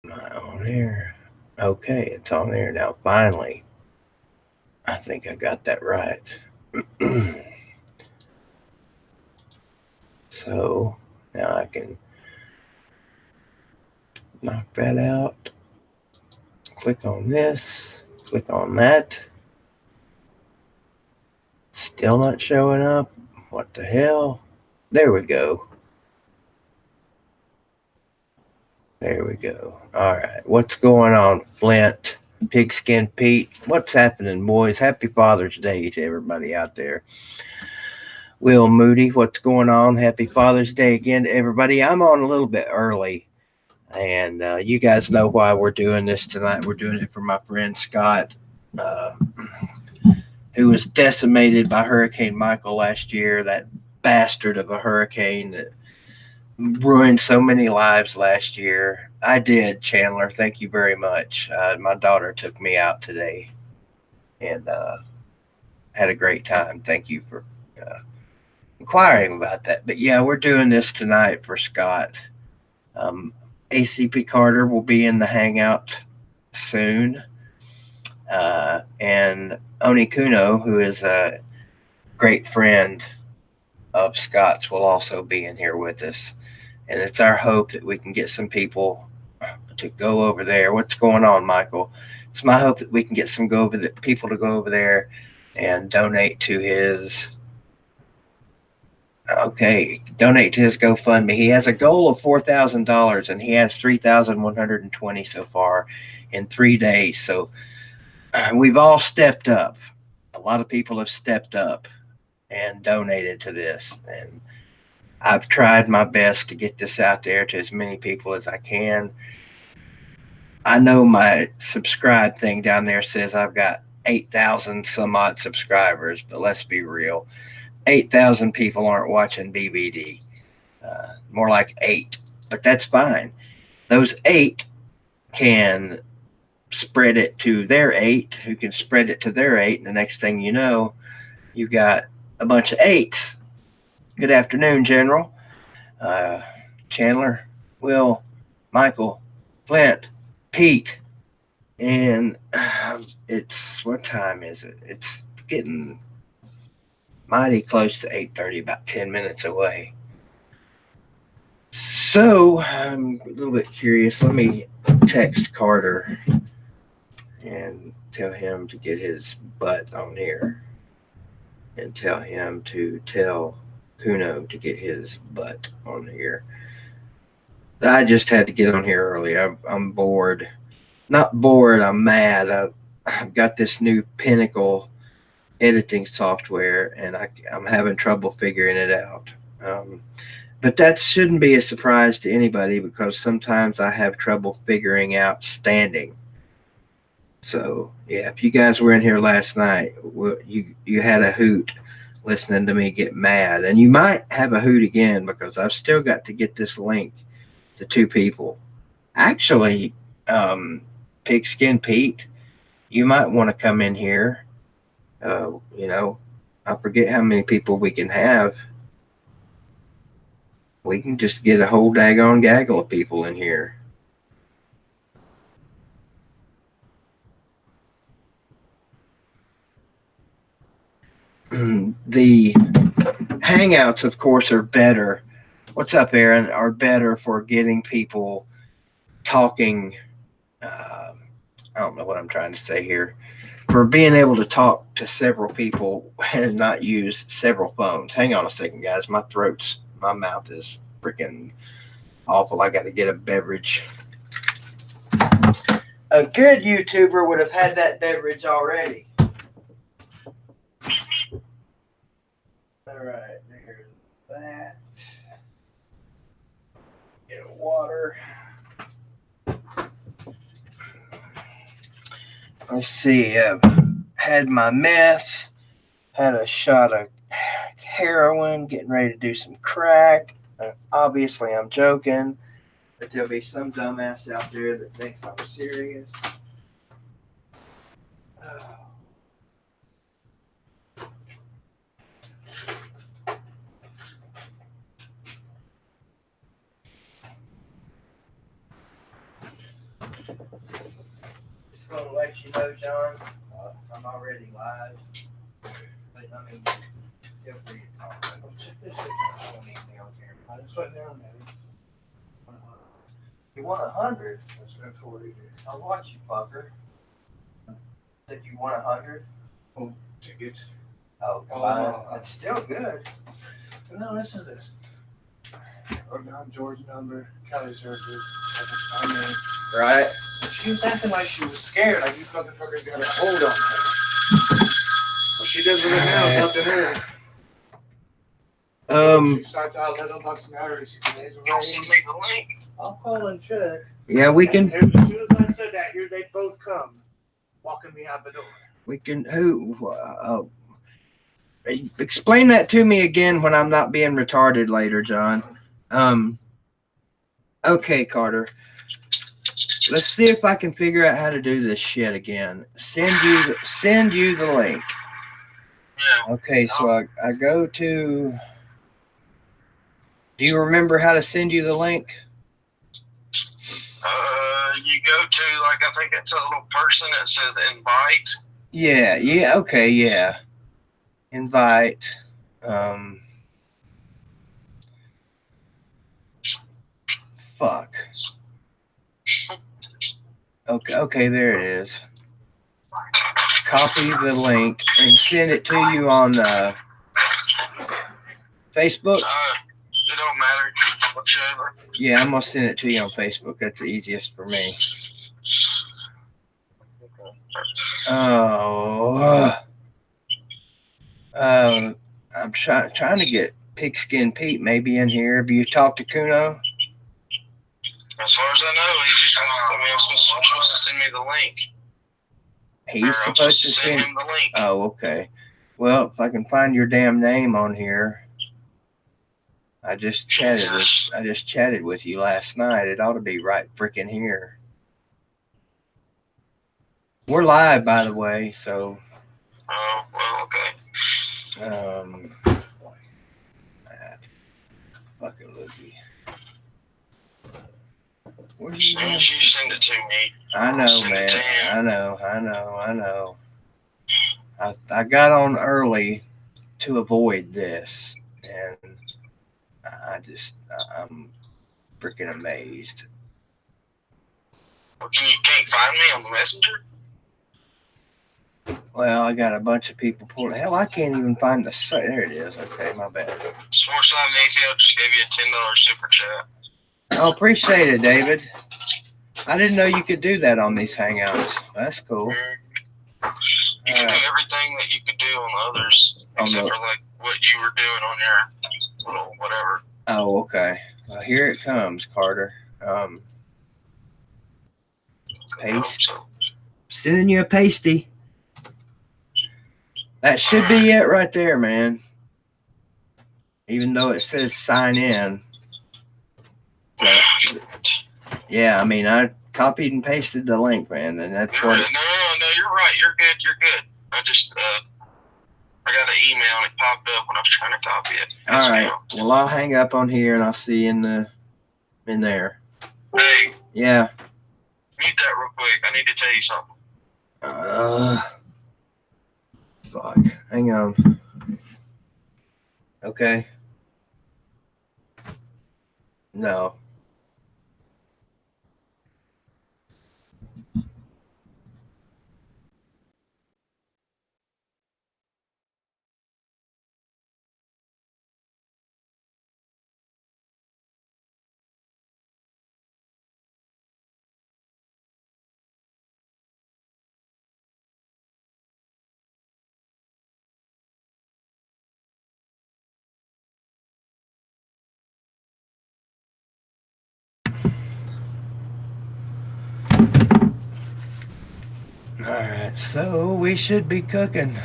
Not on there. Okay, it's on there now. Finally, I think I got that right. So now I can knock that out. Click on this. Click on that. Still not showing up. What the hell? There we go. There we go. All right. What's going on, Flint? Pigskin Pete? What's happening, boys? Happy Father's Day to everybody out there. Will Moody, what's going on? Happy Father's Day again to everybody. I'm on a little bit early, and you guys know why we're doing this tonight. We're doing it for my friend Scott, uh, who was decimated by Hurricane Michael last year. That bastard of a hurricane that ruined so many lives last year. I did, Chandler. Thank you very much. My daughter took me out today and had a great time. Thank you for inquiring about that. But yeah, we're doing this tonight for Scott. Um, ACP Carter will be in the hangout soon. And Oni Kuno, who is a great friend of Scott's, will also be in here with us. And it's our hope that we can get some people to go over there. What's going on, Michael? It's my hope that we can get some people to go over there and donate to his. Okay, donate to his GoFundMe. He has a goal of $4,000, and he has 3,120 so far in 3 days. So we've all stepped up. A lot of people have stepped up and donated to this, and I've tried my best to get this out there to as many people as I can. I know my subscribe thing down there says I've got 8,000 some odd subscribers, but let's be real. 8,000 people aren't watching BBD. More like 8, but that's fine. Those 8 can spread it to their 8, who can spread it to their 8, and the next thing you know, you got a bunch of 8s. Good afternoon, General. Uh, Chandler, Will, Michael, Flint, Pete, and it's what time is it? It's getting mighty close to 8:30, about 10 minutes away. So I'm a little bit curious. Let me text Carter and tell him to get his butt on here, and tell him to tell Kuno to get his butt on here. I just had to get on here early. I'm bored. Not bored, I'm mad. I've got this new Pinnacle editing software, and I'm having trouble figuring it out. But that shouldn't be a surprise to anybody because sometimes I have trouble figuring out standing. So yeah, if you guys were in here last night, you had a hoot listening to me get mad, and you might have a hoot again because I've still got to get this link to 2 people. Actually, Pigskin Pete, you might want to come in here. You know, I forget how many people we can have. We can just get a whole daggone gaggle of people in here. The hangouts, of course, are better. What's up, Aaron? Are better for getting people talking. I don't know what I'm trying to say here. For being able to talk to several people and not use several phones. Hang on a second, guys. My mouth is freaking awful. I got to get a beverage. A good YouTuber would have had that beverage already. All right, there's that. Get a water. Let's see. I've had my meth, had a shot of heroin, getting ready to do some crack. Obviously, I'm joking, but there'll be some dumbass out there that thinks I'm serious. Just gonna let you know, John, I'm already live. But I mean, feel free to talk. Check this shit out. I don't need anything on here. I just went down there. You want 100? I spent 40 here. I'll watch you, fucker. Said you want 100? Oh, tickets. Oh, fine. That's still good. But no, listen to this. Wrote down George's number, Kelly's number, my name. Right. She was acting like she was scared, like you motherfuckers got a hold on her. What she does with it now is up to her. She starts out little bucks matter. She can raise a ring. I'll call and check. Yeah, we can. As soon as I said that, here they both come, walking me out the door. We can. Explain that to me again when I'm not being retarded later, John. Okay, Carter. Let's see if I can figure out how to do this shit again. Send you the link. Yeah. Okay, so I go to. Do you remember how to send you the link? You go to, like, I think it's a little person that says invite. Yeah, okay, yeah. Invite. Fuck. Okay, there it is. Copy the link and send it to you on Facebook. It don't matter, whichever. Yeah, I'm gonna send it to you on Facebook. That's the easiest for me. Oh, I'm trying to get Pigskin Pete maybe in here. Have you talked to Kuno? As far as I know, he's just I'm supposed to send me the link. He's supposed to send him the link. Oh, okay. Well, if I can find your damn name on here. I just chatted with you last night. It ought to be right freaking here. We're live, by the way, so. Oh, well, okay. Fucking Lucky. As soon as you send it to me. I know, man. I know. I got on early to avoid this, and I'm freaking amazed. Well, you can't find me on the messenger? Well, I got a bunch of people pulling. Hell, I can't even find the site. There it is. Okay, my bad. Sportsline ATL just gave you a $10 super chat. Oh, appreciate it, David. I didn't know you could do that on these Hangouts. That's cool. You can do everything that you could do on the others, except for like what you were doing on your little whatever. Oh, okay. Well, here it comes, Carter. Paste. Sending you a pasty. That should be it right there, man. Even though it says sign in. But, yeah, I mean, I copied and pasted the link, man, and that's what. No, you're right. You're good. I just I got an email and it popped up when I was trying to copy it. All right. Well, I'll hang up on here and I'll see you in there. Hey. Yeah. Mute that real quick. I need to tell you something. Fuck. Hang on. Okay. No. All right, so we should be cooking.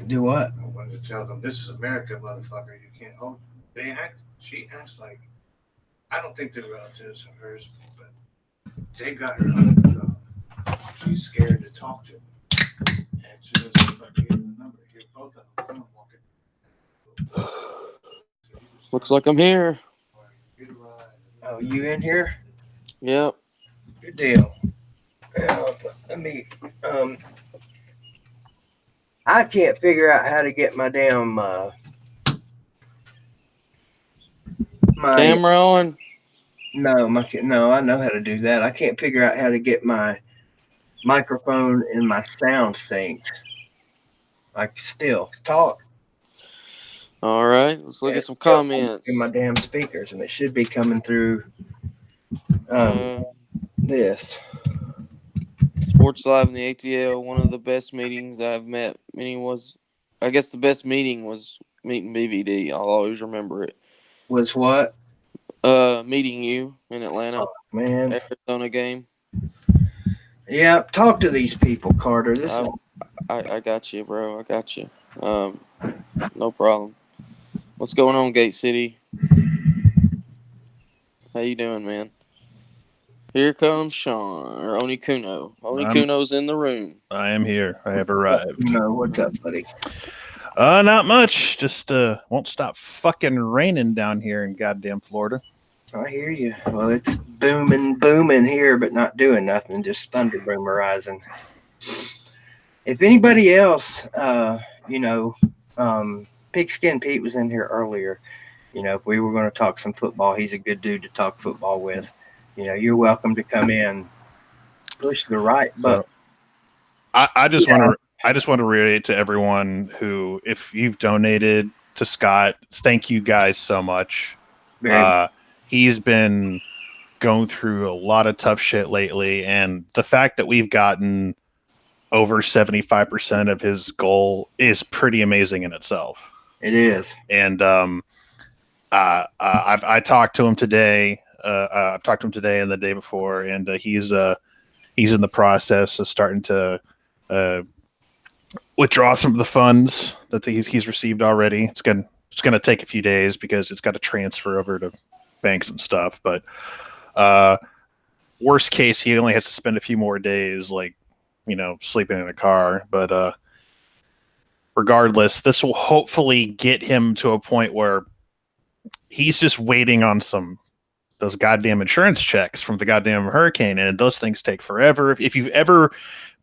Do what? When it tells them this is America, motherfucker, you can't hold. She acts like, I don't think they're relatives of hers, but they got her under the thumb. She's scared to talk to them. And as soon as they give them the number, here's both of them. Come on, walking. Looks like I'm here. Oh, you in here? Yep. Good deal. Let me. I can't figure out how to get my damn my Camera on? no. I know how to do that. I can't figure out how to get my microphone and my sound synced. Like still talk. All right. Let's look at some comments. In my damn speakers, and it should be coming through this. Sports Live in the ATL, one of the best meetings that I've met. I guess the best meeting was meeting BVD. I'll always remember it. Was what? Meeting you in Atlanta. Oh, man. Arizona game. Yeah, talk to these people, Carter. I got you, bro. I got you. No problem. What's going on, Gate City? How you doing, man? Here comes Sean, or Onikuno. Onikuno's in the room. I am here. I have arrived. No, what's up, buddy? Not much. Just won't stop fucking raining down here in goddamn Florida. I hear you. Well, it's booming here, but not doing nothing. Just thunder boomerizing. If anybody else, Pigskin Pete was in here earlier. If we were going to talk some football, he's a good dude to talk football with. You're welcome to come in, push the right button. I just want to reiterate to everyone who, if you've donated to Scott, thank you guys so much. He's been going through a lot of tough shit lately, and the fact that we've gotten over 75% of his goal is pretty amazing in itself. It is. And I talked to him today. I've talked to him today and the day before, and he's in the process of starting to withdraw some of the funds that he's received already. It's gonna take a few days because it's got to transfer over to banks and stuff. But worst case, he only has to spend a few more days, sleeping in a car. But regardless, this will hopefully get him to a point where he's just waiting on those goddamn insurance checks from the goddamn hurricane, and those things take forever. If you've ever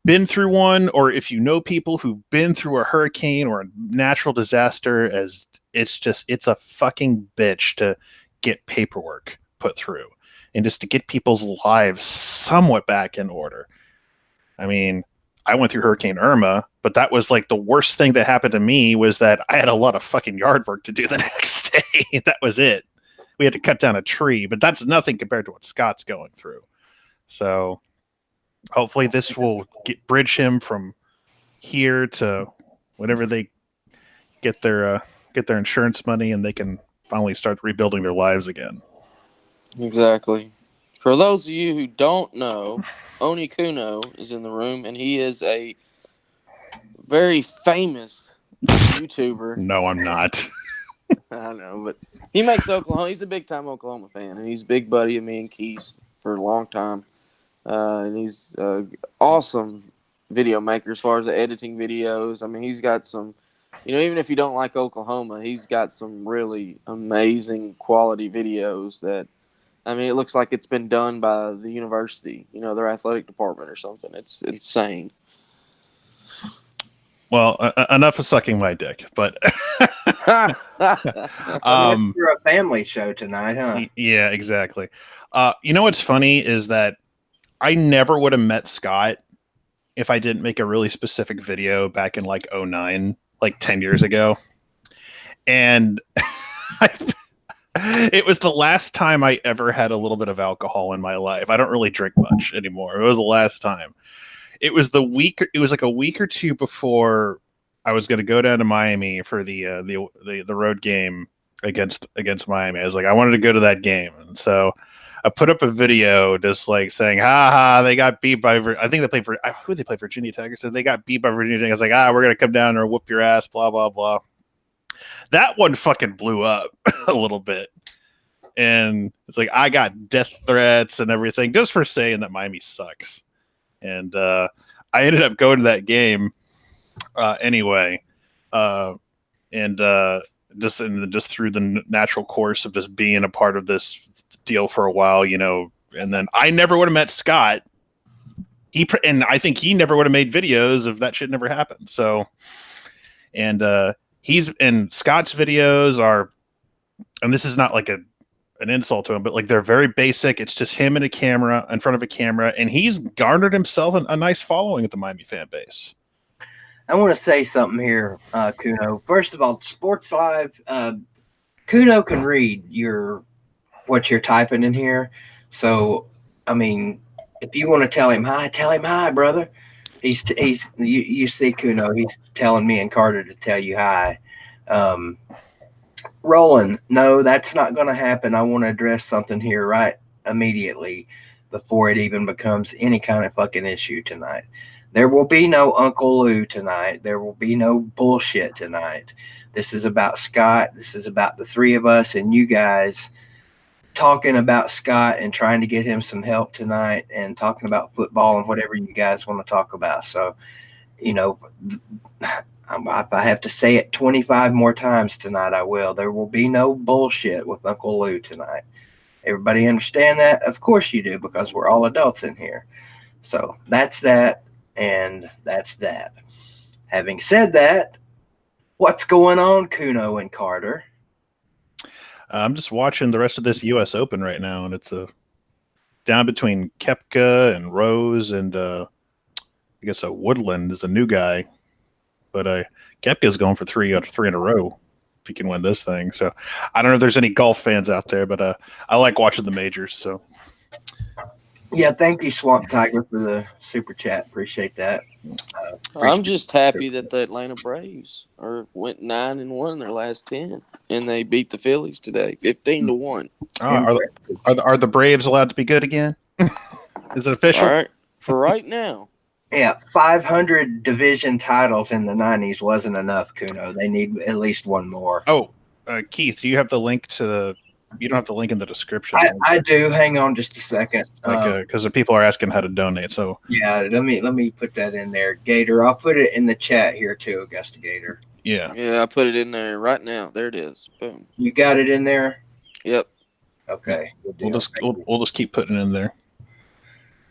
been through one, or if you know people who've been through a hurricane or a natural disaster, it's a fucking bitch to get paperwork put through and just to get people's lives somewhat back in order. I mean, I went through Hurricane Irma, but that was like the worst thing that happened to me was that I had a lot of fucking yard work to do the next day. That was it. We had to cut down a tree, but that's nothing compared to what Scott's going through. So hopefully this will bridge him from here to whenever they get their insurance money and they can finally start rebuilding their lives again. Exactly. For those of you who don't know, Onikuno is in the room, and he is a very famous YouTuber. No, I'm not. I know, but he makes Oklahoma. He's a big-time Oklahoma fan, and he's a big buddy of me and Keith for a long time. And he's awesome video maker as far as the editing videos. I mean, he's got some, even if you don't like Oklahoma, he's got some really amazing quality videos that, it looks like it's been done by the university, their athletic department or something. It's insane. Well, enough of sucking my dick, but you're a family show tonight, huh? Yeah, exactly. What's funny is that I never would have met Scott if I didn't make a really specific video back in 2009, 10 years ago. And it was the last time I ever had a little bit of alcohol in my life. I don't really drink much anymore. It was the last time. It was a week or two before I was going to go down to Miami for the road game against Miami. I was like, I wanted to go to that game. And so I put up a video just saying, they got beat by, I think they played Virginia Tech. So they got beat by Virginia Tech. I was like, we're going to come down and whoop your ass, blah, blah, blah. That one fucking blew up a little bit. And it's I got death threats and everything just for saying that Miami sucks. And I ended up going to that game anyway. And just through the natural course of just being a part of this deal for a while, you know. And then I never would have met Scott. And I think he never would have made videos if that shit never happened. So, and Scott's videos are, and this is not like an insult to him, but like they're very basic. It's just him and a camera in front of a camera, and he's garnered himself a nice following at the Miami fan base. I want to say something here, Kuno. First of all, Sports Live, Kuno can read what you're typing in here. So, I mean, if you want to tell him hi, brother. You see Kuno, he's telling me and Carter to tell you hi. Roland, no, that's not going to happen. I want to address something here right immediately before it even becomes any kind of fucking issue tonight. There will be no Uncle Lou tonight. There will be no bullshit tonight. This is about Scott. This is about the three of us and you guys talking about Scott and trying to get him some help tonight and talking about football and whatever you guys want to talk about. So, you know, if I have to say it 25 more times tonight, I will. There will be no bullshit with Uncle Lou tonight. Everybody understand that? Of course you do, because we're all adults in here. So that's that, and that's that. Having said that, what's going on, Kuno and Carter? I'm just watching the rest of this U.S. Open right now, and it's down between Koepka and Rose and I guess Woodland is a new guy, but Koepka's going for three out of three in a row if he can win this thing. So I don't know if there's any golf fans out there, but I like watching the majors. So yeah, thank you, Swamp Tiger, for the super chat. Appreciate that. I'm just happy that the Atlanta Braves went 9-1 in their last 10, and they beat the Phillies today, 15-1. Are the Braves allowed to be good again? Is it official? All right, for right now. Yeah, 500 division titles in the 90s wasn't enough, Kuno. They need at least one more. Oh, Keith, do you have the link to? You don't have the link in the description. I do. Hang on just a second. Because the people are asking how to donate. So yeah, let me put that in there, Gator. I'll put it in the chat here too, Augusta Gator. Yeah, I put it in there right now. There it is. Boom. You got it in there. Yep. Okay. We'll just keep putting it in there.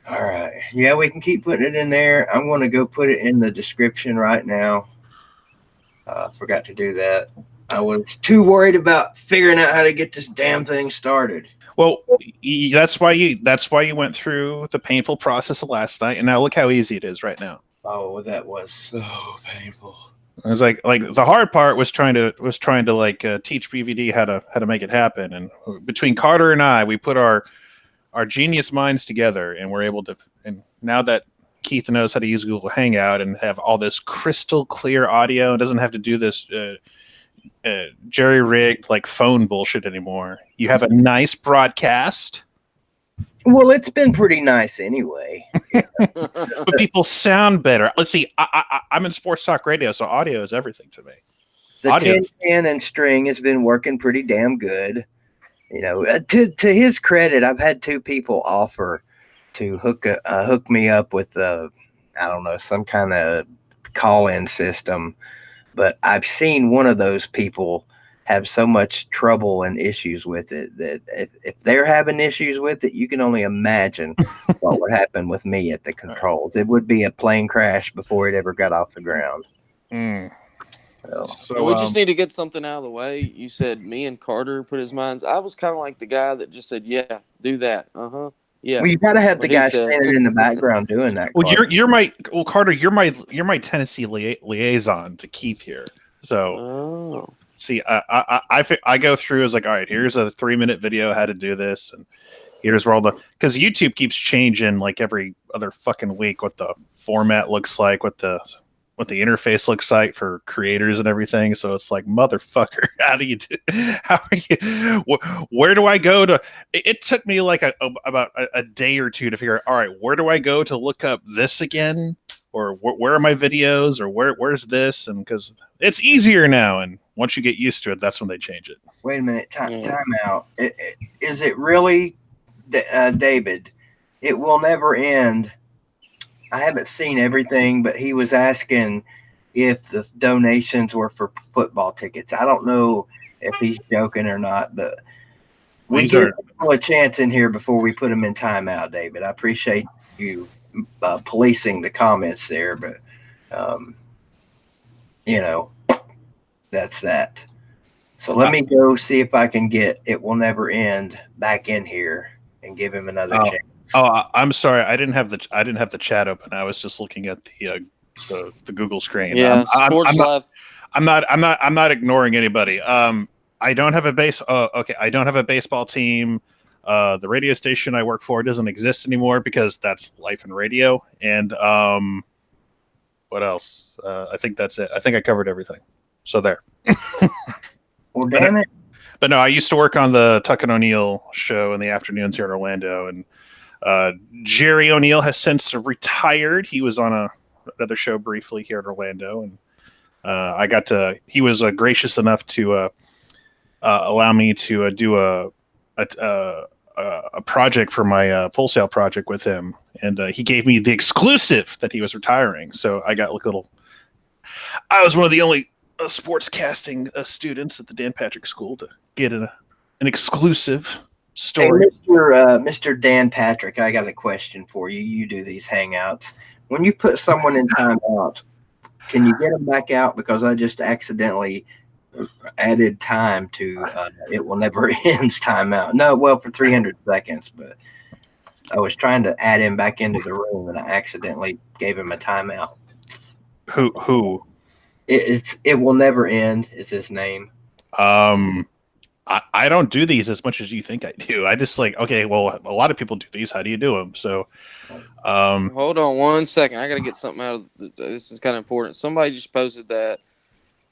All right. Yeah, we can keep putting it in there. I'm going to go put it in the description right now. Forgot to do that. I was too worried about figuring out how to get this damn thing started. Well, that's why you went through the painful process of last night, and now look how easy it is right now. Oh, that was so painful. It was like the hard part was trying to teach BVD how to make it happen. And between Carter and I, we put our genius minds together, and we're able to. And now that Keith knows how to use Google Hangout and have all this crystal clear audio, and doesn't have to do this jerry-rigged like phone bullshit anymore. You have a nice broadcast. Well, it's been pretty nice anyway. But people sound better. Let's see. I'm in sports talk radio, so audio is everything to me. The tin can and string has been working pretty damn good. You know, to his credit, I've had two people offer to hook me up with I don't know, some kind of call-in system. But I've seen one of those people have so much trouble and issues with it that if they're having issues with it, you can only imagine what would happen with me at the controls. It would be a plane crash before it ever got off the ground. So we just need to get something out of the way. You said me and Carter put his minds. I was kind of like the guy that just said, "Yeah, do that." Yeah. Well, you got to have the guy standing in the background doing that. Well, Carter. You're my Tennessee liaison to Keith here. So, see, I go through as like, all right, here's a 3-minute video how to do this, and here's where because YouTube keeps changing like every other fucking week what the format looks like, what the interface looks like for creators and everything. So it's like, motherfucker, where do I go to? It took me like about a day or two to figure out, all right, where do I go to look up this again? Or where are my videos? Or where's this? And because it's easier now. And once you get used to it, that's when they change it. Wait a minute. Time out. Is it really, David? It will never end. I haven't seen everything, but he was asking, if the donations were for football tickets. I don't know if he's joking or not, but we give people a chance in here before we put them in timeout, David. I appreciate you policing the comments there, but that's that. So let me go see if I can get It Will Never End back in here and give him another chance. Oh, I'm sorry. I didn't have the chat open. I was just looking at the Google screen. Yeah, Sports Live. I'm not ignoring anybody. I don't have a I don't have a baseball team. The radio station I work for doesn't exist anymore because that's life in radio. And what else? I think that's it. I think I covered everything. So there. Well, damn it. But no, I used to work on the Tuck and O'Neill show in the afternoons here in Orlando, and Jerry O'Neill has since retired. He was on another show briefly here in Orlando, and he was gracious enough to allow me to do a project for my Full Sail project with him, and he gave me the exclusive that he was retiring. So I got I was one of the only sports casting students at the Dan Patrick School to get an exclusive story. Hey, Mr. Dan Patrick, I got a question for you. You do these hangouts. When you put someone in timeout, can you get them back out? Because I just accidentally added time to It Will Never End's timeout. No, well, for 300 seconds, but I was trying to add him back into the room and I accidentally gave him a timeout. Who? It Will Never End is his name. I don't do these as much as you think I do. I just okay, well, a lot of people do these. How do you do them? So, hold on 1 second. I got to get something out of this. Is kind of important. Somebody just posted that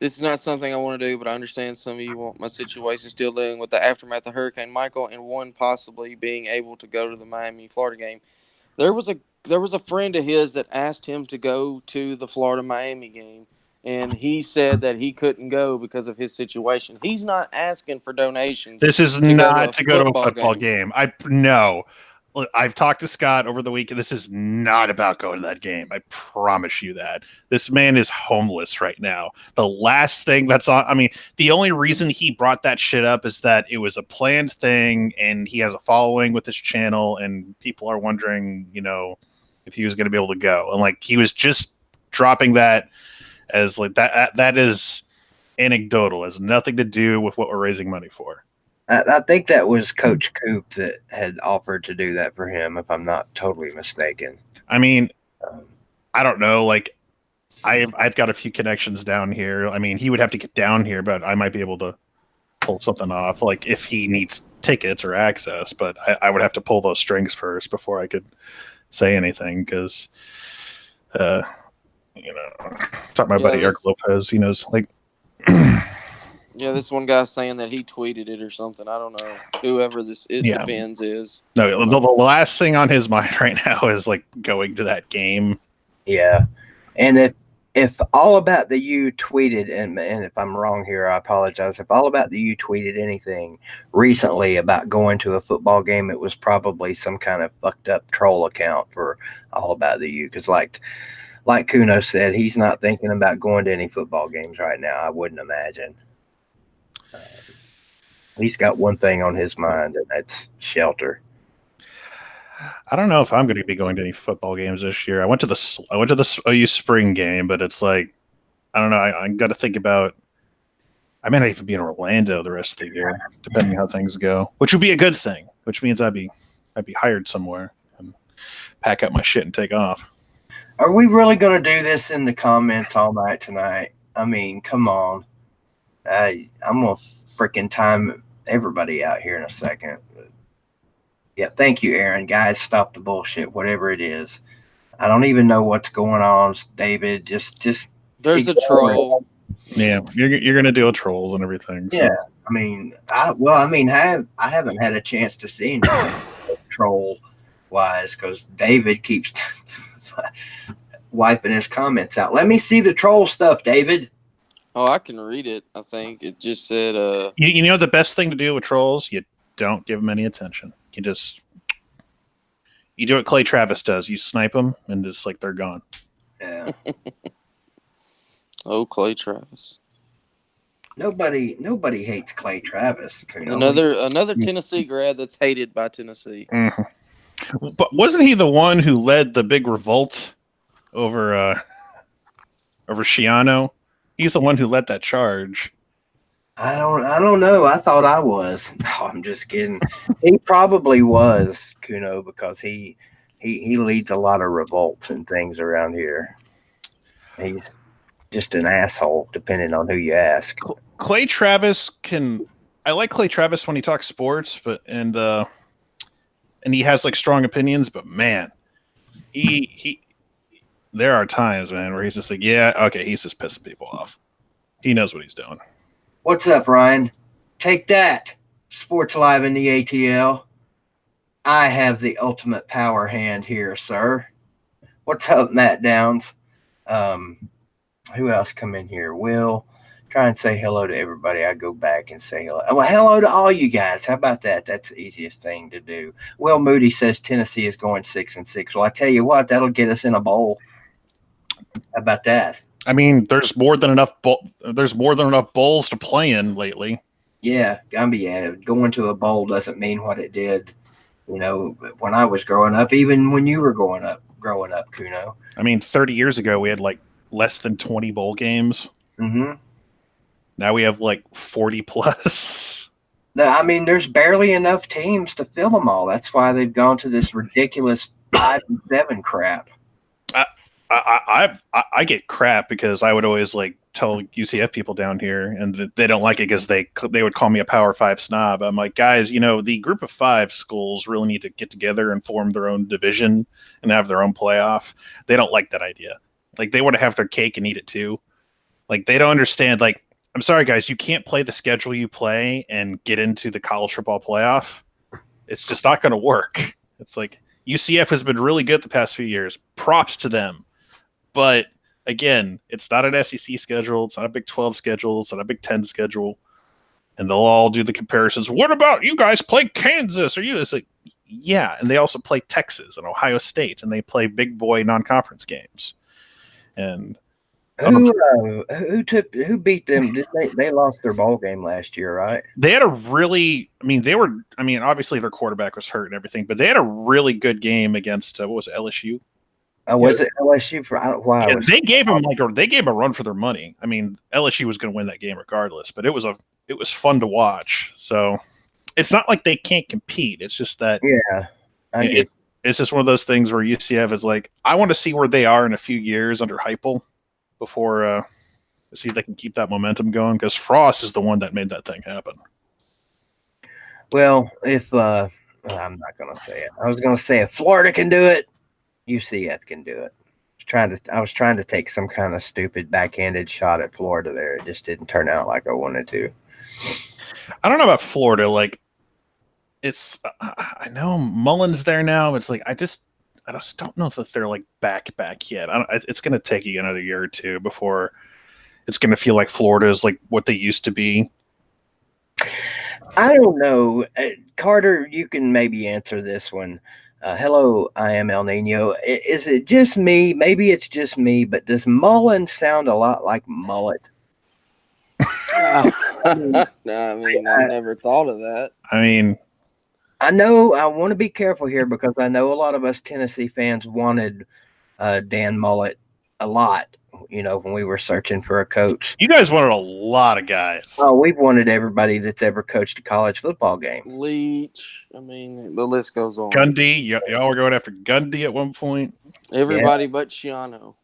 this is not something I want to do, but I understand some of you want my situation still dealing with the aftermath of Hurricane Michael and one possibly being able to go to the Miami, Florida game. There was a friend of his that asked him to go to the Florida Miami game. And he said that he couldn't go because of his situation. He's not asking for donations. This is not to go to a football game. No. I've talked to Scott over the weekend. This is not about going to that game. I promise you that. This man is homeless right now. The last thing that's on, the only reason he brought that shit up is that it was a planned thing and he has a following with his channel and people are wondering, if he was going to be able to go. And he was just dropping that as that is anecdotal, has nothing to do with what we're raising money for. I think that was Coach Coop that had offered to do that for him, if I'm not totally mistaken. I don't know. I've got a few connections down here. He would have to get down here, but I might be able to pull something off, if he needs tickets or access. But I would have to pull those strings first before I could say anything, because talk to my buddy Eric Lopez. He knows, yeah, this one guy saying that he tweeted it or something. I don't know. Whoever depends is. No, the last thing on his mind right now is going to that game. Yeah, and if All About the U tweeted, and if I'm wrong here, I apologize. If All About the U tweeted anything recently about going to a football game, it was probably some kind of fucked up troll account for All About the U, because like Kuno said, he's not thinking about going to any football games right now. I wouldn't imagine. He's got one thing on his mind, and that's shelter. I don't know if I'm going to be going to any football games this year. I went to the OU spring game, but it's I don't know. I got to think about. I may not even be in Orlando the rest of the year, depending how things go, which would be a good thing. Which means I'd be hired somewhere and pack up my shit and take off. Are we really going to do this in the comments all night tonight? Come on. I'm going to freaking time everybody out here in a second. Yeah, thank you, Aaron. Guys, stop the bullshit, whatever it is. I don't even know what's going on, David. Just there's a troll. Yeah, you're going to deal with trolls and everything. So. Yeah, I haven't had a chance to see anything troll-wise because David keeps wiping his comments out. Let me see the troll stuff, David. Oh, I can read it. I think it just said. You know the best thing to do with trolls? You don't give them any attention. You do what Clay Travis does. You snipe them and just they're gone. Yeah. Oh, Clay Travis. Nobody hates Clay Travis. Kuno. Another Tennessee grad that's hated by Tennessee. Mm-hmm. But wasn't he the one who led the big revolt over over Shiano? He's the one who led that charge. I don't know. I thought I was. No, I'm just kidding. He probably was, Kuno, because he leads a lot of revolts and things around here. He's just an asshole, depending on who you ask. Clay Travis can. I like Clay Travis when he talks sports, but and he has like strong opinions. But man, he there are times, man, where he's just like, yeah, okay, he's just pissing people off. He knows what he's doing. What's up, Ryan? Take that, Sports Live in the ATL. I have the ultimate power hand here, sir. What's up, Matt Downs? Who else come in here? Will, try and say hello to everybody. I go back and say hello. Well, hello to all you guys. How about that? That's the easiest thing to do. Will Moody says Tennessee is going 6-6. Well, I tell you what, that'll get us in a bowl. How about that? I mean, there's more than enough bowls to play in lately. Yeah, going to a bowl doesn't mean what it did, when I was growing up, even when you were growing up, Kuno. I mean, 30 years ago, we had like less than 20 bowl games. Mm-hmm. Now we have like 40 plus. I mean, there's barely enough teams to fill them all. That's why they've gone to this ridiculous 5-7 crap. I get crap because I would always like tell UCF people down here, and they don't like it because they would call me a Power 5 snob. I'm like, guys, the Group of 5 schools really need to get together and form their own division and have their own playoff. They don't like that idea. Like, they want to have their cake and eat it too. Like, they don't understand. Like, I'm sorry, guys, you can't play the schedule you play and get into the college football playoff. It's just not going to work. It's like UCF has been really good the past few years. Props to them. But again, it's not an SEC schedule. It's not a Big 12 schedule. It's not a Big 10 schedule. And they'll all do the comparisons. What about you guys play Kansas? Or you? It's like, yeah. And they also play Texas and Ohio State, and they play big boy non-conference games. And who beat them? They lost their bowl game last year, right? They had obviously their quarterback was hurt and everything, but they had a really good game against what was it, LSU? Was it LSU? They gave them a run for their money. I mean, LSU was going to win that game regardless, but it was fun to watch. So it's not like they can't compete. It's just that it's just one of those things where UCF is like, I want to see where they are in a few years under Heupel before see if they can keep that momentum going, because Frost is the one that made that thing happen. Well, if I'm not going to say it. I was going to say if Florida can do it, UCF can do it. I was trying to take some kind of stupid backhanded shot at Florida there. It just didn't turn out like I wanted to. I don't know about Florida. Like, I know Mullen's there now. It's like I just don't know if they're like back yet. It's going to take you another year or two before it's going to feel like Florida is like what they used to be. I don't know. Carter, you can maybe answer this one. Hello, I am El Nino. Is it just me? Maybe it's just me, but does Mullen sound a lot like Mullet? No, I mean, I never thought of that. I mean, I know I want to be careful here because I know a lot of us Tennessee fans wanted Dan Mullet a lot, when we were searching for a coach. You guys wanted a lot of guys. Oh, we've wanted everybody that's ever coached a college football game. Leach. I mean, the list goes on. Gundy. Y'all were going after Gundy at one point. Everybody but Shiano.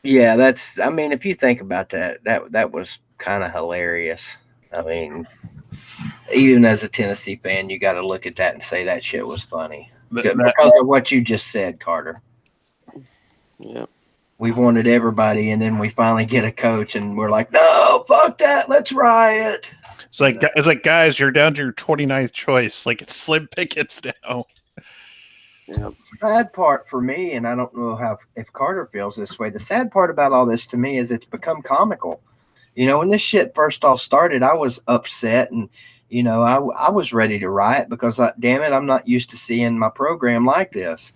Yeah, if you think about that was kind of hilarious. I mean, even as a Tennessee fan, you got to look at that and say that shit was funny. Because of what you just said, Carter. Yeah. We've wanted everybody, and then we finally get a coach, and we're like, no, fuck that, let's riot. It's like, guys, you're down to your 29th choice. Like, it's slim pickets now. Yeah. Sad part for me, and I don't know if Carter feels this way, the sad part about all this to me is it's become comical. When this shit first all started, I was upset, and, I was ready to riot because, damn it, I'm not used to seeing my program like this.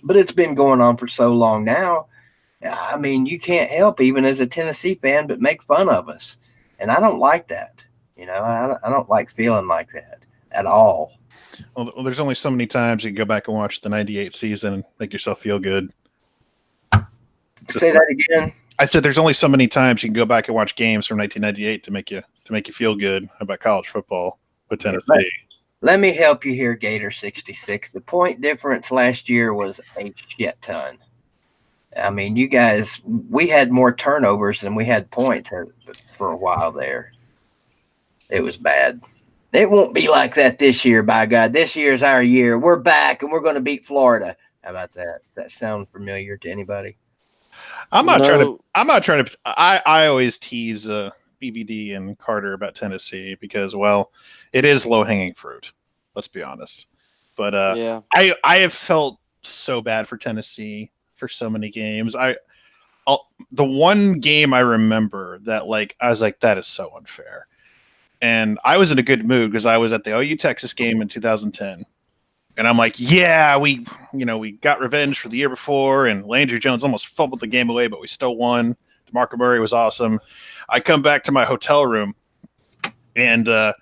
But it's been going on for so long now. I mean, you can't help, even as a Tennessee fan, but make fun of us. And I don't like that. I don't like feeling like that at all. Well, there's only so many times you can go back and watch the '98 season and make yourself feel good. Say that again. I said there's only so many times you can go back and watch games from 1998 to make you feel good about college football with Tennessee. Let me help you here, Gator 66. The point difference last year was a shit ton. I mean, you guys, we had more turnovers than we had points for a while there. It was bad. It won't be like that this year, by God. This year's our year. We're back, and we're going to beat Florida. How about that? That sound familiar to anybody? I'm not trying to. I always tease BBD and Carter about Tennessee because, well, it is low hanging fruit. Let's be honest. But yeah, I have felt so bad for Tennessee for so many games. The one game I remember that I was like, that is so unfair. And I was in a good mood because I was at the OU Texas game in 2010. And I'm like, yeah, we got revenge for the year before, and Landry Jones almost fumbled the game away, but we still won. DeMarco Murray was awesome. I come back to my hotel room, and all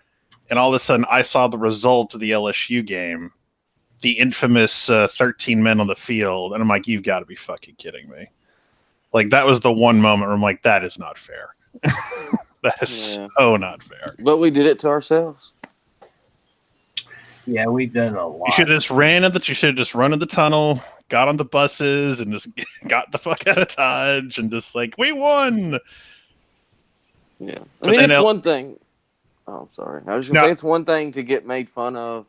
of a sudden I saw the result of the LSU game, the infamous 13 men on the field, and I'm like, you've got to be fucking kidding me. Like, that was the one moment where I'm like, that is not fair. That is so not fair. But we did it to ourselves. Yeah, we've done a lot. You should have just run in the tunnel, got on the buses, and just got the fuck out of Dodge, and just we won. Yeah, I mean, it's one thing. Oh, I'm sorry. I was just gonna say it's one thing to get made fun of,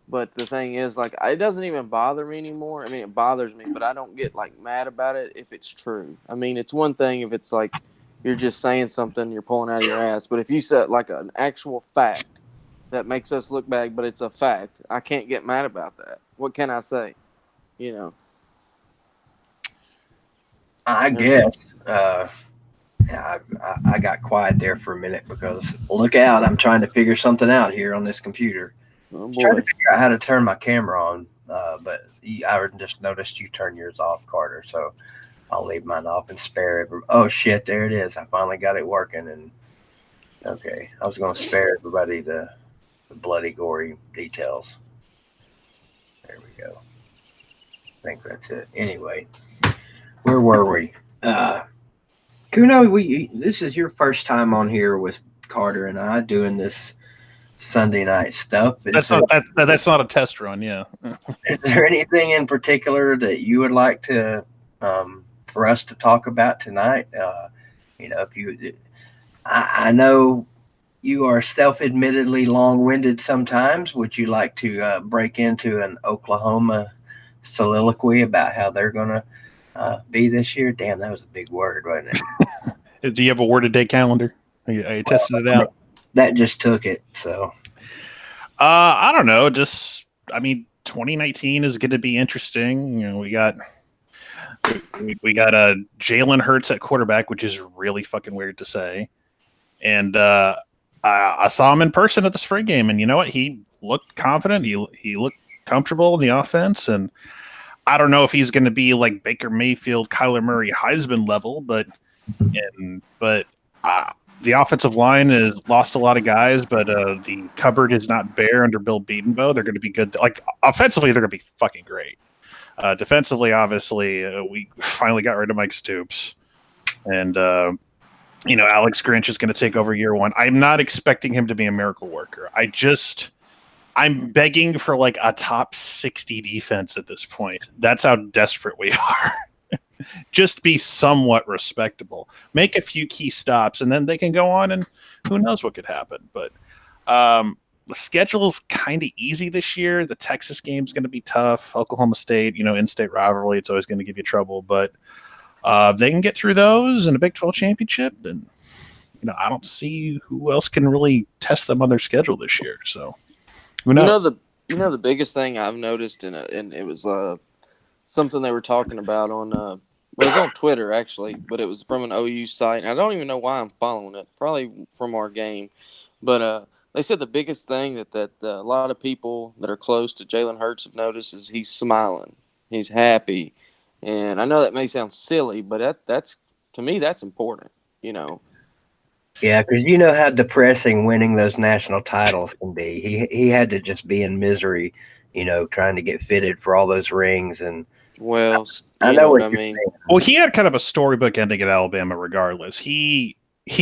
but the thing is, it doesn't even bother me anymore. I mean, it bothers me, but I don't get mad about it if it's true. I mean, it's one thing if it's you're just saying something you're pulling out of your ass, but if you said an actual fact that makes us look bad, but it's a fact, I can't get mad about that. What can I say? I guess I got quiet there for a minute because look out, I'm trying to figure something out here on this computer. Oh, trying to figure out how to turn my camera on, but I just noticed you turn yours off, Carter, so I'll leave mine off and spare everybody. Oh shit, there it is. I finally got it working. And okay, I was going to spare everybody the bloody, gory details. There we go. I think that's it. Anyway, where were we? Kuno, this is your first time on here with Carter and I doing this Sunday night stuff. That's not a test run, yeah. Is there anything in particular that you would like to for us to talk about tonight? I know you are self-admittedly long-winded sometimes. Would you like to break into an Oklahoma soliloquy about how they're going to be this year? Damn, that was a big word, wasn't it? Do you have a word-a-day calendar? Are you testing it out? That just took it, so. I don't know. 2019 is going to be interesting. We got Jalen Hurts at quarterback, which is really fucking weird to say. And I saw him in person at the spring game, and you know what? He looked confident. He looked comfortable in the offense, and I don't know if he's going to be like Baker Mayfield, Kyler Murray, Heisman level, but the offensive line has lost a lot of guys, but the cupboard is not bare under Bill Bedenbaugh. They're going to be good. Offensively, they're going to be fucking great. Defensively, obviously, we finally got rid of Mike Stoops, and Alex Grinch is going to take over year one. I'm not expecting him to be a miracle worker. I'm begging for a top 60 defense at this point. That's how desperate we are. Just be somewhat respectable. Make a few key stops, and then they can go on, and who knows what could happen. But the schedule's kind of easy this year. The Texas game's going to be tough. Oklahoma State, in-state rivalry, it's always going to give you trouble. But they can get through those in a Big 12 championship, and I don't see who else can really test them on their schedule this year. So, the biggest thing I've noticed, and it was something they were talking about on it was on Twitter actually, but it was from an OU site, and I don't even know why I'm following it. Probably from our game, but they said the biggest thing that a lot of people that are close to Jalen Hurts have noticed is he's smiling, he's happy. And I know that may sound silly, but that's to me that's important. You know. Yeah, because you know how depressing winning those national titles can be. He had to just be in misery, trying to get fitted for all those rings. And Well, I you know know what what I you're mean. saying. Well, he had kind of a storybook ending at Alabama regardless. He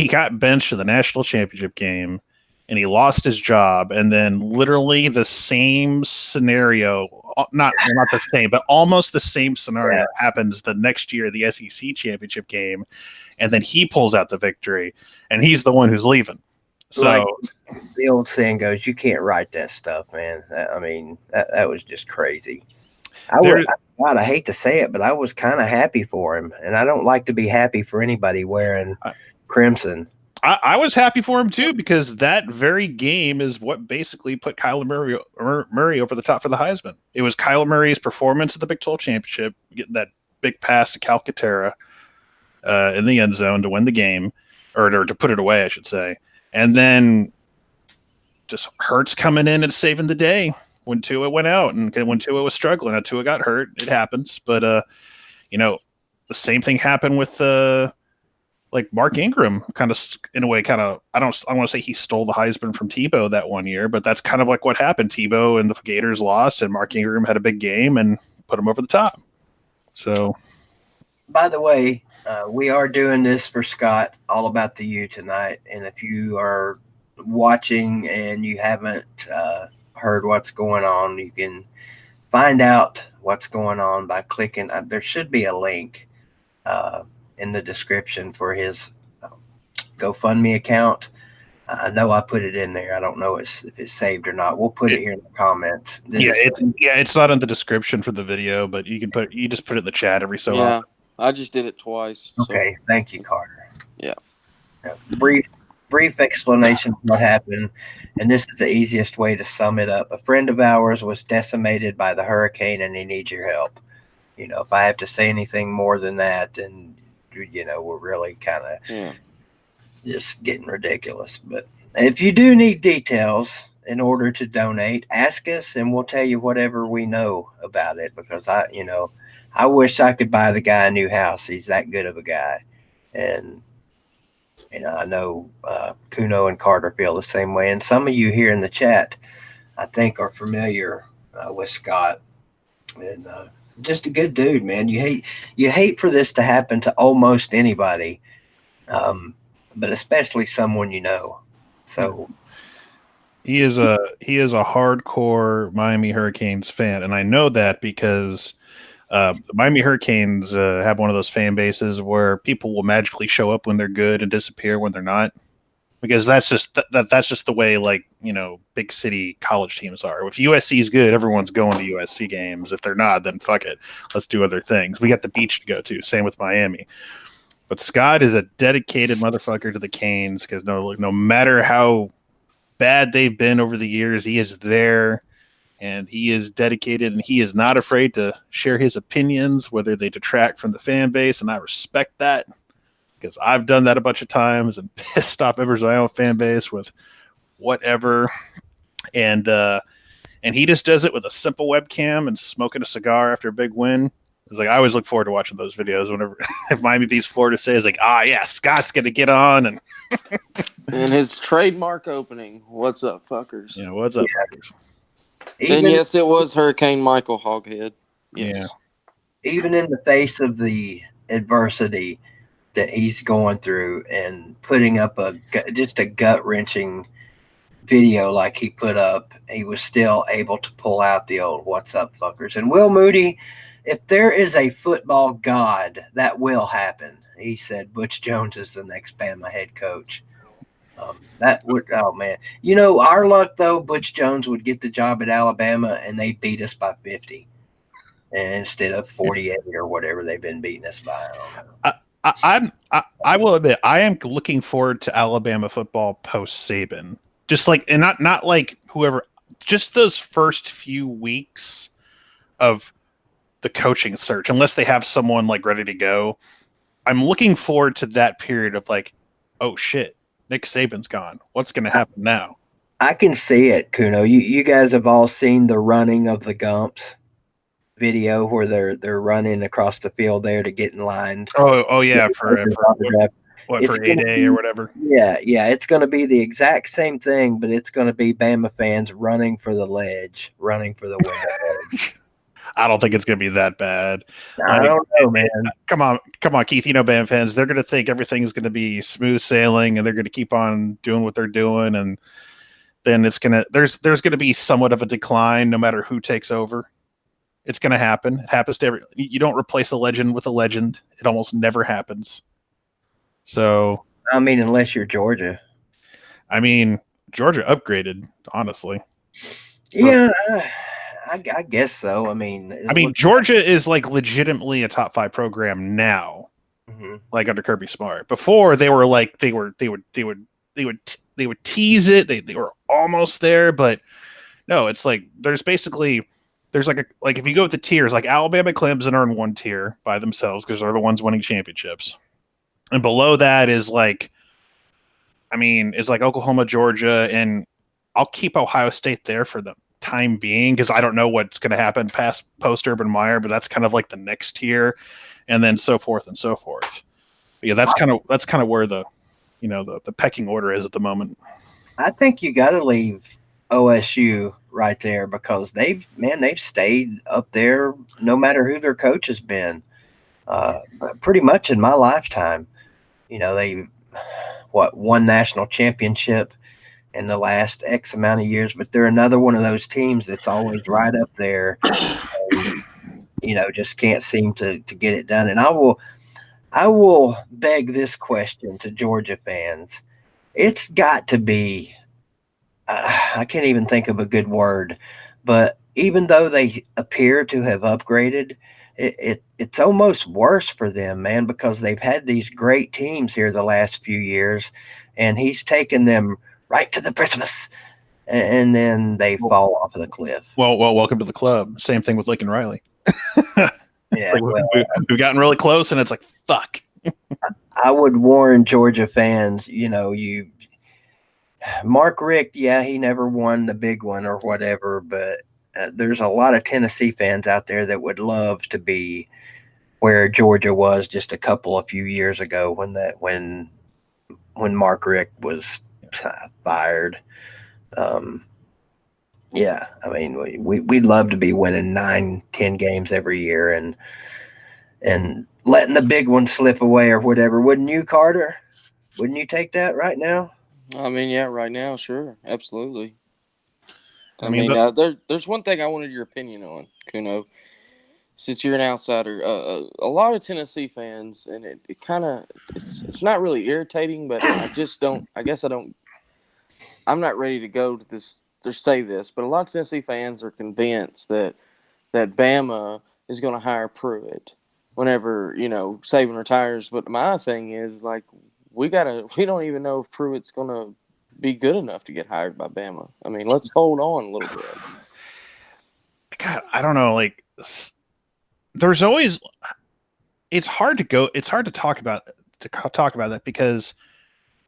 got benched in the national championship game and he lost his job, and then literally the same scenario, not the same, but almost the same scenario happens the next year, the SEC championship game, and then he pulls out the victory and he's the one who's leaving. So Like the old saying goes, you can't write that stuff, man. That was just crazy. God, I hate to say it, but I was kind of happy for him, and I don't like to be happy for anybody wearing crimson. I was happy for him too, because that very game is what basically put Kyler Murray over the top for the Heisman. It was Kyler Murray's performance at the Big 12 championship, getting that big pass to Calcaterra in the end zone to win the game, or to put it away, I should say. And then just Hurts coming in and saving the day when Tua went out, and when Tua was struggling. Tua got hurt. It happens. But, the same thing happened with like Mark Ingram, kind of in a way, I don't want to say he stole the Heisman from Tebow that one year, but that's kind of like what happened. Tebow and the Gators lost, and Mark Ingram had a big game and put him over the top. So, by the way, we are doing this for Scott, All About the U tonight, and if you are watching and you haven't heard what's going on, you can find out what's going on by clicking. There should be a link in the description for his GoFundMe account. I know I put it in there. I don't know if it's saved or not. We'll put it here in the comments. It's not in the description for the video, but you just put it in the chat every so often. I just did it twice. Okay, so. Thank you, Carter. Yeah. Brief explanation of what happened, and this is the easiest way to sum it up. A friend of ours was decimated by the hurricane, and he needs your help. If I have to say anything more than that, then we're really kind of just getting ridiculous. But if you do need details in order to donate, ask us, and we'll tell you whatever we know about it. Because I wish I could buy the guy a new house. He's that good of a guy, and I know Kuno and Carter feel the same way. And some of you here in the chat, I think, are familiar with Scott, and just a good dude, man. You hate for this to happen to almost anybody, but especially someone you know. So he is a hardcore Miami Hurricanes fan, and I know that because the Miami Hurricanes have one of those fan bases where people will magically show up when they're good and disappear when they're not, because that's just the way, like, big city college teams are. If USC is good, everyone's going to USC games. If they're not, then fuck it, let's do other things. We got the beach to go to. Same with Miami. But Scott is a dedicated motherfucker to the Canes, because no matter how bad they've been over the years, he is there. And he is dedicated, and he is not afraid to share his opinions, whether they detract from the fan base. And I respect that, because I've done that a bunch of times and pissed off members of my own fan base with whatever. And he just does it with a simple webcam and smoking a cigar after a big win. It's like, I always look forward to watching those videos whenever if Miami beats Florida State. It's like, yeah, Scott's going to get on. And his trademark opening. What's up, fuckers? Yeah, what's up, fuckers? And yes, it was Hurricane Michael Hoghead. Yes. Yeah. Even in the face of the adversity that he's going through, and putting up just a gut-wrenching video like he put up, he was still able to pull out the old "what's up, fuckers." And Will Moody, if there is a football god, that will happen. He said Butch Jones is the next Bama head coach. That would, oh man, our luck though. Butch Jones would get the job at Alabama, and they beat us by 50, and instead of 48 or whatever they've been beating us by. I will admit, I am looking forward to Alabama football post Saban. Just like, and not like whoever, just those first few weeks of the coaching search, unless they have someone like ready to go. I'm looking forward to that period of like, oh shit, Nick Saban's gone. What's going to happen now? I can see it, Kuno. You guys have all seen The Running of the Gumps. video where they're running across the field there to get in line. Oh yeah, for It's A Day or whatever. Yeah, it's going to be the exact same thing, but it's going to be Bama fans running for the ledge, running for the win. I don't think it's going to be that bad. I don't know, man. Come on, Keith. You know, Bama fans, they're going to think everything's going to be smooth sailing, and they're going to keep on doing what they're doing, and then there's going to be somewhat of a decline no matter who takes over. It's going to happen. It happens to you don't replace a legend with a legend. It almost never happens. So, I mean, unless you're Georgia. I mean, Georgia upgraded, honestly. Yeah, I guess so. I mean, Georgia is like legitimately a top 5 program now, like under Kirby Smart. Before they were like they would tease it. They were almost there, but no, it's like there's like if you go with the tiers, like Alabama, Clemson are in one tier by themselves because they're the ones winning championships, and below that is like, it's like Oklahoma, Georgia, and I'll keep Ohio State there for the time being because I don't know what's going to happen post Urban Meyer, but that's kind of like the next tier, and then so forth and so forth. But yeah, that's kind of where the the pecking order is at the moment. I think you got to leave OSU right there because they've stayed up there no matter who their coach has been, pretty much in my lifetime. They won national championship in the last X amount of years, but they're another one of those teams that's always right up there. And, just can't seem to get it done. And I will beg this question to Georgia fans. It's got to be, I can't even think of a good word, but even though they appear to have upgraded, it's almost worse for them, man, because they've had these great teams here the last few years, and he's taken them right to the precipice, and then they fall off of the cliff. Well, welcome to the club. Same thing with Lincoln Riley. Yeah, we've gotten really close, and it's like, fuck. I would warn Georgia fans, Mark Richt, he never won the big one or whatever, but there's a lot of Tennessee fans out there that would love to be where Georgia was just a few years ago when Mark Richt was fired. We'd love to be winning 9-10 games every year and letting the big one slip away or whatever. Wouldn't you, Carter? Wouldn't you take that right now? Right now, sure, absolutely. There's one thing I wanted your opinion on, Kuno. Since you're an outsider, a lot of Tennessee fans, and it kind of it's not really irritating, but I'm not ready to go to this to say this, but a lot of Tennessee fans are convinced that Bama is going to hire Pruitt whenever Saban retires. But my thing is like we don't even know if Pruitt's going to be good enough to get hired by Bama. Let's hold on a little bit. God, I don't know. Like, there's always. It's hard to talk about that because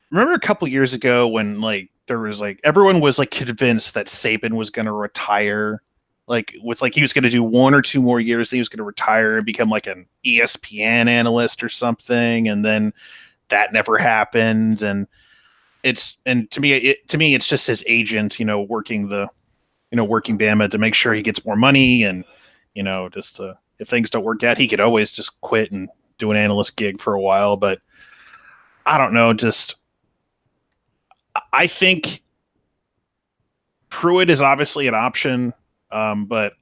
remember a couple years ago when there was everyone was convinced that Saban was going to retire, he was going to do 1 or 2 more years, then he was going to retire and become an ESPN analyst or something, and then that never happened. And to me it's just his agent, working Bama to make sure he gets more money, and if things don't work out, he could always just quit and do an analyst gig for a while. But I don't know, I think Pruitt is obviously an option, but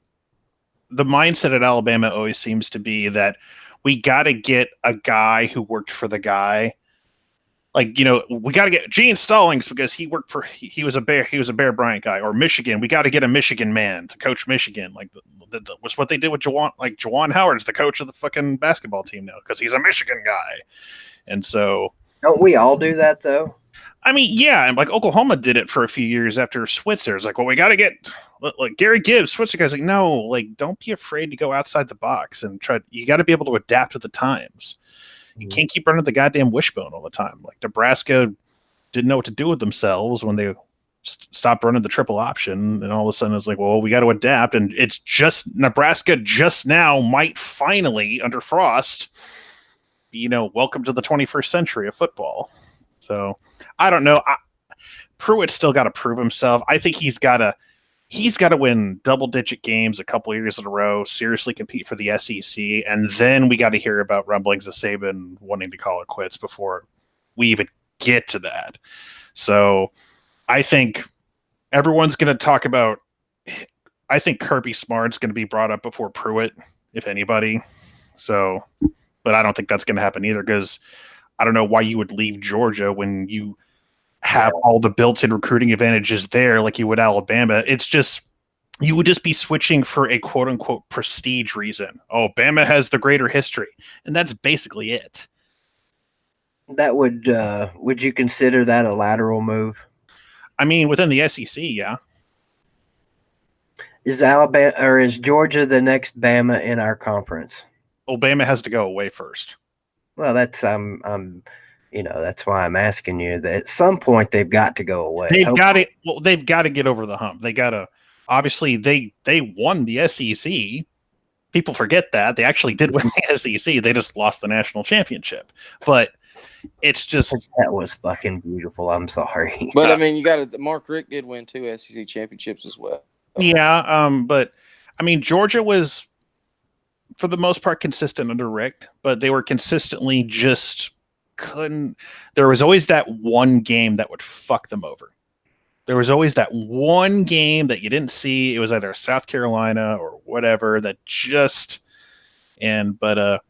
the mindset at Alabama always seems to be that we got to get a guy who worked for the guy. We got to get Gene Stallings because he was a Bear Bryant guy, or Michigan. We got to get a Michigan man to coach Michigan. Was what they did with Juwan Howard's the coach of the fucking basketball team now because he's a Michigan guy. And so, don't we all do that though? Yeah, and Oklahoma did it for a few years after Switzer. It's we got to get Gary Gibbs, Switzer guy's no, don't be afraid to go outside the box and try. You got to be able to adapt to the times. You can't keep running the goddamn wishbone all the time. Nebraska didn't know what to do with themselves when they stopped running the triple option, and all of a sudden it's like, well, we got to adapt, and it's just Nebraska just now might finally under Frost, welcome to the 21st century of football. So I don't know. Pruitt's still got to prove himself. I think he's got to win double-digit games a couple years in a row, seriously compete for the SEC, and then we got to hear about rumblings of Saban wanting to call it quits before we even get to that. So I think everyone's going to talk about. I think Kirby Smart's going to be brought up before Pruitt, if anybody. So, but I don't think that's going to happen either, because I don't know why you would leave Georgia when you have all the built-in recruiting advantages there, like you would Alabama. It's just you would just be switching for a quote-unquote prestige reason. Oh, Bama has the greater history, and that's basically it. That would you consider that a lateral move? I mean, within the SEC, yeah. Is Alabama or is Georgia the next Bama in our conference? Well, Bama has to go away first. Well, that's that's why I'm asking you. That at some point they've got to go away. They've got to. Well, they've got to get over the hump. They got to. Obviously, they won the SEC. People forget that they actually did win the SEC. They just lost the national championship. But it's just that was fucking beautiful. I'm sorry, but I mean, you got to. Mark Richt did win 2 SEC championships as well. Yeah, but I mean, Georgia was for the most part consistent under Richt, but they were consistently just couldn't. There was always that one game that would fuck them over. There was always that one game that you didn't see. It was either South Carolina or whatever that just. But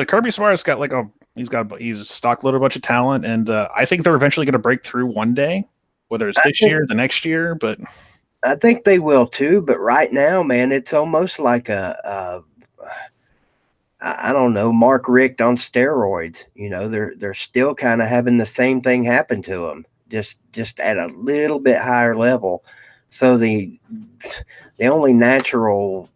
Kirby Smart's got he's a stock loaded bunch of talent, and I think they're eventually going to break through one day, whether it's this year, the next year. But I think they will too. But right now, man, it's almost like I don't know, Mark Richt on steroids. They're still kind of having the same thing happen to them, just at a little bit higher level. So the only natural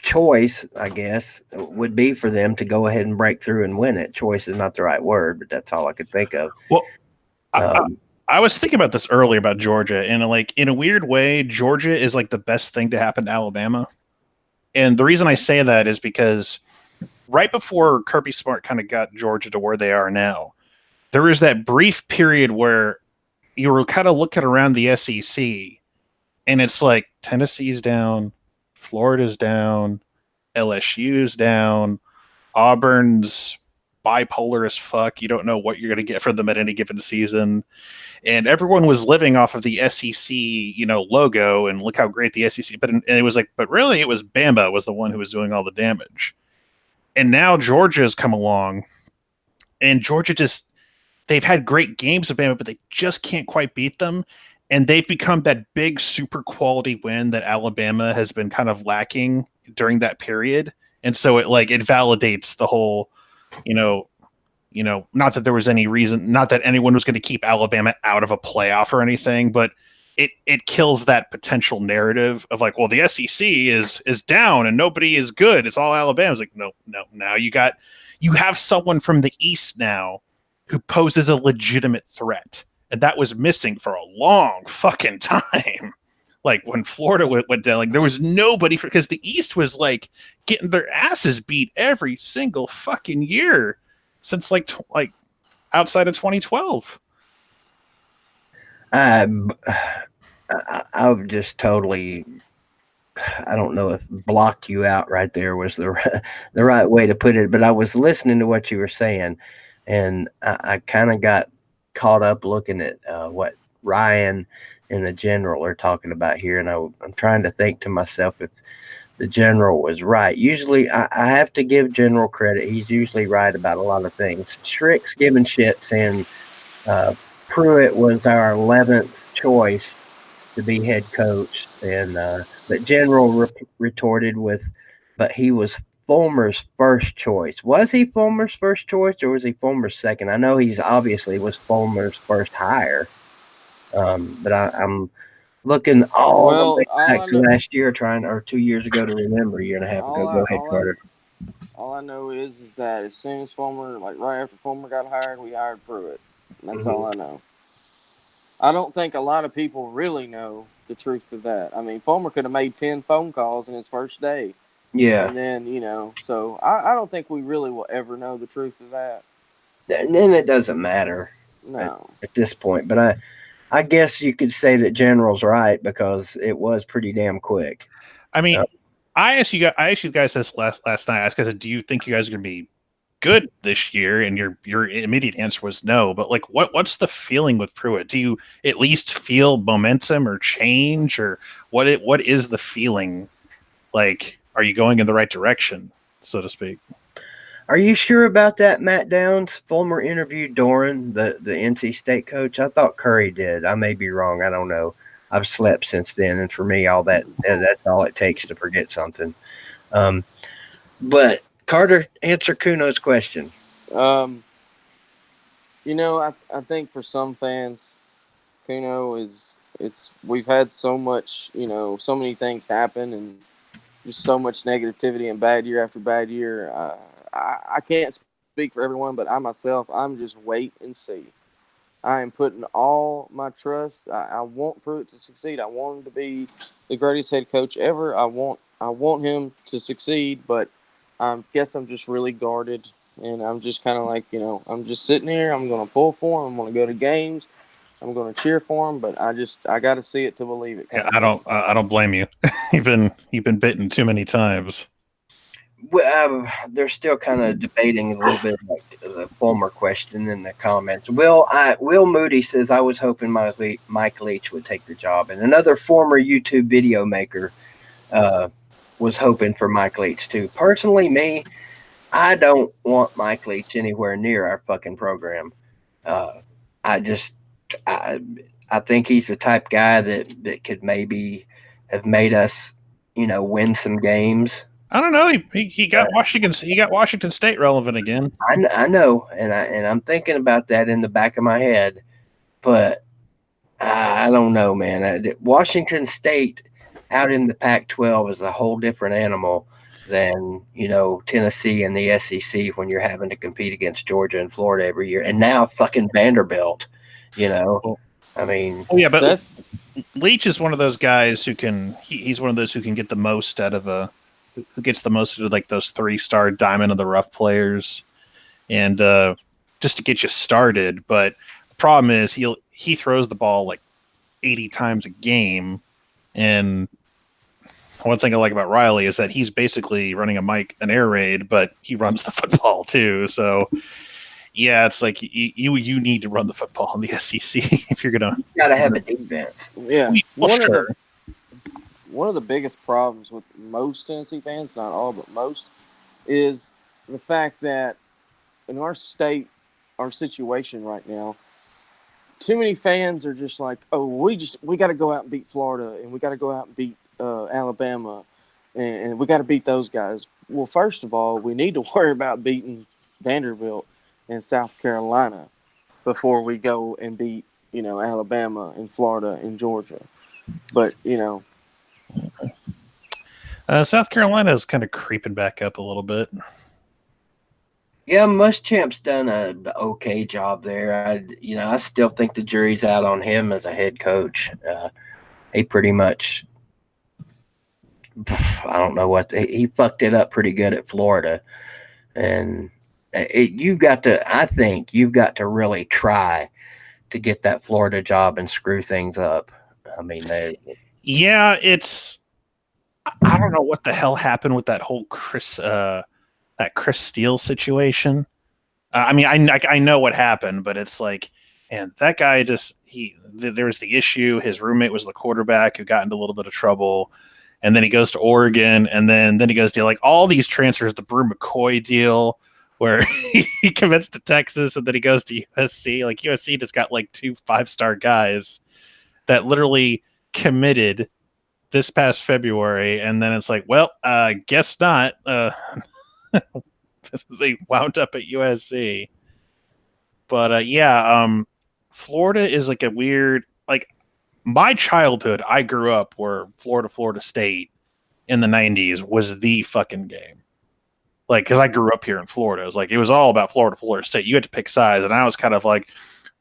choice, I guess, would be for them to go ahead and break through and win it. Choice is not the right word, but that's all I could think of. Well, I was thinking about this earlier about Georgia, and in a weird way, Georgia is like the best thing to happen to Alabama. And the reason I say that is because right before Kirby Smart kind of got Georgia to where they are now, there was that brief period where you were kind of looking around the SEC, and it's like Tennessee's down, Florida's down, LSU's down, Auburn's bipolar as fuck. You don't know what you're going to get from them at any given season. And everyone was living off of the SEC, logo, and look how great the SEC. But it was like, but really, it was Bama was the one who was doing all the damage. And now Georgia has come along, and Georgia they've had great games of Bama, but they just can't quite beat them. And they've become that big, super quality win that Alabama has been kind of lacking during that period. And so it validates the whole, not that there was any reason, not that anyone was going to keep Alabama out of a playoff or anything, but it kills that potential narrative of like, well, the SEC is down and nobody is good. It's all Alabama. It's like, no. Now you have someone from the East now who poses a legitimate threat. And that was missing for a long fucking time. Like when Florida went down, there was nobody because the East was like getting their asses beat every single fucking year since like outside of 2012. I've just totally, I don't know if blocked you out right there was the right way to put it, but I was listening to what you were saying, and I kind of got caught up looking at what Ryan and the general are talking about here, and I'm trying to think to myself if the general was right. Usually, I have to give general credit. He's usually right about a lot of things. Schrick's giving shit saying Pruitt was our 11th choice to be head coach, and but general retorted with, but he was Fulmer's first choice. Was he Fulmer's first choice or was he Fulmer's second? I know he's obviously was Fulmer's first hire, but I'm looking all the way back to last year, or 2 years ago to remember, a year and a half ago. Go ahead, Carter. All I know is that as soon as Fulmer, right after Fulmer got hired, we hired Pruitt. That's all I know. I don't think a lot of people really know the truth of that. I mean, Fulmer could have made 10 phone calls in his first day. Yeah. And then, so I don't think we really will ever know the truth of that. And then it doesn't matter No. at this point. But I guess you could say that General's right because it was pretty damn quick. I mean, I asked you guys this last night. I asked you guys, do you think you guys are going to be good this year? And your immediate answer was no. But like, what's the feeling with Pruitt? Do you at least feel momentum or change, or what is the feeling? Like, are you going in the right direction, so to speak? Are you sure about that, Matt Downs? Fulmer interviewed Doran, the NC State coach. I thought Curry did. I may be wrong. I don't know. I've slept since then, and for me, that's all it takes to forget something. But Carter, answer Kuno's question. I think for some fans, Kuno we've had so much, so many things happen and just so much negativity and bad year after bad year. I can't speak for everyone, but I'm just wait and see. I am putting all my trust. I want Pruitt to succeed. I want him to be the greatest head coach ever. I want him to succeed, but I guess I'm just really guarded, and I'm just kind of like, I'm just sitting here. I'm going to pull for him. I'm going to go to games. I'm going to cheer for him, but I got to see it to believe it. Yeah, I don't blame you. you've been bitten too many times. Well, they're still kind of debating a little bit like the Fulmer question in the comments. Will Moody says, I was hoping Mike Leach would take the job. And another former YouTube video maker was hoping for Mike Leach too. Personally, I don't want Mike Leach anywhere near our fucking program. I think he's the type guy that could maybe have made us, win some games. I don't know. He got Washington State relevant again. I know, and I'm thinking about that in the back of my head, but I don't know, man. Washington State out in the Pac-12 is a whole different animal than Tennessee and the SEC when you're having to compete against Georgia and Florida every year, and now fucking Vanderbilt. I mean, oh yeah, but Leach is one of those guys who can. He's one of those who can get the most out of who gets the most out of like those 3-star diamond of the rough players, and just to get you started. But the problem is he throws the ball like 80 times a game, and one thing I like about Riley is that he's basically running an air raid, but he runs the football too. So yeah, it's like you need to run the football in the SEC if you're gonna. You gotta have a defense. Yeah, sure. One of the biggest problems with most Tennessee fans, not all, but most, is the fact that in our state, our situation right now, too many fans are just like, oh, we got to go out and beat Florida, and we got to go out and beat Alabama, and we got to beat those guys. Well, first of all, we need to worry about beating Vanderbilt and South Carolina before we go and beat, Alabama and Florida and Georgia. But, South Carolina is kind of creeping back up a little bit. Yeah, Muschamp's done an okay job there. I still think the jury's out on him as a head coach. He pretty much, I don't know he fucked it up pretty good at Florida, and I think you've got to really try to get that Florida job and screw things up. I mean, yeah, I don't know what the hell happened with that whole Chris Steele situation. I mean, I know what happened, but it's like, and that guy there was the issue. His roommate was the quarterback who got into a little bit of trouble, and then he goes to Oregon, and then he goes to like all these transfers, the Brew McCoy deal, where he commits to Texas, and then he goes to USC. Like USC just got like 2 5-star guys that literally committed this past February, and then it's like, well, guess not. They wound up at USC. But Florida is like a weird, like my childhood, I grew up where Florida State in the 90s was the fucking game. Like, because I grew up here in Florida. It was all about Florida State. You had to pick sides, and I was kind of like,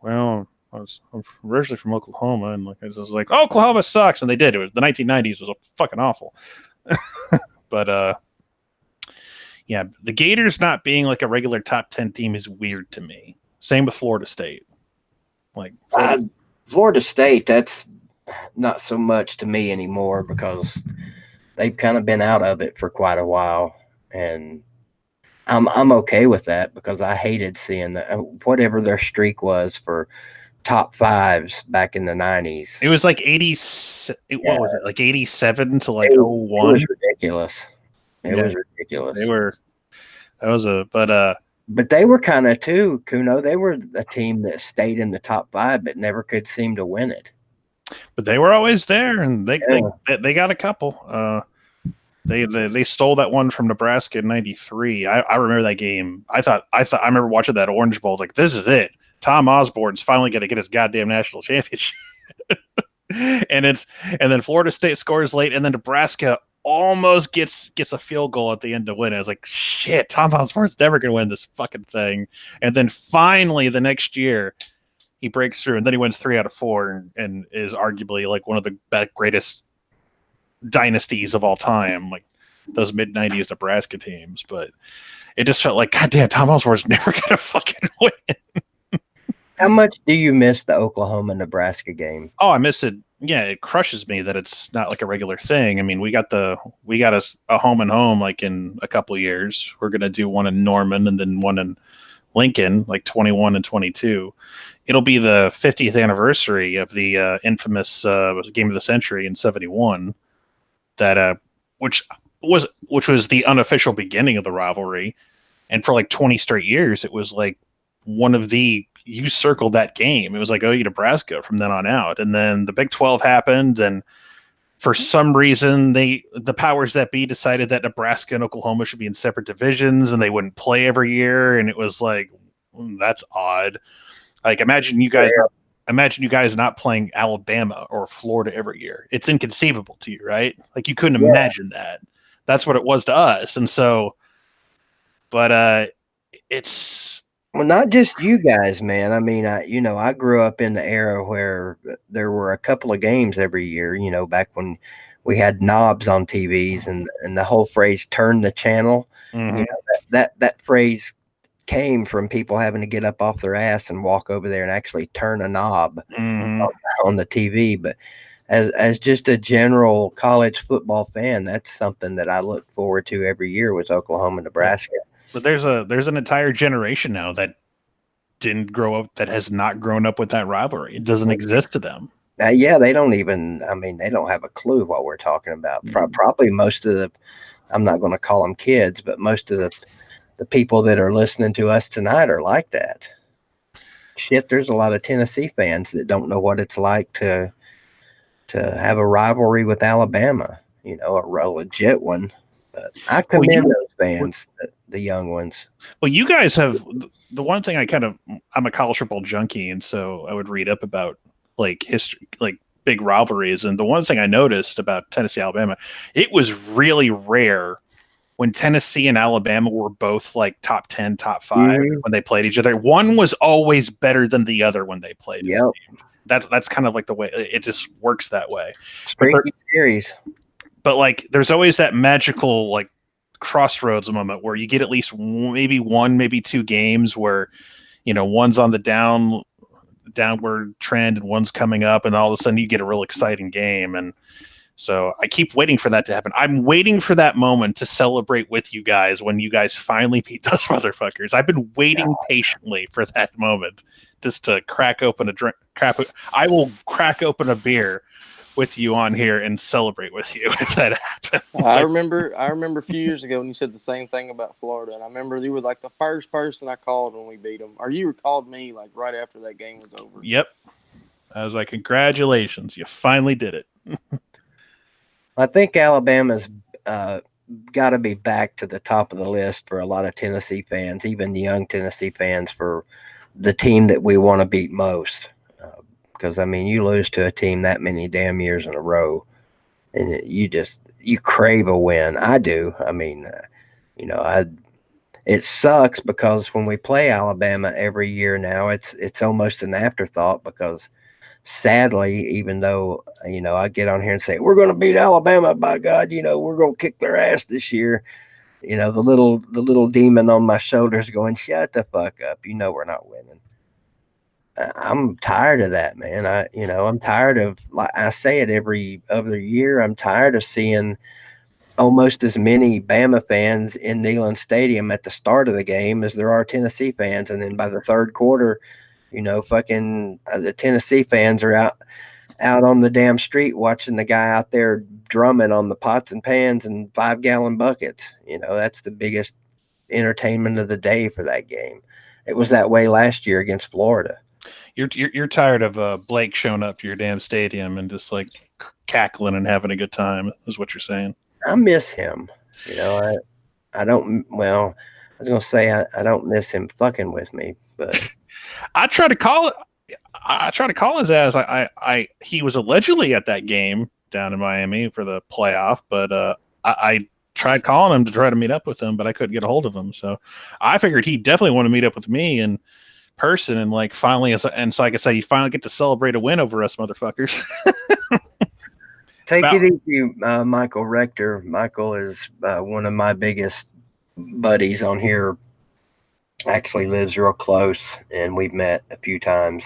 well, I'm originally from Oklahoma, and like I was like, Oklahoma sucks, and they did. It was the 1990s was fucking awful. But yeah, the Gators not being like a regular top 10 team is weird to me. Same with Florida State. Like Florida State, that's not so much to me anymore because they've kind of been out of it for quite a while, and I'm okay with that because I hated seeing whatever their streak was for top fives back in the 90s. It was like 80. What was it? Like 87 to like 01. It was ridiculous. It was ridiculous. They were. That was a but they were kind of too, Kuno. They were a team that stayed in the top five, but never could seem to win it. But they were always there, and they got a couple. They stole that one from Nebraska in '93. I remember that game. I remember watching that Orange Bowl. I was like, this is it. Tom Osborne's finally going to get his goddamn national championship. and then Florida State scores late, and then Nebraska almost gets a field goal at the end to win. I was like, shit, Tom Osborne's never going to win this fucking thing. And then finally the next year he breaks through, and then he wins 3 out of 4 and is arguably like one of the greatest dynasties of all time, like those mid-90s Nebraska teams. But it just felt like, goddamn, Tom Osborne's never going to fucking win. How much do you miss the Oklahoma-Nebraska game? Oh, I miss it. Yeah, it crushes me that it's not like a regular thing. I mean, we got a home and home like in a couple of years. We're gonna do one in Norman and then one in Lincoln, like 21 and 22. It'll be the 50th anniversary of the infamous game of the century in '71. That which was the unofficial beginning of the rivalry, and for like 20 straight years, it was like one of the. You circled that game. It was like OU Nebraska from then on out. And then the Big 12 happened, and for some reason the powers that be decided that Nebraska and Oklahoma should be in separate divisions and they wouldn't play every year. And it was like, that's odd. Like imagine you guys not playing Alabama or Florida every year. It's inconceivable to you, right? Like you couldn't imagine that. That's what it was to us. And so, but it's, well, not just you guys, man. I mean, I grew up in the era where there were a couple of games every year, back when we had knobs on TVs and the whole phrase turn the channel. mm-hmm. That phrase came from people having to get up off their ass and walk over there and actually turn a knob on the TV. But as just a general college football fan, that's something that I look forward to every year with Oklahoma, Nebraska. But there's an entire generation now that didn't grow up, that has not grown up with that rivalry. It doesn't exist to them. Yeah, they don't even. I mean, they don't have a clue what we're talking about. Probably most of the. I'm not going to call them kids, but most of the people that are listening to us tonight are like that. Shit, there's a lot of Tennessee fans that don't know what it's like to have a rivalry with Alabama. A legit one. But I commend those fans, the young ones. Well, you guys have the one thing I'm a college football junkie, and so I would read up about like history, like big rivalries. And the one thing I noticed about Tennessee, Alabama, it was really rare when Tennessee and Alabama were both like top 10, top 5 when they played each other. One was always better than the other when they played. Yep. That's kind of like the way it just works that way. Streaky series. But like, there's always that magical like crossroads moment where you get at least maybe 2 games where, one's on the downward trend and one's coming up, and all of a sudden you get a real exciting game. And so I keep waiting for that to happen. I'm waiting for that moment to celebrate with you guys when you guys finally beat those motherfuckers. I've been waiting patiently for that moment just to crack open a drink. I will crack open a beer with you on here and celebrate with you if that happens. I remember a few years ago when you said the same thing about Florida, and I remember you were like the first person I called when we beat them, or you called me like right after that game was over. Yep. I was like, congratulations, you finally did it. I think Alabama's got to be back to the top of the list for a lot of Tennessee fans, even young Tennessee fans, for the team that we want to beat most. Because, I mean, you lose to a team that many damn years in a row, and you crave a win. I do. I mean, it sucks because when we play Alabama every year now, it's almost an afterthought because sadly, even though I get on here and say we're going to beat Alabama, by God, we're going to kick their ass this year. The little demon on my shoulders going, shut the fuck up. We're not winning. I'm tired of that, man. I'm tired of, like I say it every other year, I'm tired of seeing almost as many Bama fans in Neyland Stadium at the start of the game as there are Tennessee fans. And then by the third quarter, fucking the Tennessee fans are out on the damn street watching the guy out there drumming on the pots and pans and 5-gallon buckets. That's the biggest entertainment of the day for that game. It was that way last year against Florida. You're tired of Blake showing up to your damn stadium and just like cackling and having a good time, is what you're saying. I miss him. I don't. Well, I was gonna say I don't miss him fucking with me, but I try to call it. I try to call his ass. He was allegedly at that game down in Miami for the playoff, but I tried calling him to try to meet up with him, but I couldn't get a hold of him. So I figured he definitely wanted to meet up with me in person, and like finally, and so I could say you finally get to celebrate a win over us, motherfuckers. Take it easy, Michael Rector. Michael is one of my biggest buddies on here. Actually lives real close, and we've met a few times.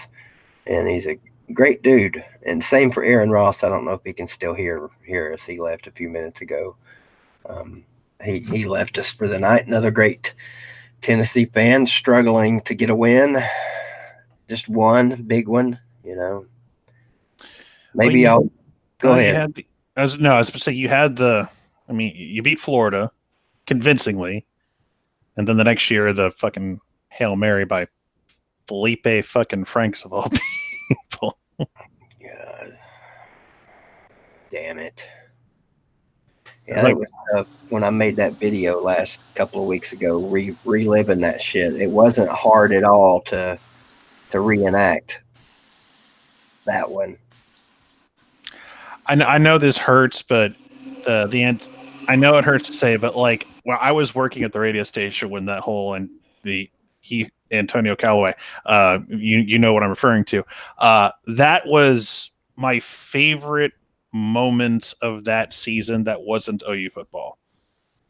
And he's a great dude. And same for Aaron Ross. I don't know if he can still hear us. He left a few minutes ago. He left us for the night. Another great Tennessee fan struggling to get a win. Just one big one, Maybe I'll go ahead. I was supposed to say you had you beat Florida convincingly, and then the next year the fucking Hail Mary by Felipe fucking Franks of all people. God. Damn it. Yeah, that was tough when I made that video last couple of weeks ago, reliving that shit. It wasn't hard at all to reenact that one. I know this hurts, but the end. I know it hurts to say, but like, well, I was working at the radio station when that whole Antonio Callaway, you know what I'm referring to. That was my favorite moment of that season. That wasn't OU football.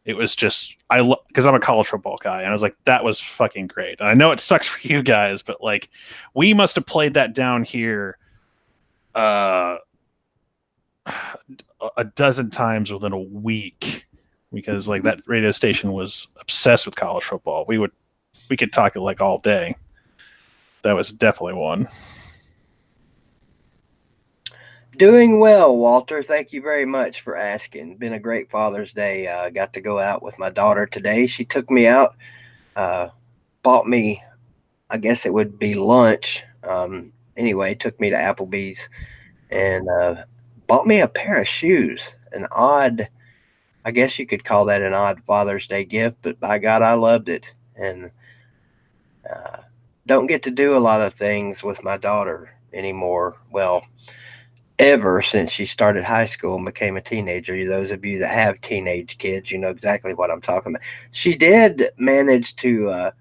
It was just because I'm a college football guy, and I was like, that was fucking great. And I know it sucks for you guys, but like, we must have played that down here a dozen times within a week, because like that radio station was obsessed with college football. We could talk it like all day. That was definitely one. Doing well, Walter. Thank you very much for asking. Been a great Father's Day. Got to go out with my daughter today. She took me out, bought me, I guess it would be lunch. Anyway, took me to Applebee's and bought me a pair of shoes. I guess you could call that an odd Father's Day gift, but by God, I loved it. And don't get to do a lot of things with my daughter anymore. Well, ever since she started high school and became a teenager. Those of you that have teenage kids, you know exactly what I'm talking about. She did manage to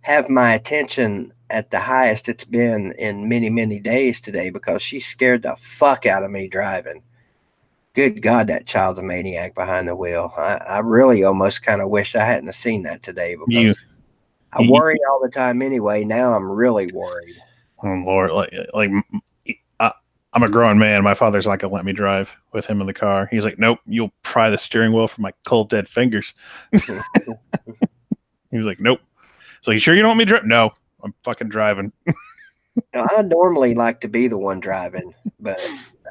have my attention at the highest it's been in many, many days today, because she scared the fuck out of me driving. Good God, that child's a maniac behind the wheel. I really almost kind of wish I hadn't seen that today, because I worry all the time anyway. Now I'm really worried. Oh Lord, I'm a grown man. My father's not gonna let me drive with him in the car. He's like, nope, you'll pry the steering wheel from my cold dead fingers. He's like, nope. So you sure you don't want me to drive? No, I'm fucking driving. I normally like to be the one driving, but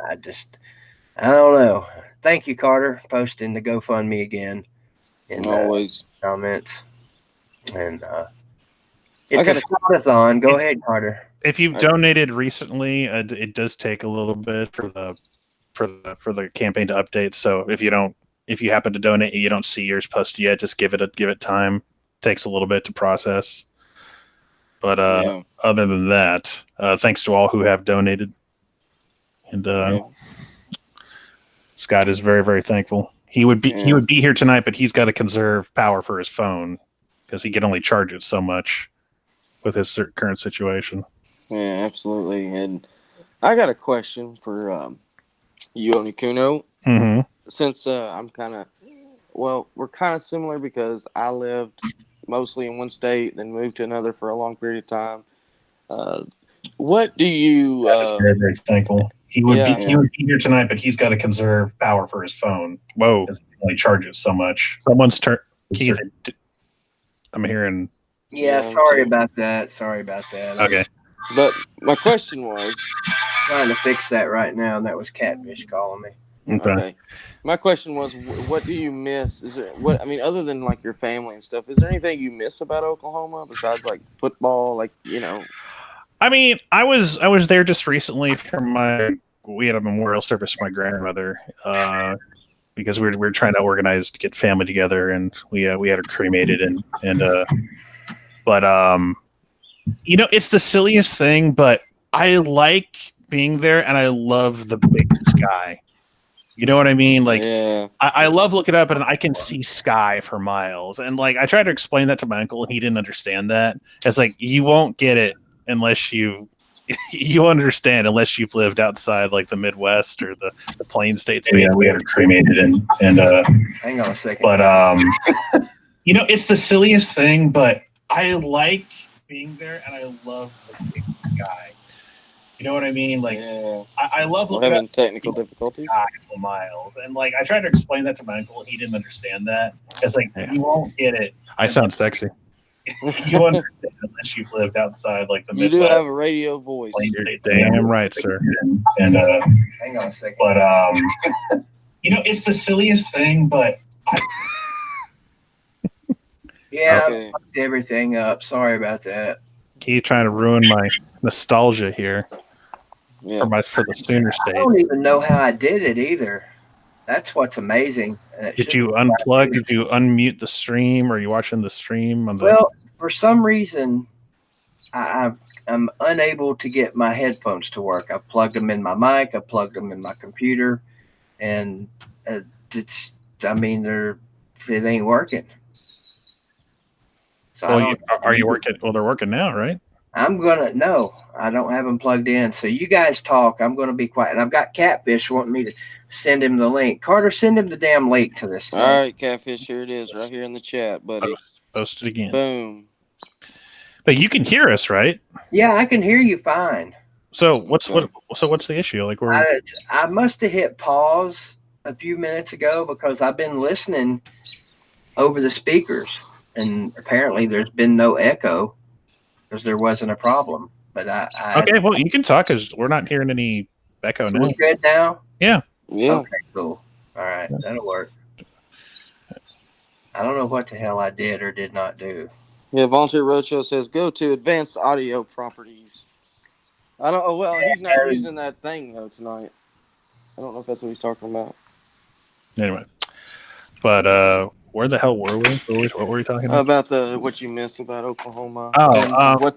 I don't know. Thank you, Carter, posting the GoFundMe again in Always comments. And it's a HANGOUTathon. Go ahead, Carter. If you've donated recently, it does take a little bit for the campaign to update. So if you happen to donate and you don't see yours posted yet, just give it time. It takes a little bit to process. But other than that, thanks to all who have donated. And Scott is very, very thankful. He would be here tonight, but he's got to conserve power for his phone. because he can only charge it so much with his current situation. Yeah, absolutely. And I got a question for you, Onikuno. Mm-hmm. Since I'm kind of, well, we're kind of similar because I lived mostly in one state, then moved to another for a long period of time. What do you? Very, very thankful. He would Yeah. he would be here tonight, but he's got to conserve power for his phone. Whoa! Because he can only charge it so much. Someone's turn. Keith, I'm hearing. Yeah, sorry about that. Sorry about that. Okay. But my question was, Trying to fix that right now, and that was Catfish calling me. Okay. My question was, what do you miss? Is there what I mean, other than like your family and stuff? Is there anything you miss about Oklahoma besides like football? Like, you know. I mean, I was there just recently for we had a memorial service for my grandmother because we were trying to organize to get family together, and we had her cremated but you know, it's the silliest thing, but I like being there and I love the big sky. You know what I mean? Like, yeah. I love looking up and I can see sky for miles. And like, I tried to explain that to my uncle and he didn't understand that. It's like, you won't get it unless you understand unless you've lived outside like the Midwest or the Plain States. But yeah, we had her cremated and hang on a second. But you know, it's the silliest thing, but I like being there and I love the big sky. You know what I mean? Like, yeah. I love looking having technical difficulties for miles, and like I tried to explain that to my uncle, and he didn't understand that. It's like you won't get it. I sound sexy. You understand unless you've lived outside, like the Midwest. You do have a radio voice. You're damn right, sir. And hang on a second. But you know, it's the silliest thing, but yeah, I fucked everything up. Sorry about that. Keep trying to ruin my nostalgia here. Yeah. For the Sooner State. I don't even know how I did it either. That's what's amazing. Did you unplug? Did you unmute the stream? Or are you watching the stream on the? Well, for some reason, I'm unable to get my headphones to work. I plugged them in my mic. I plugged them in my computer, and it ain't working. So well, are you working? Well, they're working now, right? No, I don't have them plugged in. So you guys talk. I'm going to be quiet. And I've got Catfish wanting me to send him the link. Carter, send him the damn link to this thing. All right, Catfish, here it is right here in the chat, buddy. Post it again. Boom. But you can hear us, right? Yeah, I can hear you fine. So what's the issue? Like I must have hit pause a few minutes ago because I've been listening over the speakers, and apparently there's been no echo. Because there wasn't a problem, but okay. Well, you can talk because we're not hearing any echo now. We're good now. Yeah. Okay. Cool. All right, that'll work. I don't know what the hell I did or did not do. Yeah. Volunteer Roadshow says go to advanced audio properties. I don't. Oh well, he's not using that thing though tonight. I don't know if that's what he's talking about. Anyway, but where the hell were we? What were we talking about? About what you miss about Oklahoma. Oh,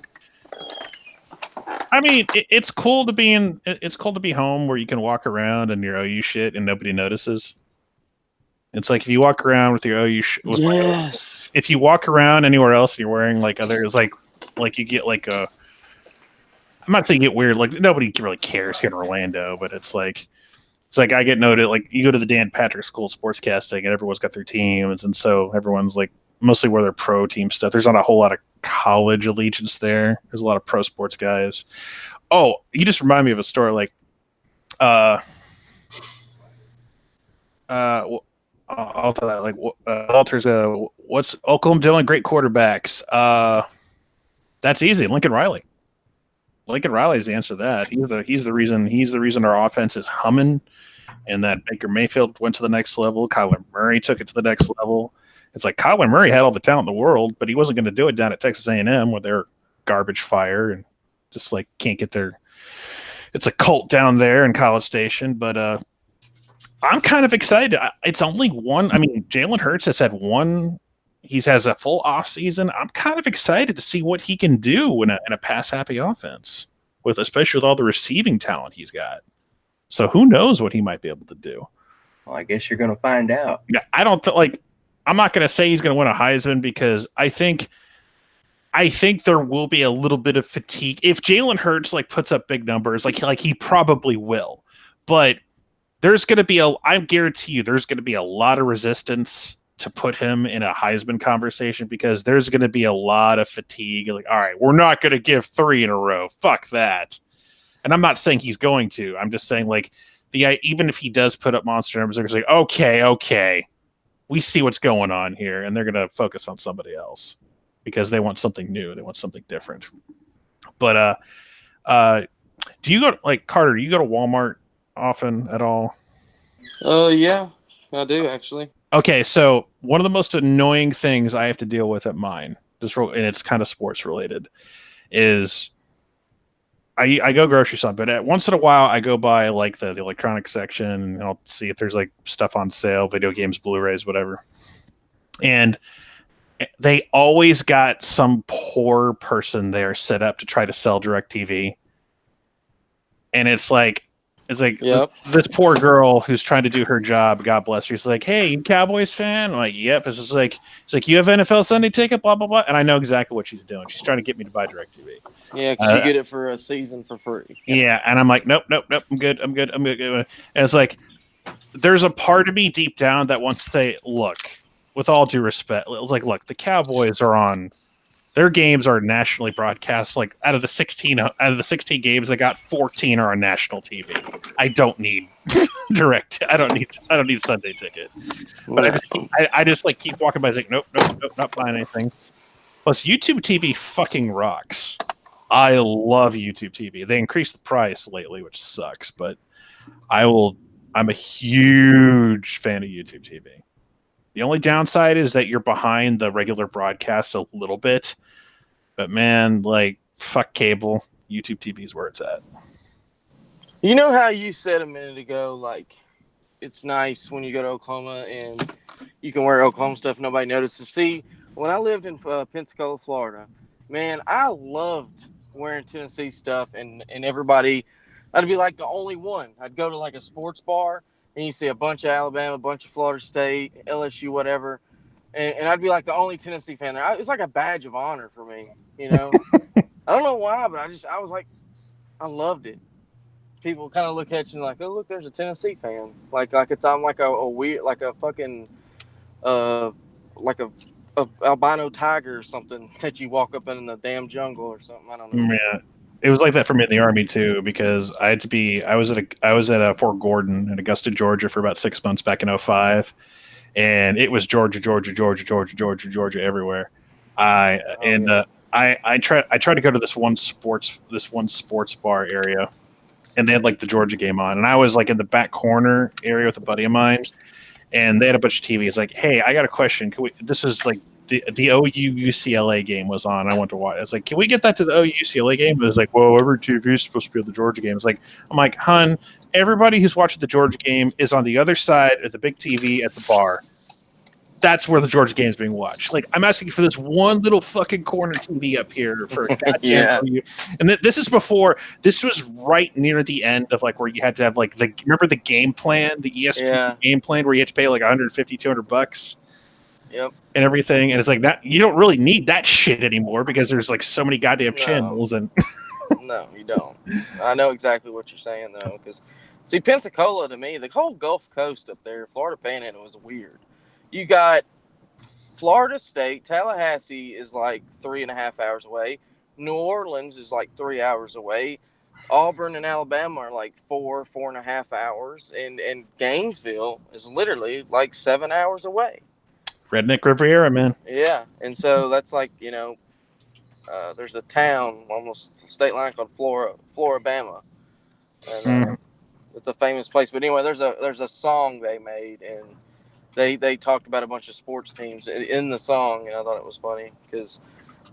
I mean, it's cool to be it's cool to be home where you can walk around in your OU shit and nobody notices. It's like if you walk around with your OU yes. If you walk around anywhere else and you're wearing like others, like you get like I'm not saying you get weird, like nobody really cares here in Orlando, but it's like I get noted, like you go to the Dan Patrick School of Sportscasting and everyone's got their teams. And so everyone's like mostly wear their pro team stuff. There's not a whole lot of college allegiance there. There's a lot of pro sports guys. Oh, you just remind me of a story. Like, I'll tell that. Like, Walter's, what's Oklahoma doing? Great quarterbacks. That's easy. Lincoln Riley. Lincoln Riley is the answer to that. He's the reason our offense is humming, and that Baker Mayfield went to the next level. Kyler Murray took it to the next level. It's like Kyler Murray had all the talent in the world, but he wasn't going to do it down at Texas A&M with their garbage fire and just like can't get their. It's a cult down there in College Station, but I'm kind of excited. It's only one. I mean, Jalen Hurts has had one. He has a full off season. I'm kind of excited to see what he can do in a pass happy offense, especially with all the receiving talent he's got. So who knows what he might be able to do? Well, I guess you're going to find out. Yeah, I'm not going to say he's going to win a Heisman because I think there will be a little bit of fatigue if Jalen Hurts like puts up big numbers, like he probably will. But there's going to be I guarantee you, there's going to be a lot of resistance to put him in a Heisman conversation because there's going to be a lot of fatigue. Like, all right, we're not going to give 3 in a row. Fuck that. And I'm not saying he's going to. I'm just saying like even if he does put up monster numbers, they're going to say, okay, we see what's going on here, and they're going to focus on somebody else because they want something new. They want something different. But do you go like Carter? Do you go to Walmart often at all? Yeah, I do actually. Okay, so one of the most annoying things I have to deal with at mine, and it's kind of sports related, is I go grocery shopping, but once in a while I go by like the electronics section and I'll see if there's like stuff on sale, video games, Blu-rays, whatever. And they always got some poor person there set up to try to sell DirecTV. And it's like Yep. this poor girl who's trying to do her job, God bless her. She's like, "Hey, you Cowboys fan?" I'm like, "Yep." It's like you have NFL Sunday ticket, blah blah blah. And I know exactly what she's doing. She's trying to get me to buy DirecTV. Yeah, because you get it for a season for free. Yeah, and I'm like, nope. I'm good. And it's like, there's a part of me deep down that wants to say, look, with all due respect, it's like, look, the Cowboys are on. Their games are nationally broadcast. Like out of the 16 games, they got 14 are on national TV. I don't need direct. I don't need Sunday ticket. But I just like keep walking by, like, nope, not buying anything. Plus, YouTube TV fucking rocks. I love YouTube TV. They increased the price lately, which sucks, but I'm a huge fan of YouTube TV. The only downside is that you're behind the regular broadcast a little bit. But man, like, fuck cable. YouTube TV is where it's at. You know how you said a minute ago, like, it's nice when you go to Oklahoma and you can wear Oklahoma stuff, nobody notices. See, when I lived in Pensacola, Florida, man, I loved wearing Tennessee stuff, and everybody, I'd be like the only one. I'd go to like a sports bar, and you see a bunch of Alabama, a bunch of Florida State, LSU, whatever, and I'd be like the only Tennessee fan there. It was like a badge of honor for me, you know. I don't know why, but I was like, I loved it. People kind of look at you like, oh, look, there's a Tennessee fan. Like I'm like a weird, like a fucking, like a albino tiger or something that you walk up in the damn jungle or something. I don't know. Yeah, it was like that for me in the Army too, because I was at Fort Gordon in Augusta, Georgia for about 6 months back in 2005, and it was Georgia everywhere. I tried to go to this one sports bar area, and they had like the Georgia game on, and I was like in the back corner area with a buddy of mine, and they had a bunch of TVs. Like, hey, I got a question. This is like the OU UCLA game was on. I went to watch. It's like, can we get that to the OU UCLA game? It was like, well, every TV is supposed to be on the Georgia game. I'm like, hun, everybody who's watching the Georgia game is on the other side of the big TV at the bar. That's where the Georgia game is being watched. Like, I'm asking for this one little fucking corner TV up here for a yeah. And this was right near the end of like where you had to have like remember the game plan, the ESPN game plan where you had to pay like $150, $200. Yep. And everything. And it's like that. You don't really need that shit anymore because there's like so many goddamn channels. And no, you don't. I know exactly what you're saying though. Because see, Pensacola to me, the whole Gulf Coast up there, Florida Panhandle was weird. You got Florida State, Tallahassee is like 3.5 hours away. New Orleans is like 3 hours away. Auburn and Alabama are like 4.5 hours. And Gainesville is literally like 7 hours away. Redneck Riviera, man. Yeah. And so that's like, you know, there's a town almost state line called Floribama. And it's a famous place. But anyway, there's a song they made, and they talked about a bunch of sports teams in the song, and I thought it was funny because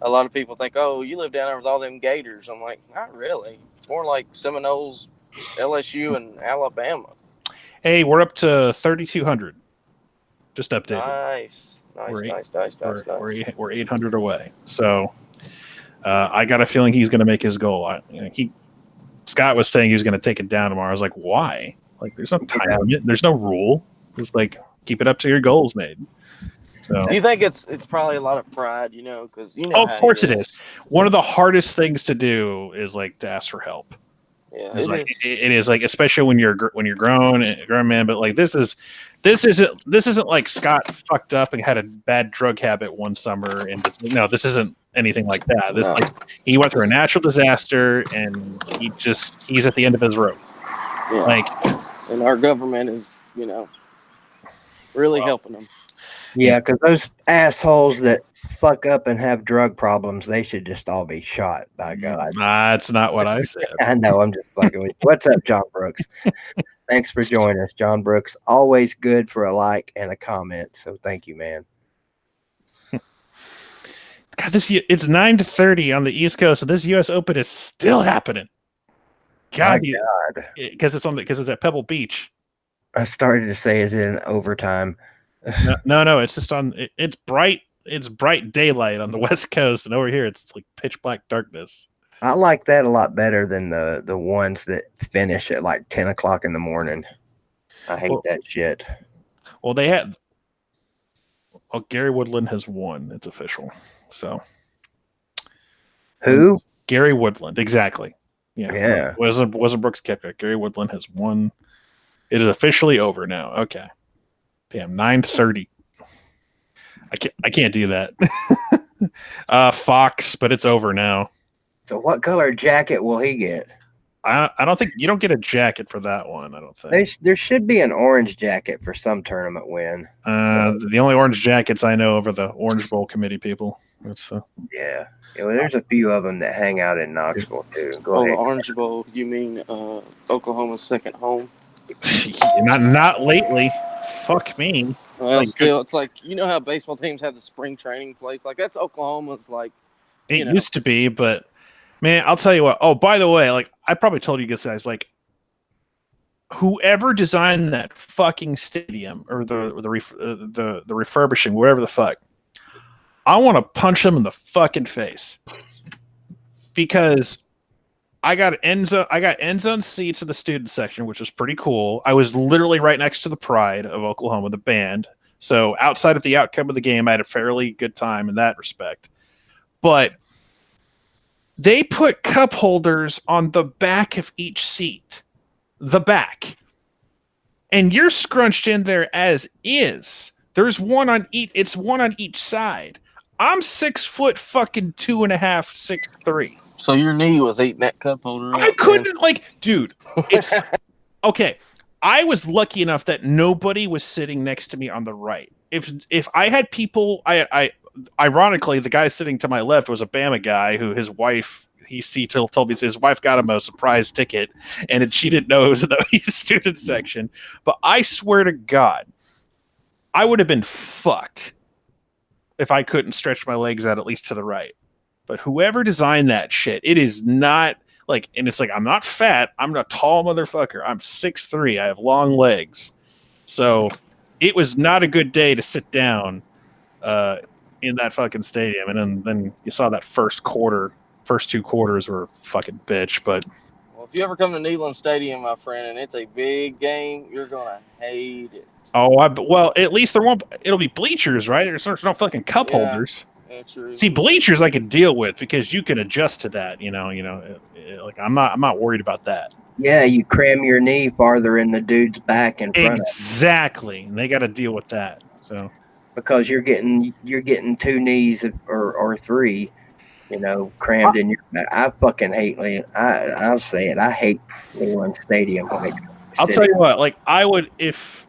a lot of people think, oh, you live down there with all them Gators. I'm like, not really. It's more like Seminoles, LSU, and Alabama. Hey, we're up to 3,200. Just updated. Nice. We're 800 away. So I got a feeling he's going to make his goal. Scott was saying he was going to take it down tomorrow. I was like, why? Like, there's no time limit. There's no rule. It's like, keep it up to your goals made. So, Do you think it's probably a lot of pride, you know, because you know of how course he it is. One of the hardest things to do is like to ask for help. Yeah, It's it like is. it is like, especially when you're grown man. But like this isn't like Scott fucked up and had a bad drug habit one summer and just, no, this isn't anything like that. This No. like he went through a natural disaster and he's at the end of his rope. Yeah. Like, and our government is, you know, really helping them. Yeah, because those assholes that fuck up and have drug problems, they should just all be shot. By God, that's not what I said. I know. I'm just fucking with you. What's up, John Brooks? Thanks for joining us, John Brooks. Always good for a like and a comment. So thank you, man. God, it's 9:30 on the East Coast, so this U.S. Open is still happening. God, because it's at Pebble Beach. I started to say, is it an overtime? No, it's just on. It's bright daylight on the West Coast, and over here it's like pitch black darkness. I like that a lot better than the ones that finish at like 10 o'clock in the morning. I hate that shit. Well, they had. Well, Gary Woodland has won. It's official. So. Who? Gary Woodland, exactly. Yeah. Wasn't Brooks Koepka. Gary Woodland has won. It is officially over now. Okay. Damn, 9:30. I can't do that. Fox, but it's over now. So what color jacket will he get? I don't think you don't get a jacket for that one. I don't think there should be an orange jacket for some tournament win. The only orange jackets I know are the Orange Bowl committee people. That's yeah. Well, there's a few of them that hang out in Knoxville too. Go ahead. The Orange Bowl. You mean Oklahoma's second home? Not lately. Fuck me. Well, still, it's like, you know how baseball teams have the spring training place? Like, that's Oklahoma's, like, it used to be, but man, I'll tell you what. Oh, by the way, like, I probably told you guys, like, whoever designed that fucking stadium or the refurbishing, wherever the fuck, I want to punch them in the fucking face because I got end zone seats in the student section, which was pretty cool. I was literally right next to the Pride of Oklahoma, the band. So outside of the outcome of the game, I had a fairly good time in that respect. But they put cup holders on the back of each seat, the back, and you're scrunched in there as is. There's one on each. It's one on each side. I'm 6 foot fucking 2.5, 6'3". So your knee was eating that cup holder up. I couldn't, like, dude. It's okay. I was lucky enough that nobody was sitting next to me on the right. If I had people, I ironically, the guy sitting to my left was a Bama guy who his wife, he told me his wife got him a surprise ticket, and she didn't know it was in the student section. But I swear to God, I would have been fucked if I couldn't stretch my legs out at least to the right. But whoever designed that shit, it is not like, and it's like, I'm not fat. I'm a tall motherfucker. I'm 6'3". I have long legs. So it was not a good day to sit down in that fucking stadium. And then you saw that first two quarters were fucking bitch. But well, if you ever come to Neyland Stadium, my friend, and it's a big game, you're going to hate it. Oh, well, at least it'll be bleachers, right? There's no fucking cup holders. True. See, bleachers I can deal with because you can adjust to that. Like I'm not worried about that. Yeah, you cram your knee farther in the dude's back in front of him. Exactly, and they got to deal with that. So because you're getting 2 knees or 3, crammed in your back. I fucking hate I'll say it. I hate Neyland Stadium. I'll tell you what. Like I would if.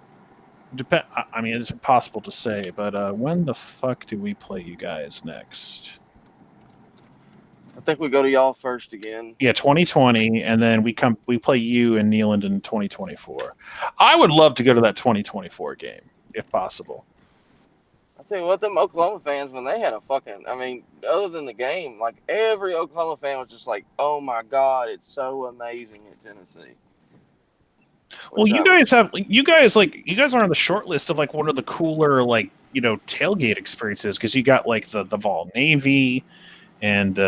I mean, it's impossible to say, but when the fuck do we play you guys next? I think we go to y'all first again. Yeah, 2020, and then we play you and Neyland in 2024. I would love to go to that 2024 game if possible. I'll tell you what, them Oklahoma fans, when they had other than the game, like every Oklahoma fan was just like, "Oh my God, it's so amazing at Tennessee." Well, you guys are on the short list of like one of the cooler tailgate experiences because you got like the Vol Navy, and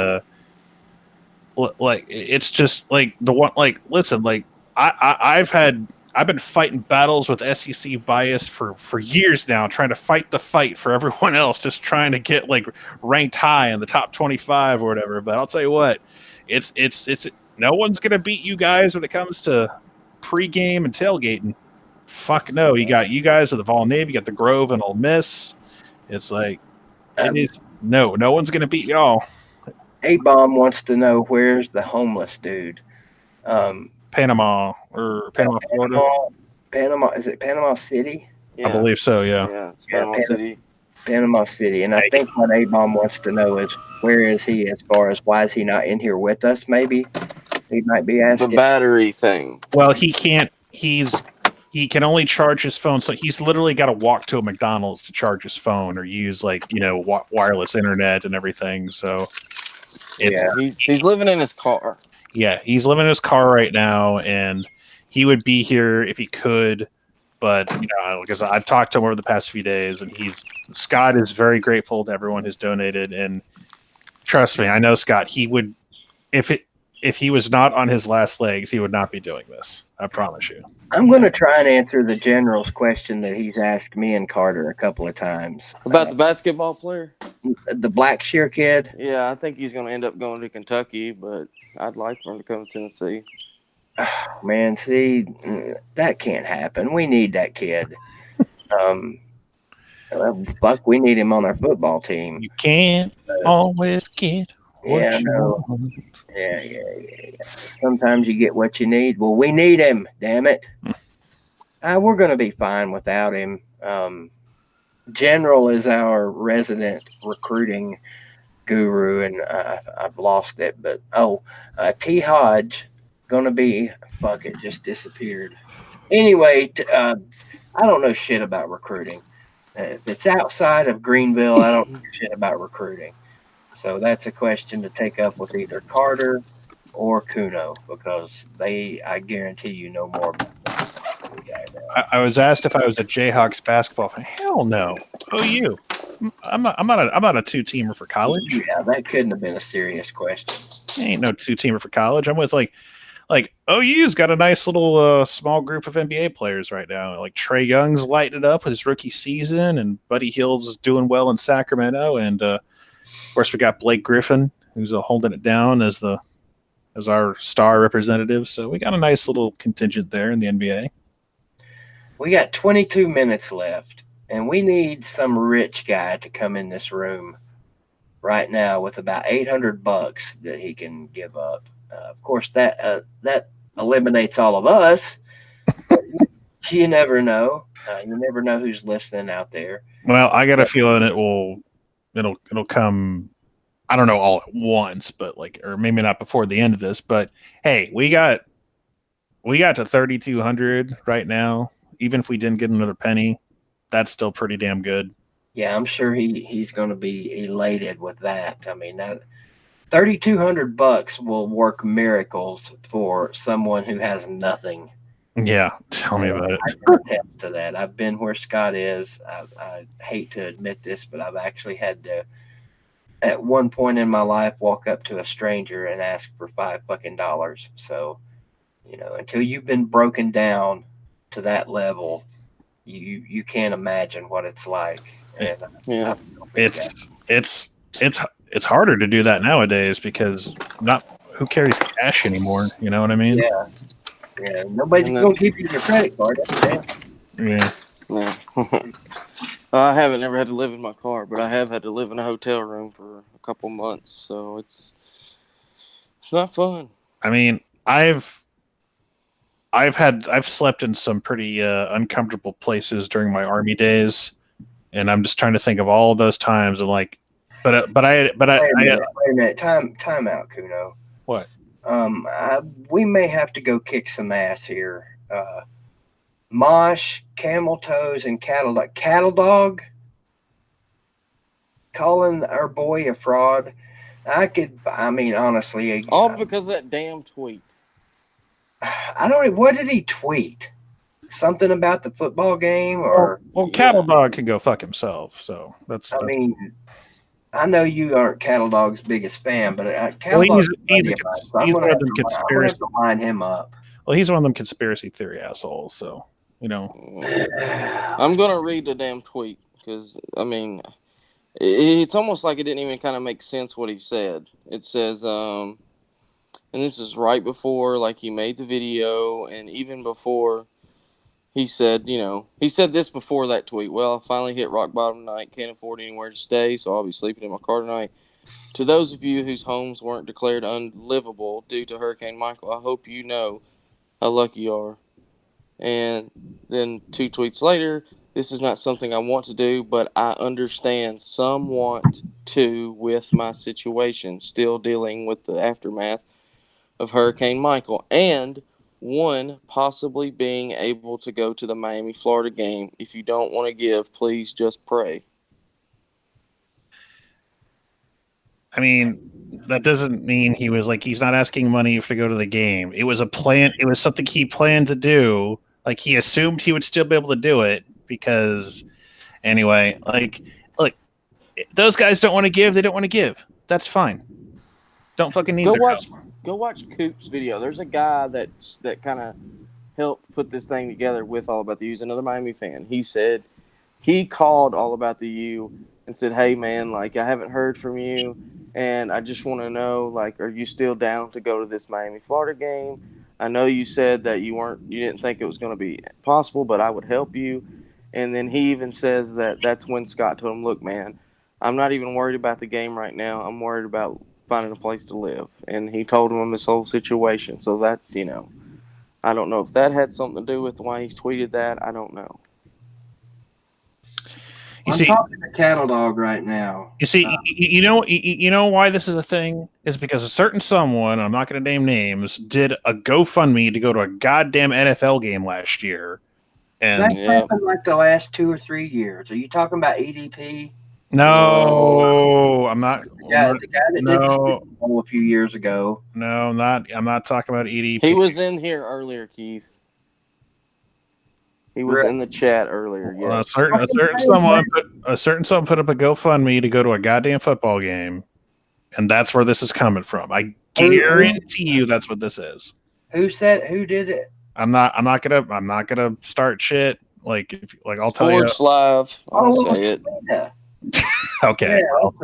like it's just like the one like listen like I've had I've been fighting battles with SEC bias for years now, trying to fight the fight for everyone else, just trying to get like ranked high in the top 25 or whatever. But I'll tell you what, it's no one's gonna beat you guys when it comes to pregame and tailgating. Fuck no, you got you guys with the Vol Navy, you got the Grove and Ole Miss. It's like it is no one's gonna beat y'all. A-Bomb wants to know where's the homeless dude. Panama, Florida. Panama, is it Panama City? Yeah. I believe so. Yeah. It's Panama City. Panama City. And I think what A-Bomb wants to know is where is he as far as why is he not in here with us? Maybe he might be asking. The battery thing. Well, he can't. He can only charge his phone, so he's literally got to walk to a McDonald's to charge his phone or use like wireless internet and everything. So he's living in his car. Yeah, he's living in his car right now, and he would be here if he could. But because I've talked to him over the past few days, and Scott is very grateful to everyone who's donated. And trust me, I know Scott. He would, if he was not on his last legs, he would not be doing this. I promise you. I'm going to try and answer the general's question that he's asked me and Carter a couple of times about the basketball player, the Blackshear kid. Yeah, I think he's going to end up going to Kentucky, but I'd like for him to come to Tennessee. Man, see, that can't happen. We need that kid. Fuck, we need him on our football team. You can't always get what you want. Yeah. Sometimes you get what you need. Well, we need him, damn it. We're going to be fine without him. General is our resident recruiting guru, and I've lost it. But, T. Hodge, going to be, fuck it, just disappeared. Anyway, I don't know shit about recruiting. If it's outside of Greenville, I don't know shit about recruiting. So that's a question to take up with either Carter or Kuno, because I guarantee you know more about that. I was asked if I was a Jayhawks basketball fan. Hell no. OU. I'm not a two-teamer for college. Yeah, that couldn't have been a serious question. Ain't no two-teamer for college. I'm with like OU's got a nice little small group of NBA players right now. Like Trae Young's lighting it up with his rookie season, and Buddy Hield's doing well in Sacramento, and of course we got Blake Griffin, who's holding it down as our star representative. So we got a nice little contingent there in the NBA. We got 22 minutes left, and we need some rich guy to come in this room right now with about $800 that he can give up. Of course, that eliminates all of us. You never know. You never know who's listening out there. Well, I got a feeling it'll come. I don't know all at once, but or maybe not before the end of this. But hey, we got to 3,200 right now. Even if we didn't get another penny, that's still pretty damn good. Yeah, I'm sure he's going to be elated with that. I mean, that $3,200 will work miracles for someone who has nothing. Yeah, tell me about it. I can attest to that. I've been where Scott is. I hate to admit this, but I've actually had to, at one point in my life, walk up to a stranger and ask for $5 So, until you've been broken down to that level, you can't imagine what it's like. And yeah, it's harder to do that nowadays because who carries cash anymore? You know what I mean? Yeah. Nobody's gonna give you your credit card. Yeah. I haven't ever had to live in my car, but I have had to live in a hotel room for a couple months, so it's not fun. I mean, I've slept in some pretty uncomfortable places during my Army days, and I'm just trying to think of all of those times. And wait a minute. Time out, Kuno. What? We may have to go kick some ass here. Mosh, Camel Toes, and Cattle Dog calling our boy a fraud. Honestly, all because of that damn tweet. What did he tweet? Something about the football game, or Cattle Dog can go fuck himself. So that's. I know you aren't Cattle Dog's biggest fan, but Cattle Dog's he's one of them conspiracy. line him up. Well, he's one of them conspiracy theory assholes. So you know, I'm gonna read the damn tweet because I mean, it's almost like it didn't even kind of make sense what he said. It says, and this is right before like he made the video, and even before he said, he said this before that tweet. Well, I finally hit rock bottom tonight. Can't afford anywhere to stay, so I'll be sleeping in my car tonight. To those of you whose homes weren't declared unlivable due to Hurricane Michael, I hope you know how lucky you are. And then 2 tweets later, this is not something I want to do, but I understand somewhat to with my situation, still dealing with the aftermath of Hurricane Michael, and one, possibly being able to go to the Miami, Florida game. If you don't want to give, please just pray. I mean, that doesn't mean he's not asking money to go to the game. It was a plan. It was something he planned to do. Like, he assumed he would still be able to do it because, anyway, look, those guys don't want to give. They don't want to give. That's fine. Don't fucking need Go their watch help. Go watch Coop's video. There's a guy that kind of helped put this thing together with All About the U. He's another Miami fan. He said he called All About the U and said, "Hey man, like I haven't heard from you, and I just want to know, like, are you still down to go to this Miami, Florida game? I know you said that you didn't think it was going to be possible, but I would help you." And then he even says that's when Scott told him, "Look, man, I'm not even worried about the game right now. I'm worried about finding a place to live." And he told him this whole situation. So that's, I don't know if that had something to do with why he tweeted that. I don't know. I'm talking to Cattle Dog right now. You see, you know why this is a thing is because a certain someone, I'm not going to name names, did a GoFundMe to go to a goddamn NFL game last year, and that happened like the last 2 or 3 years. Are you talking about EDP? No, I'm not. The guy that did the Super Bowl a few years ago. No, I'm not talking about EDP. He was in here earlier, Keith. He was in the chat earlier. Yes. A certain someone put up a GoFundMe to go to a goddamn football game, and that's where this is coming from. I guarantee you that's what this is. Who did it? I'm not gonna start shit. I'll tell you. Sports Live. I'll say it. Okay. Yeah, well,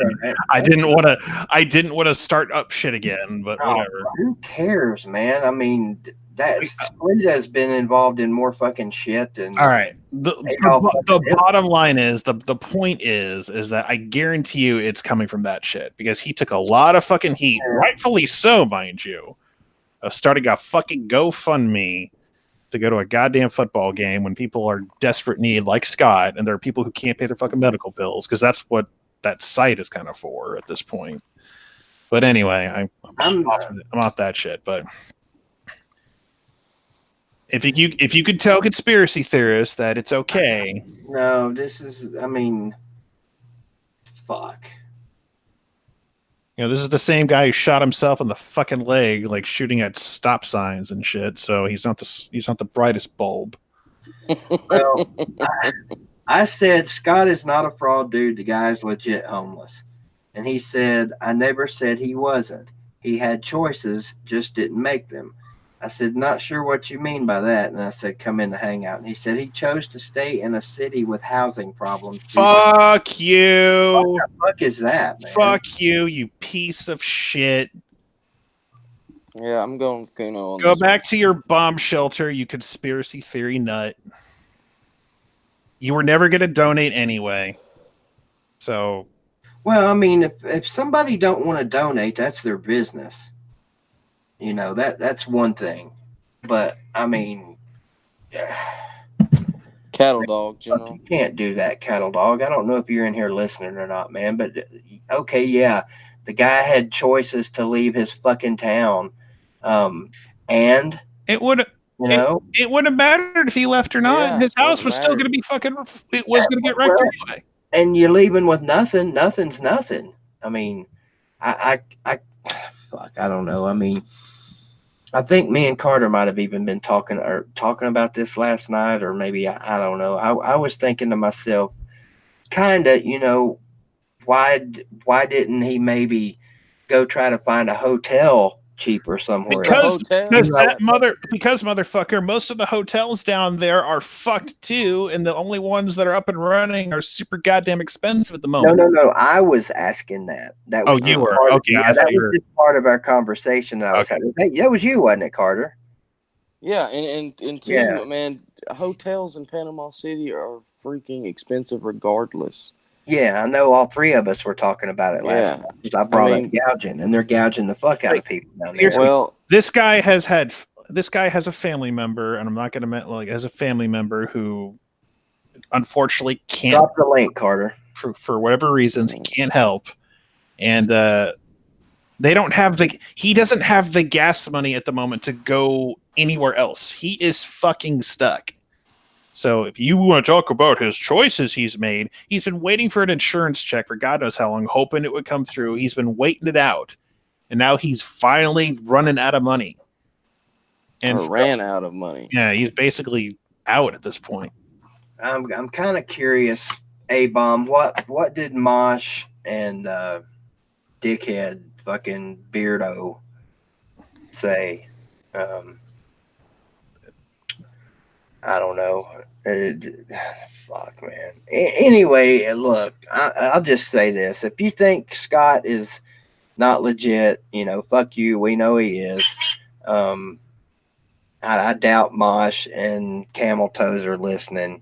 I didn't want to start up shit again, but whatever. Who cares, man? I mean, Splita has been involved in more fucking shit than. All right. The bottom line is the point is that I guarantee you it's coming from that shit because he took a lot of fucking heat, rightfully so, mind you, of starting a fucking GoFundMe to go to a goddamn football game when people are desperate need, like Scott, and there are people who can't pay their fucking medical bills because that's what that site is kind of for at this point. But anyway, I'm off that shit. But if you could tell conspiracy theorists that it's okay, no, this is. I mean, fuck. This is the same guy who shot himself in the fucking leg, like shooting at stop signs and shit. So he's not the brightest bulb. Well, I said Scott is not a fraud, dude. The guy's legit homeless, and he said I never said he wasn't. He had choices, just didn't make them. I said, not sure what you mean by that. And I said, come in to hang out. And he said he chose to stay in a city with housing problems. Fuck you. What the fuck is that, man? Fuck you, you piece of shit. Yeah, I'm going with Kuno. Go back to your bomb shelter, you conspiracy theory nut. You were never going to donate anyway. So. Well, I mean, if somebody don't want to donate, that's their business. That's one thing, but I mean, Cattle Dog, General. You can't do that, Cattle Dog. I don't know if you're in here listening or not, man, but okay, yeah, the guy had choices to leave his fucking town, and it would, it wouldn't have mattered if he left or not. Yeah, his house was still going to be fucking. It was going to get wrecked anyway. And you're leaving with nothing. Nothing's nothing. I mean, I fuck, I don't know. I mean, I think me and Carter might have even been talking about this last night, or maybe I don't know. I was thinking to myself, kind of, why didn't he maybe go try to find a hotel cheaper somewhere The else. hotel. Because motherfucker, most of the hotels down there are fucked too, and the only ones that are up and running are super goddamn expensive at the moment. No. I was asking that. That was You were okay. Yeah, that was just part of our conversation that I was having. Hey, that was you, wasn't it, Carter? Yeah, and two, man, hotels in Panama City are freaking expensive regardless. Yeah, I know all three of us were talking about it last night. I brought up gouging, and they're gouging the fuck out of people down there. Well, this guy has a family member, and I'm not going to has a family member who unfortunately can't drop the link, Carter, for whatever reasons he can't help, and they don't have he doesn't have the gas money at the moment to go anywhere else. He is fucking stuck. So if you want to talk about his choices he's made, he's been waiting for an insurance check for God knows how long, hoping it would come through. He's been waiting it out. And now he's finally running out of money. And ran out of money. Yeah, he's basically out at this point. I'm kind of curious, A-Bomb, what did Mosh and dickhead fucking Beardo say? I don't know. Fuck, man. Anyway, look, I'll just say this. If you think Scott is not legit, fuck you. We know he is. I doubt Mosh and Camel Toes are listening.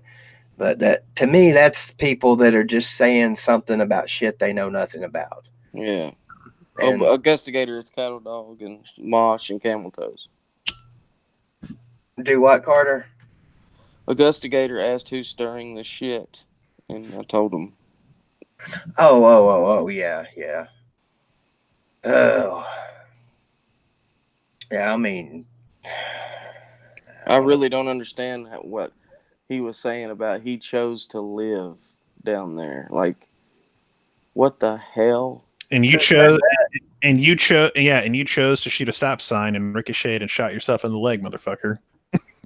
But to me, that's people that are just saying something about shit they know nothing about. Yeah. Augustigator, it's Cattle Dog and Mosh and Camel Toes. Do what, Carter? Augustigator asked who's stirring the shit, and I told him. Oh, yeah. Oh. Yeah, I mean... I really don't understand what he was saying about he chose to live down there. Like, what the hell? And you chose to shoot a stop sign and ricocheted and shot yourself in the leg, motherfucker.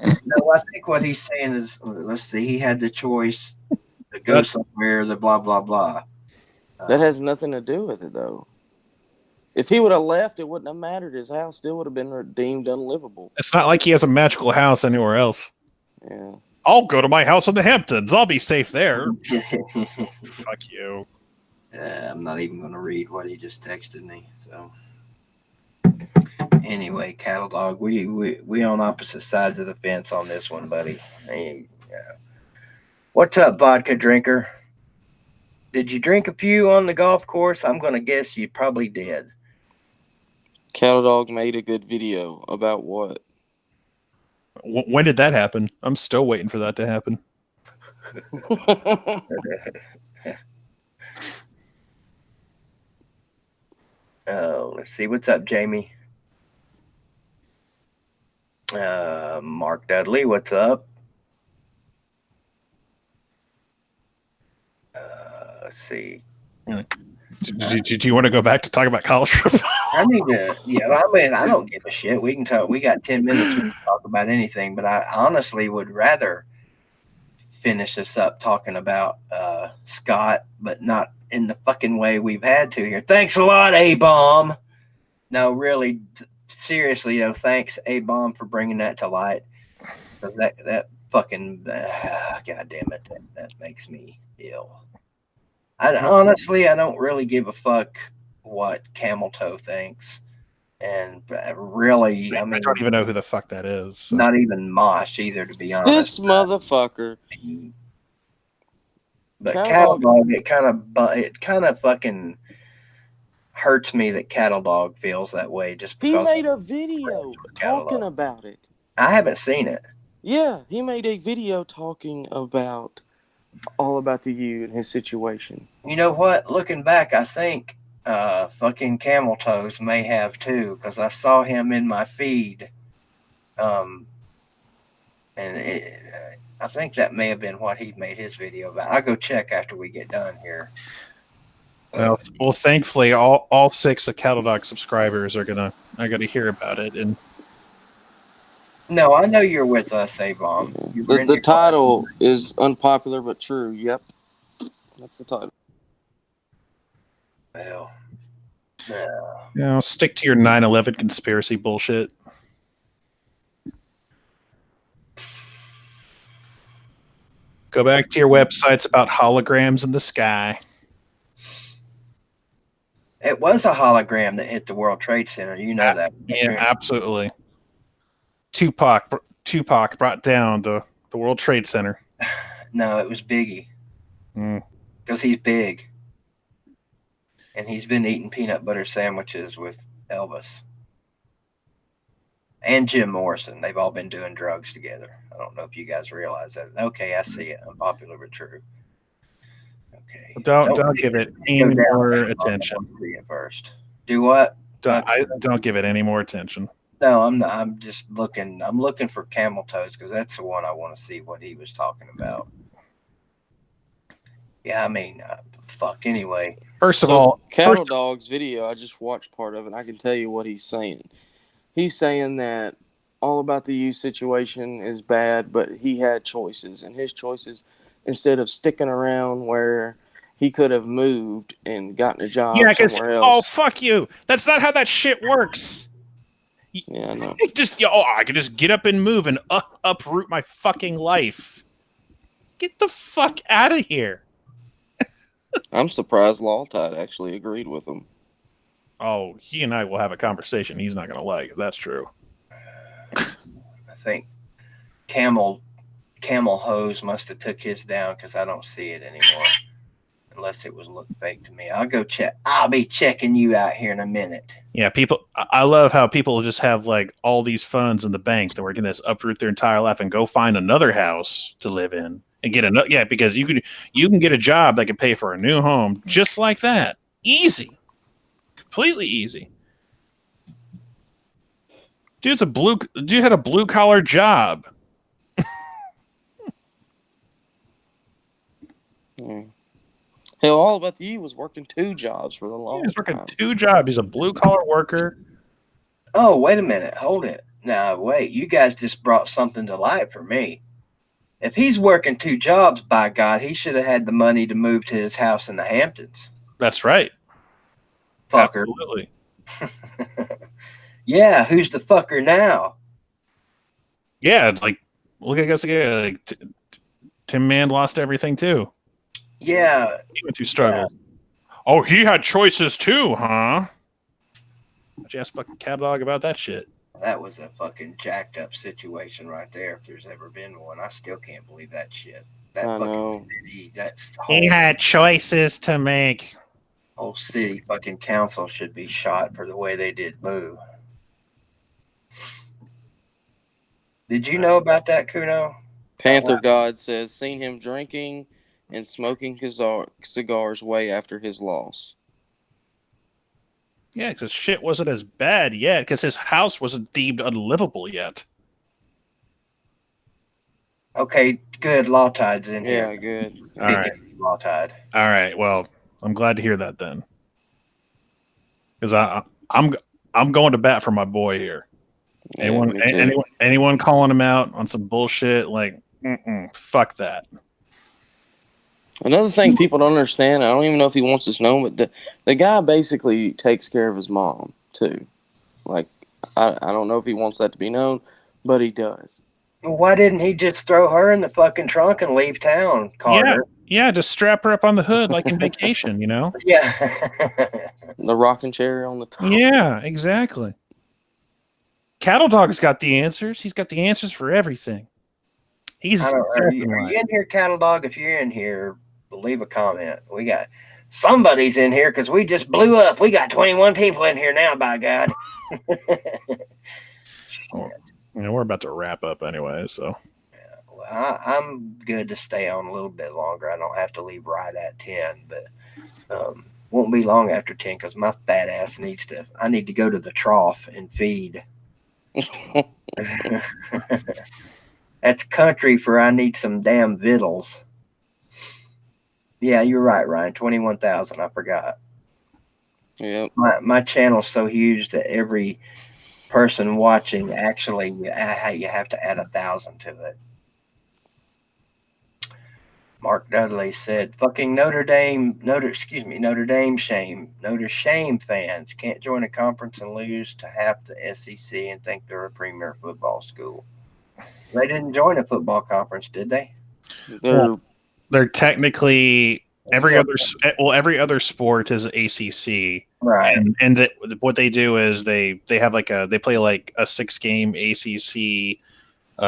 No, I think what he's saying is, let's see, he had the choice to go somewhere, the blah, blah, blah. That has nothing to do with it, though. If he would have left, it wouldn't have mattered. His house still would have been deemed unlivable. It's not like he has a magical house anywhere else. Yeah. I'll go to my house in the Hamptons. I'll be safe there. Fuck you. I'm not even going to read what he just texted me. So anyway, Cattle Dog, we on opposite sides of the fence on this one, buddy. What's up, vodka drinker? Did you drink a few on the golf course? I'm going to guess you probably did. Cattle Dog made a good video about what? When did that happen? I'm still waiting for that to happen. Oh, let's see. What's up, Jamie? Mark Dudley, what's up? Let's see. Do you want to go back to talk about college football? I need to. Yeah, I mean, I don't give a shit. We can talk. We got 10 minutes. We can talk about anything. But I honestly would rather finish this up talking about Scott, but not in the fucking way we've had to here. Thanks a lot, A-Bomb. No, really, seriously, thanks, A-Bomb, for bringing that to light. That fucking, God damn it, that makes me ill. Honestly, I don't really give a fuck what Camel Toe thinks. And really, I mean, I don't even know who the fuck that is. So. Not even Mosh either, to be honest. This motherfucker. But Cattle Dog, it kind of fucking hurts me that Cattle Dog feels that way just because he made a video talking about it. I haven't seen it. Yeah, he made a video talking about all about the U and his situation. You know what? Looking back, I think fucking Camel Toes may have too, because I saw him in my feed. And I think that may have been what he made his video about. I'll go check after we get done here. Well, thankfully, all 6 of Cattle Dog subscribers are gonna hear about it. And no, I know you're with us, A-Bomb. The title is unpopular but true. Yep, that's the title. Well, No. You know, stick to your 9/11 conspiracy bullshit. Go back to your websites about holograms in the sky. It was a hologram that hit the World Trade Center. You know that. Yeah, absolutely. Tupac brought down the World Trade Center. No, it was Biggie. Because he's big. And he's been eating peanut butter sandwiches with Elvis. And Jim Morrison. They've all been doing drugs together. I don't know if you guys realize that. Okay, I see it. Unpopular but true. Okay. Don't give it any more attention. See it first. Do what? Don't give it any more attention. No, I'm not. I'm just looking. I'm looking for camel toes because that's the one I want to see what he was talking about. Yeah, I mean, fuck. Anyway, first of all, Cattle Dog's video, I just watched part of it. And I can tell you what he's saying. He's saying that All About the You situation is bad, but he had choices, and his choices, instead of sticking around where he could have moved and gotten a job somewhere else. Oh, fuck you! That's not how that shit works. Yeah, I know. I could just get up and move and uproot my fucking life. Get the fuck out of here. I'm surprised Lawtide actually agreed with him. Oh, he and I will have a conversation he's not going to like, if that's true. I think Camel Hose must have took his down because I don't see it anymore. Unless it was look fake to me. I'll go check. I'll be checking you out here in a minute. Yeah, I love how people just have like all these funds in the bank that we're going to uproot their entire life and go find another house to live in and get another. Yeah, because you can get a job that can pay for a new home just like that. Easy. Completely easy. Dude had a blue collar job. Hell, All About the You was working 2 jobs for the long time. He's working 2 jobs. He's a blue collar worker. Oh, wait a minute. Hold it. Now, wait. You guys just brought something to light for me. If he's working 2 jobs, by God, he should have had the money to move to his house in the Hamptons. That's right. Fucker. Absolutely. Yeah, who's the fucker now? Yeah, like, look, I guess, like, Tim Mann lost everything, too. Yeah. He went through struggles. Yeah. Oh, he had choices, too, huh? Why'd you ask fucking Cat Dog about that shit? That was a fucking jacked up situation right there, if there's ever been one. I still can't believe that shit. That fucking city, he had choices to make. Whole city fucking council should be shot for the way they did Boo. Did you know about that, Kuno? Panther God says, seen him drinking and smoking cigars way after his loss. Yeah, because shit wasn't as bad yet, because his house wasn't deemed unlivable yet. Okay, good. Lawtide's in here. Yeah, good. All right. Lawtide. All right. Well, I'm glad to hear that then, because I'm going to bat for my boy here. Yeah, anyone calling him out on some bullshit, like, fuck that. Another thing people don't understand, I don't even know if he wants this known, but the guy basically takes care of his mom, too. Like, I don't know if he wants that to be known, but he does. Why didn't he just throw her in the fucking trunk and leave town, Carter? Yeah, just strap her up on the hood like in Vacation, you know? Yeah. The rocking chair on the top. Yeah, exactly. Cattle Dog's got the answers. He's got the answers for everything. Are you in here, Cattle Dog? If you're in here, leave a comment. We got somebody's in here because we just blew up. We got 21 people in here now, by God. We're about to wrap up anyway, so. Yeah, well, I'm good to stay on a little bit longer. I don't have to leave right at 10, but won't be long after 10 because my fat ass I need to go to the trough and feed. That's country for I need some damn victuals. Yeah, you're right, Ryan. 21,000. I forgot. Yeah. My channel's so huge that every person watching actually you have to add 1,000 to it. Mark Dudley said, "Fucking Notre Dame shame. Notre Shame fans can't join a conference and lose to half the SEC and think they're a premier football school. They didn't join a football conference, did they? They're technically every other sport is ACC, right. And what they do is they have they play like a 6-game ACC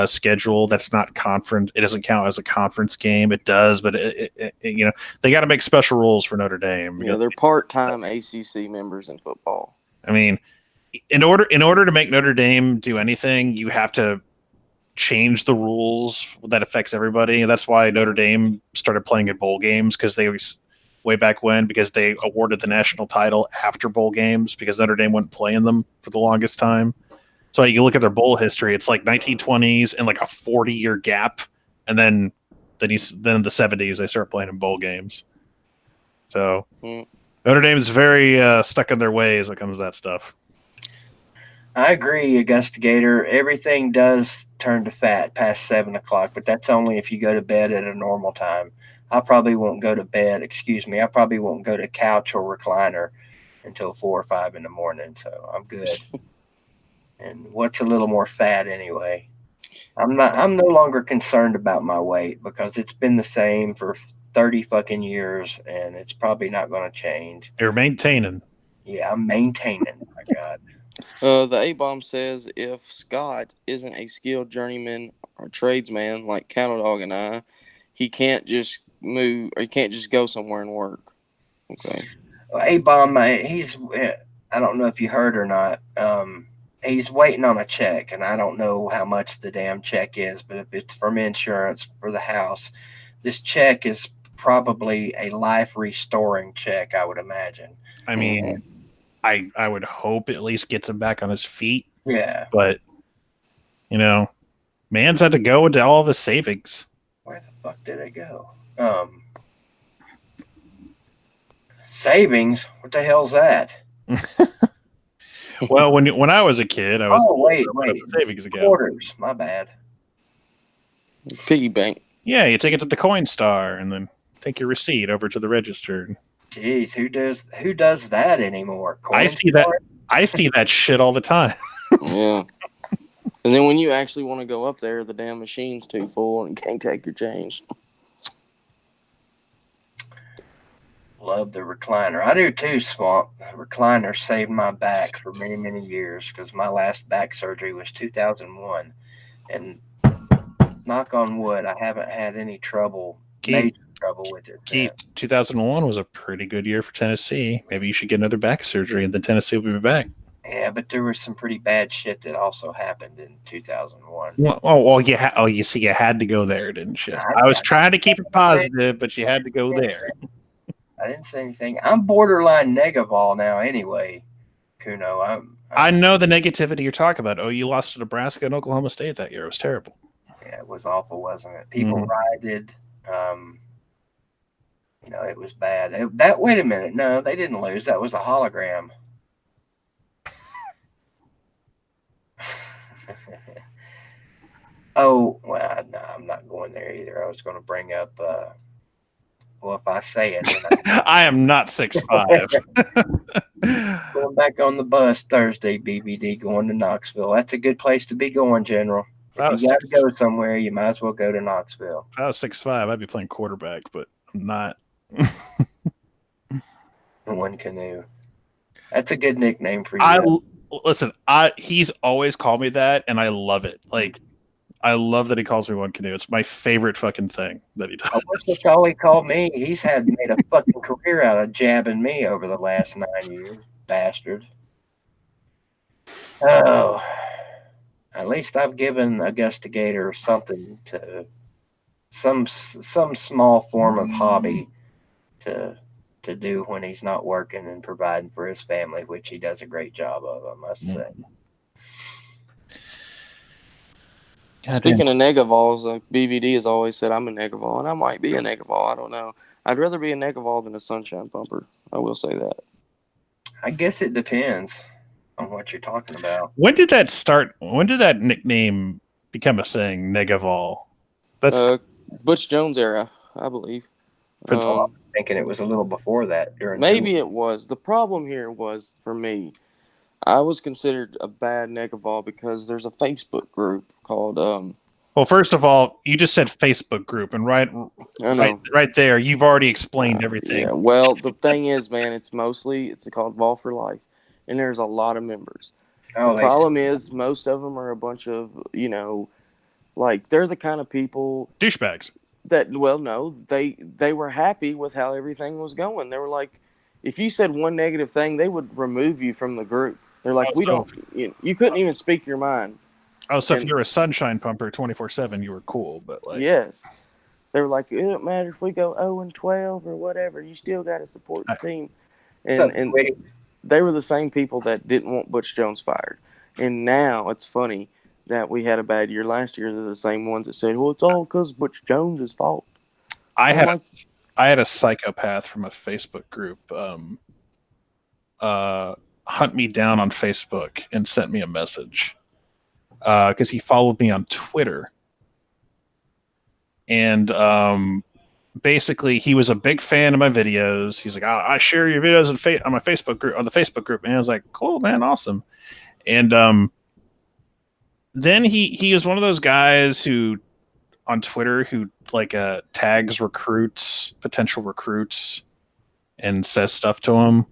schedule that's not conference. It doesn't count as a conference game. It does, but they got to make special rules for Notre Dame. Yeah, they're part-time ACC members in football. I mean, in order to make Notre Dame do anything, you have to change the rules that affects everybody. And that's why Notre Dame started playing at bowl games, because they was way back when, because they awarded the national title after bowl games because Notre Dame wouldn't play in them for the longest time. So you look at their bowl history, it's like 1920s and like a 40-year gap. And then in the 70s, they start playing in bowl games. So Notre Dame is very stuck in their ways when it comes to that stuff. I agree, Augusta Gator. Everything does turn to fat past 7 o'clock, but that's only if you go to bed at a normal time. I probably won't go to bed. I probably won't go to couch or recliner until 4 or 5 in the morning. So I'm good. And what's a little more fat anyway? I'm no longer concerned about my weight because it's been the same for 30 fucking years, and it's probably not going to change. You're maintaining. Yeah, I'm maintaining. My God. The A-Bomb says if Scott isn't a skilled journeyman or tradesman like Cattle Dog and I, he can't just move, or he can't just go somewhere and work. Okay. Well, A-Bomb, he's, I don't know if you heard or not, he's waiting on a check, and I don't know how much the damn check is, but if it's from insurance for the house, this check is probably a life restoring check, I would imagine. I mean, I would hope it at least gets him back on his feet. Yeah. But, man's had to go into all of his savings. Where the fuck did it go? Savings? What the hell's that? Well, when I was a kid, I was wait. savings account. Quarters. My bad. Piggy bank. Yeah, you take it to the Coinstar and then take your receipt over to the register. Jeez, who does that anymore? I see that shit all the time. Yeah. And then when you actually want to go up there, the damn machine's too full and can't take your change. Love the recliner. I do too, Swamp. The recliner saved my back for many, many years because my last back surgery was 2001. And knock on wood, I haven't had any major trouble with it. Keith, 2001 was a pretty good year for Tennessee. Maybe you should get another back surgery and then Tennessee will be back. Yeah, but there was some pretty bad shit that also happened in 2001. You see, you had to go there, didn't you? I was trying to keep it positive, but you had to go there. I didn't say anything. I'm borderline Negavol now anyway, Kuno. I know the negativity you're talking about. Oh, you lost to Nebraska and Oklahoma State that year. It was terrible. Yeah, it was awful, wasn't it? People rioted. It was bad. Wait a minute. No, they didn't lose. That was a hologram. Oh, well, no, I'm not going there either. I was going to bring up, if I say it. Then I am not 6'5". Going back on the bus Thursday, BBD, going to Knoxville. That's a good place to be going, General. If you got to go somewhere, you might as well go to Knoxville. If I was 6'5", I'd be playing quarterback, but I'm not. One Canoe. That's a good nickname for you. Listen, he's always called me that, and I love it. Like, I love that he calls me One Canoe. It's my favorite fucking thing that he does. That's all he called me. He's made a fucking career out of jabbing me over the last 9 years. Bastard. Oh. At least I've given Augusta Gator something to some small form of hobby to do when he's not working and providing for his family, which he does a great job of, I must say. Speaking of Negavols, BVD has always said I'm a Negavol, and I might be a Negavol. I don't know. I'd rather be a Negavol than a Sunshine Pumper. I will say that. I guess it depends on what you're talking about. When did that start? When did that nickname become a thing, Negavol? That's Butch Jones era. I believe. Thinking it was a little before that during. Maybe it was. The problem here was for me. I was considered a bad negavol because there's a Facebook group called Well, first of all, you just said Facebook group, and right there, you've already explained everything. Yeah. Well, the thing is, man, it's called Vol for Life, and there's a lot of members. The problem is most of them are a bunch of like they're the kind of people douchebags. That no, they were happy with how everything was going. They were like, if you said one negative thing, they would remove you from the group. They're like, you couldn't even speak your mind. Oh, so if you're a sunshine pumper 24/7, you were cool, but like yes, they were like, it don't matter if we go 0-12 or whatever, you still got to support the team. And they were the same people that didn't want Butch Jones fired. And now it's funny that we had a bad year last year. They're the same ones that said, well, it's all because Butch Jones' fault. I had a psychopath from a Facebook group hunt me down on Facebook and sent me a message because he followed me on Twitter. And basically, he was a big fan of my videos. He's like, I share your videos on my Facebook group, on the Facebook group. And I was like, cool, man, awesome. And then he was one of those guys who on Twitter who like tags potential recruits, and says stuff to them.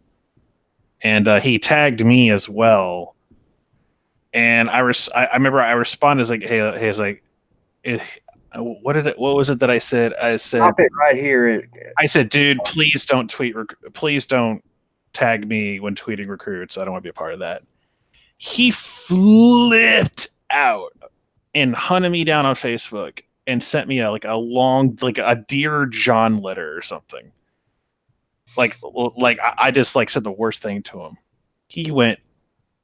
And he tagged me as well. And I remember I responded as like, hey, it's like, what was it that I said? I said, stop it right here. I said, dude, please don't please don't tag me when tweeting recruits. I don't want to be a part of that. He flipped out and hunted me down on Facebook and sent me a long, a Dear John letter or something. I just said the worst thing to him. He went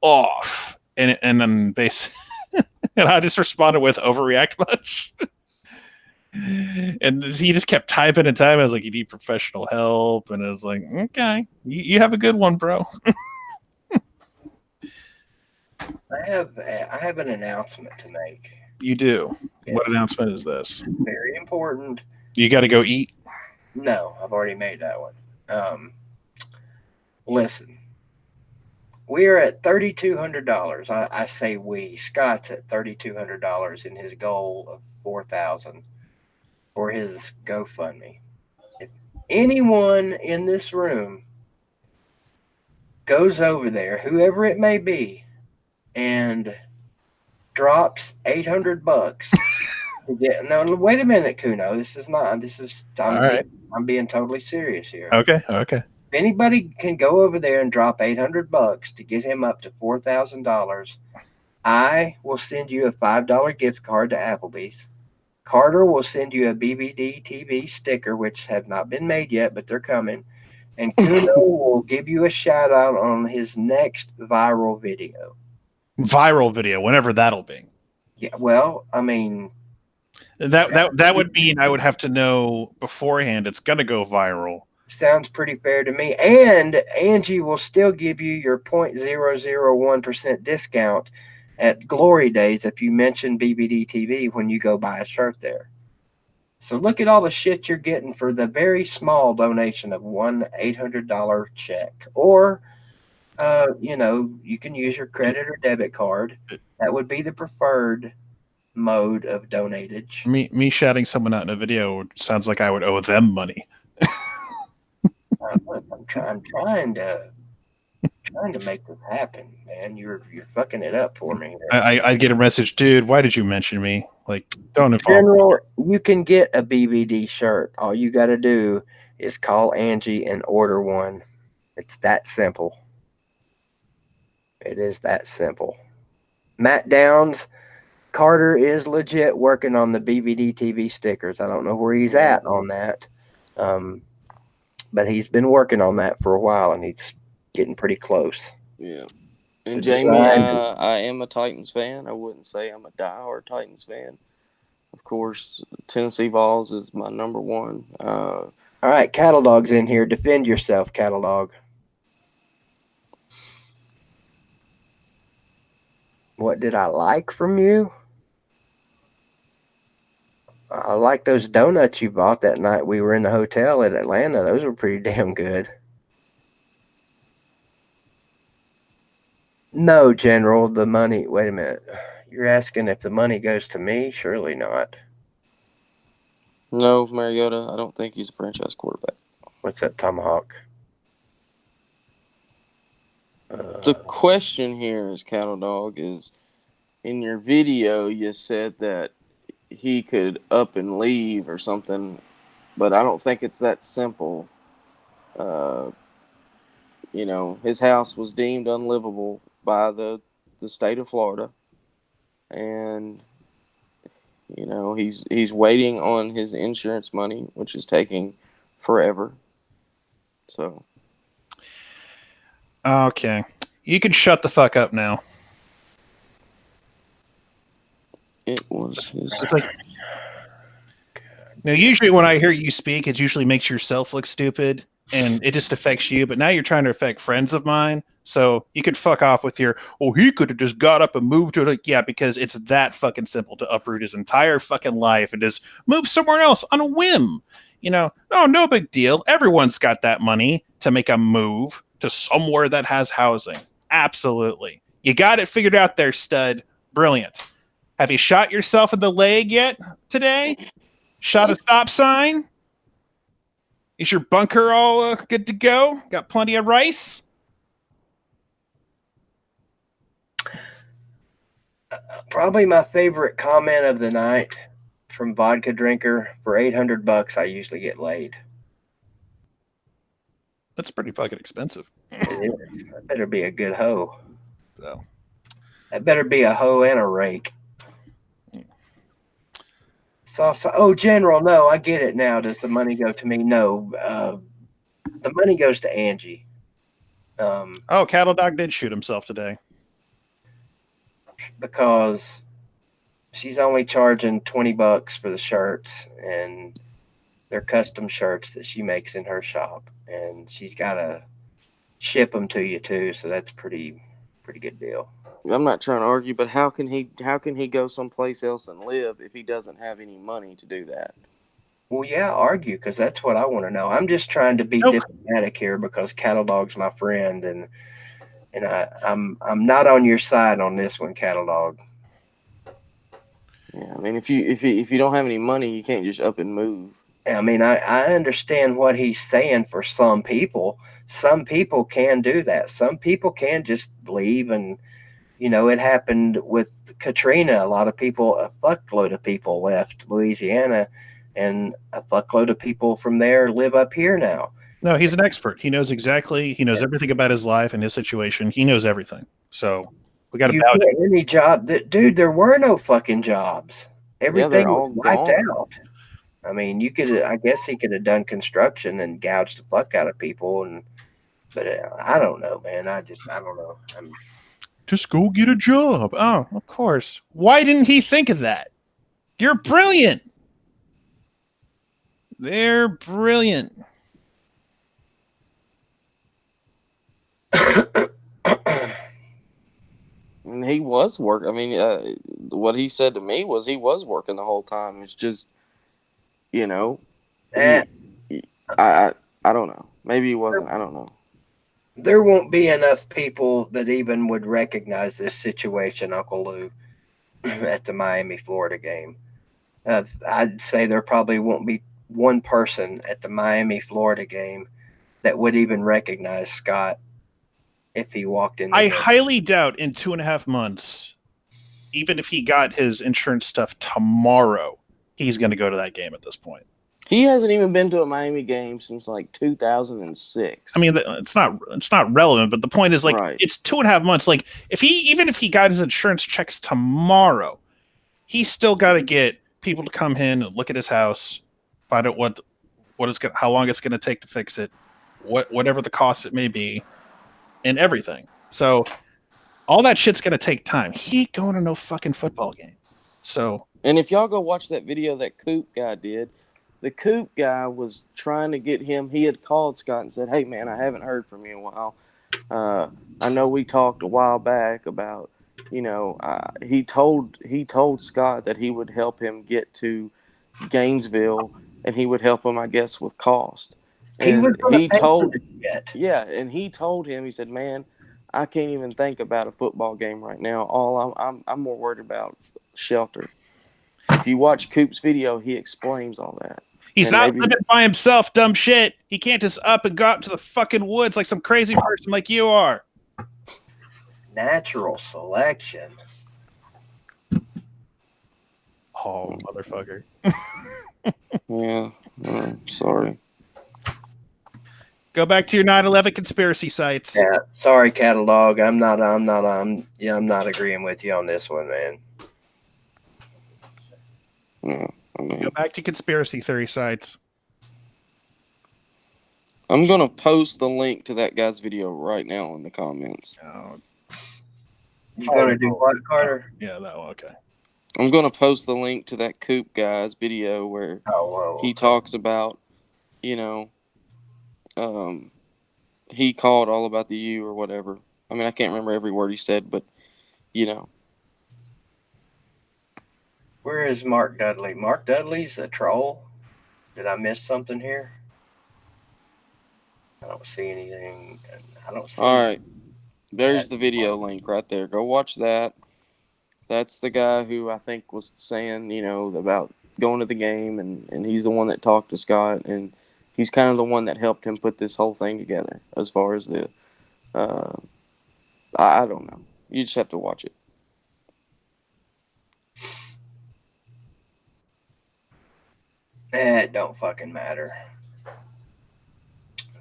off, and then basically, and I just responded with overreact much. And he just kept typing and typing. I was like, you need professional help, and I was like, okay, you have a good one, bro. I have an announcement to make. You do. Yes. What announcement is this? Very important. You got to go eat? No, I've already made that one. Listen, we are at $3,200. I say we. Scott's at $3,200 in his goal of $4,000 for his GoFundMe. If anyone in this room goes over there, whoever it may be, and drops $800 to get. No, wait a minute, Kuno. I'm being totally serious here. Okay. If anybody can go over there and drop $800 to get him up to $4,000, I will send you a $5 gift card to Applebee's. Carter will send you a BBD TV sticker, which have not been made yet, but they're coming. And Kuno will give you a shout out on his next viral video. Viral video, whenever that'll be. Yeah, well, I mean, that would mean I would have to know beforehand it's gonna go viral. Sounds pretty fair to me. And Angie will still give you your 0.001% discount at Glory Days if you mention BBD TV when you go buy a shirt there. So look at all the shit you're getting for the very small donation of $1-800 check. Or you can use your credit or debit card. That would be the preferred mode of donatage. Me shouting someone out in a video sounds like I would owe them money. I'm trying to make this happen, man. You're fucking it up for me. I get a message, dude. Why did you mention me? Like, don't involve. General, you can get a BBD shirt. All you got to do is call Angie and order one. It's that simple. It is that simple. Matt Downs, Carter is legit working on the BBD TV stickers. I don't know where he's at on that. But he's been working on that for a while, and he's getting pretty close. Yeah. And Jamie, I am a Titans fan. I wouldn't say I'm a diehard Titans fan. Of course, Tennessee Vols is my number one. All right, Cattle Dog's in here. Defend yourself, Cattle Dog. What did I like from you? I like those donuts you bought that night we were in the hotel at Atlanta. Those were pretty damn good. No, General, the money. Wait a minute. You're asking if the money goes to me? Surely not. No, Mariota, I don't think he's a franchise quarterback. What's that, Tomahawk? The question here is, Cattle Dog, is in your video you said that he could up and leave or something, but I don't think it's that simple. His house was deemed unlivable by the state of Florida, and he's waiting on his insurance money, which is taking forever. So, okay, you can shut the fuck up now. It was his. It's like, now, usually when I hear you speak, it usually makes yourself look stupid, and it just affects you. But now you're trying to affect friends of mine, so you could fuck off with your, oh, he could have just got up and moved to it. Yeah, because it's that fucking simple to uproot his entire fucking life and just move somewhere else on a whim. Oh, no big deal. Everyone's got that money to make a move to somewhere that has housing. Absolutely. You got it figured out there, stud. Brilliant. Have you shot yourself in the leg yet today? Shot a stop sign? Is your bunker all good to go? Got plenty of rice? Probably my favorite comment of the night from Vodka Drinker. For $800, I usually get laid. That's pretty fucking expensive. That better be a good hoe. So. That better be a hoe and a rake. So, General, no, I get it now. Does the money go to me? No. The money goes to Angie. Cattle Dog did shoot himself today. Because she's only charging $20 for the shirts, and they're custom shirts that she makes in her shop, and she's got to ship them to you too. So that's pretty good deal. I'm not trying to argue, but how can he go someplace else and live if he doesn't have any money to do that? Well, yeah, argue, because that's what I want to know. I'm just trying to be diplomatic here because Cattle Dog's my friend, and I'm not on your side on this one, Cattle Dog. Yeah, I mean, if you don't have any money, you can't just up and move. I mean, I understand what he's saying for some people. Some people can do that. Some people can just leave, and it happened with Katrina. A fuckload of people left Louisiana, and a fuckload of people from there live up here now. No, he's an expert. He knows everything about his life and his situation. He knows everything. So we got to bow down. Any job, dude, there were no fucking jobs. Everything was wiped out. I mean, I guess he could have done construction and gouged the fuck out of people, but I don't know, man. I don't know. Just go get a job. Oh, of course. Why didn't he think of that? You're brilliant. They're brilliant. And he was working. I mean, what he said to me was he was working the whole time. It's just, I don't know. Maybe he wasn't. I don't know. There won't be enough people that even would recognize this situation, Uncle Lou, at the Miami, Florida game. I'd say there probably won't be one person at the Miami, Florida game that would even recognize Scott if he walked in. I highly doubt in 2.5 months, even if he got his insurance stuff tomorrow, he's going to go to that game at this point. He hasn't even been to a Miami game since like 2006. I mean, it's not relevant, but the point is, like, right. It's 2.5 months. Like, even if he got his insurance checks tomorrow, he's still got to get people to come in and look at his house, find out how long it's going to take to fix it, whatever the cost it may be, and everything. So all that shit's going to take time. He ain't going to no fucking football game. So, and if y'all go watch that video that Coop guy did. The Coop guy was trying to get him. He had called Scott and said, "Hey, man, I haven't heard from you in a while. I know we talked a while back about, he told Scott that he would help him get to Gainesville, and he would help him, I guess, with cost. He And was gonna he pay for told, this shit. yeah, and he told him, he said, "Man, I can't even think about a football game right now. All I'm more worried about shelter." If you watch Coop's video, he explains all that. He's And not maybe living by himself, dumb shit. He can't just up and go out to the fucking woods like some crazy person like you are. Natural selection. Oh, motherfucker. yeah, sorry. Go back to your 9/11 conspiracy sites. Yeah, sorry, catalog. I'm not agreeing with you on this one, man. Yeah, I mean, Go back to conspiracy theory sites. I'm gonna post the link to that guy's video right now in the comments. Oh, You gonna do what, Carter? yeah, that one. Okay. I'm gonna post the link to that Coop guy's video where he talks about, you know, he called all about the U or whatever. I mean, I can't remember every word he said, but you know. Where is Mark Dudley? Mark Dudley's a troll? Did I miss something here? I don't see anything. I don't see. All right. There's the video link right there. Go watch that. That's the guy who I think was saying, you know, about going to the game, and he's the one that talked to Scott, and he's kind of the one that helped him put this whole thing together as far as the I don't know. You just have to watch it. It don't fucking matter.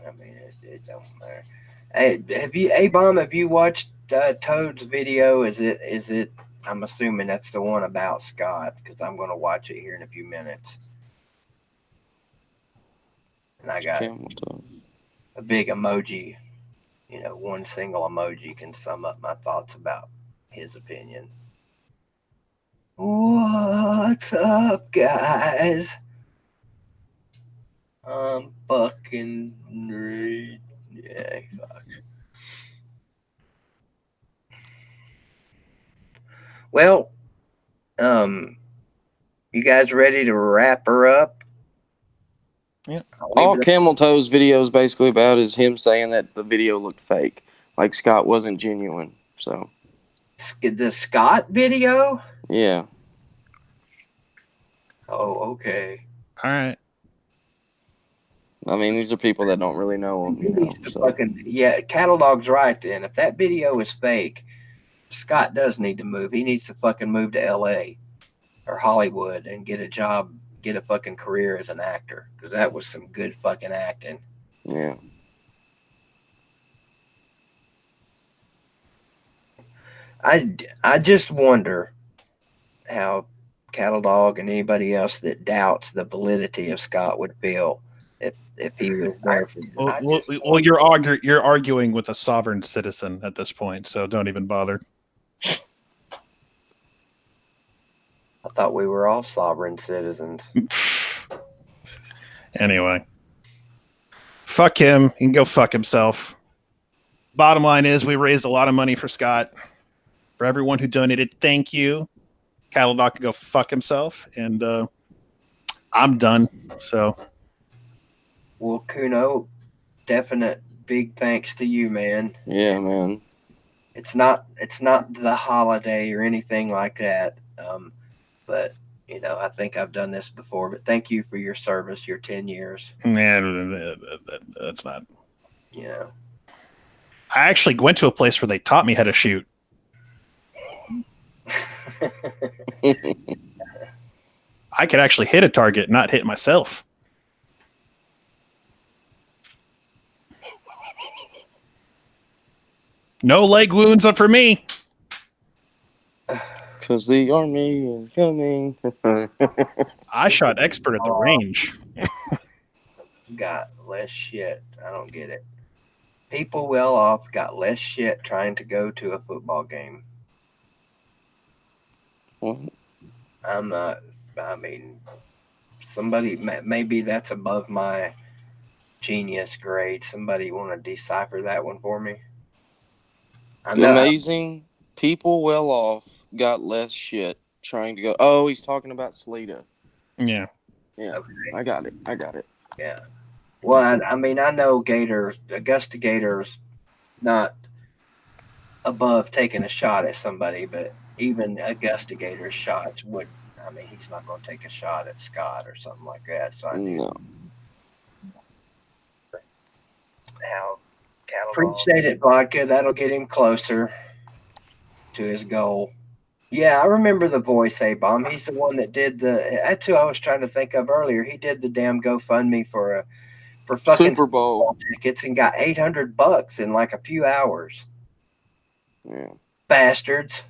I mean, it don't matter. Hey, have you watched Toad's video? Is it? I'm assuming that's the one about Scott because I'm going to watch it here in a few minutes. And I got a big emoji. You know, one single emoji can sum up my thoughts about his opinion. What's up, guys? I'm fucking great. Yeah, fuck. Well, you guys ready to wrap her up? Yeah. All Camel Toe's video is basically about is him saying that the video looked fake, like Scott wasn't genuine. So the Scott video? Yeah. Oh, okay. All right. I mean, these are people that don't really know him. He needs to fucking, yeah, Catalog's right then. If that video is fake, Scott does need to move. He needs to fucking move to LA or Hollywood and get a job, get a fucking career as an actor. Because that was some good fucking acting. Yeah. I just wonder how Catalog and anybody else that doubts the validity of Scott would feel if he was there for well, you're arguing with a sovereign citizen at this point, so don't even bother. I thought we were all sovereign citizens. Anyway, fuck him. He can go fuck himself. Bottom line is we raised a lot of money for Scott. For everyone who donated, thank you. Catalog can go fuck himself, and I'm done. So, well, Kuno, definite big thanks to you, man. Yeah, man. It's not the holiday or anything like that, but you know, I think I've done this before. But thank you for your service, your 10 years. Man, that's not. Yeah. I actually went to a place where they taught me how to shoot. I could actually hit a target, not hit myself. No leg wounds up for me. Because the army is coming. I shot expert at the range. Got less shit. I don't get it. People well off got less shit trying to go to a football game. I'm not. I mean, somebody, maybe that's above my genius grade. Somebody want to decipher that one for me? Amazing. People well off got less shit trying to go. Oh, he's talking about Sleeta. Yeah. Yeah, Okay. I got it. Yeah. Well, I mean, I know Augusta Gator's not above taking a shot at somebody, but even Augusta Gator's shots would. I mean, he's not going to take a shot at Scott or something like that. So I do No. How cattle dog. appreciate it, Vodka. That'll get him closer to his goal. Yeah, I remember the voice, A-Bomb. He's the one that did that's who I was trying to think of earlier. He did the damn GoFundMe for fucking Super Bowl. tickets and got $800 in like a few hours. Yeah. Bastards.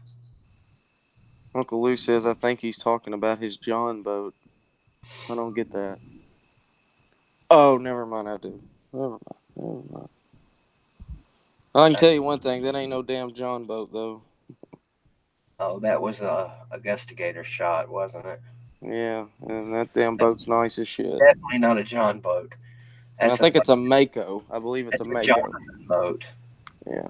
Uncle Lou says I think he's talking about his John boat. I don't get that. Oh, never mind. I do. Never mind. I can tell you one thing. That ain't no damn John boat, though. Oh, that was a Augusta Gator shot, wasn't it? Yeah, and that damn boat's nice as shit. Definitely not a John boat. And I think it's a Mako. I believe it's a Mako. Jonathan boat. Yeah.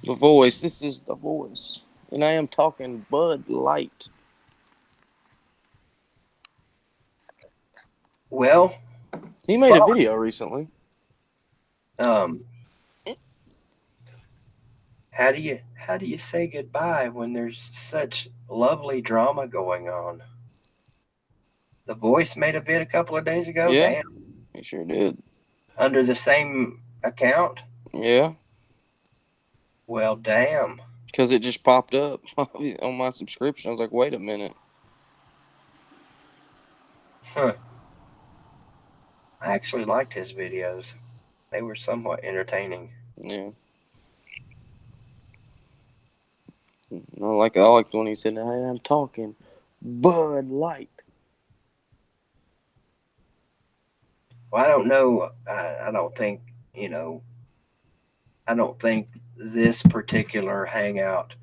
The voice. This is the voice. And I am talking Bud Light. Well, He made a video recently. How do you say goodbye when there's such lovely drama going on? The voice made a vid a couple of days ago. Yeah. Damn. He sure did. Under the same account? Yeah. Well, damn. Because it just popped up on my subscription. I was like, wait a minute. Huh. I actually liked his videos. They were somewhat entertaining. Yeah. I liked when he said, "Hey, I'm talking Bud Light." Well, I don't know. I don't think, I don't think this particular hangout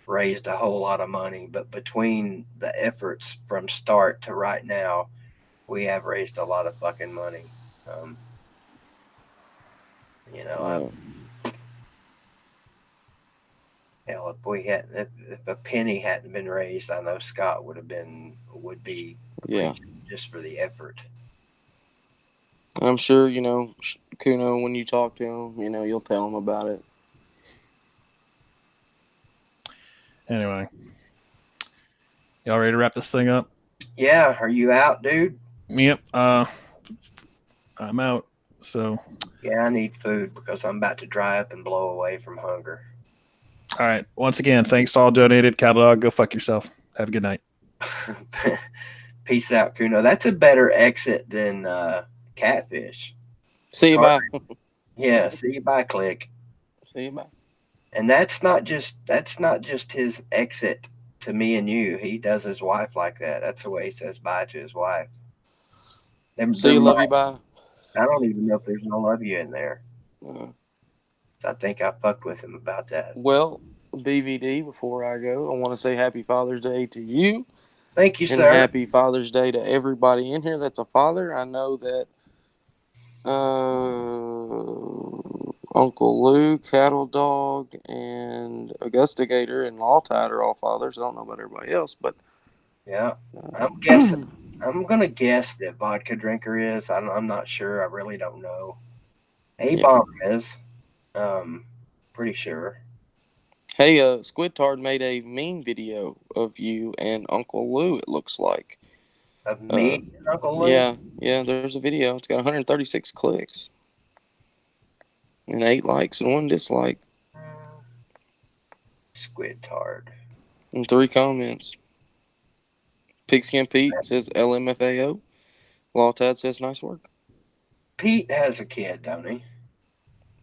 raised a whole lot of money, but between the efforts from start to right now, we have raised a lot of fucking money. Yeah. Hell, if a penny hadn't been raised, I know Scott would be Yeah. just for the effort. I'm sure, Kuno, when you talk to him, you'll tell him about it. Anyway, y'all ready to wrap this thing up? Yeah, are you out, dude? Yep. I'm out. So. Yeah, I need food because I'm about to dry up and blow away from hunger. All right. Once again, thanks to all donated. Cattle dog, go fuck yourself. Have a good night. Peace out, Kuno. That's a better exit than Catfish. See you, bye. Yeah, see you, bye, Click. See you, bye. And that's not just his exit to me and you. He does his wife like that. That's the way he says bye to his wife. See you, love you, bye. I don't even know if there's no love you in there. I think I fucked with him about that. Well, BVD, before I go, I want to say happy Father's Day to you. Thank you, and sir. Happy Father's Day to everybody in here that's a father. I know that Uncle Lou, Cattle Dog, and Augusta Gator and Lawtide are all fathers. I don't know about everybody else, but yeah, I'm guessing. I'm gonna guess that Vodka Drinker is. I'm not sure. I really don't know. A-Bomb is. Pretty sure. Hey, Squidtard made a meme video of you and Uncle Lou, it looks like. Of me and Uncle Lou? Yeah, there's a video. It's got 136 clicks. And 8 likes and 1 dislike. Squidtard. And 3 comments. Pigskin Pete says LMFAO. Lawtad says nice work. Pete has a kid, don't he?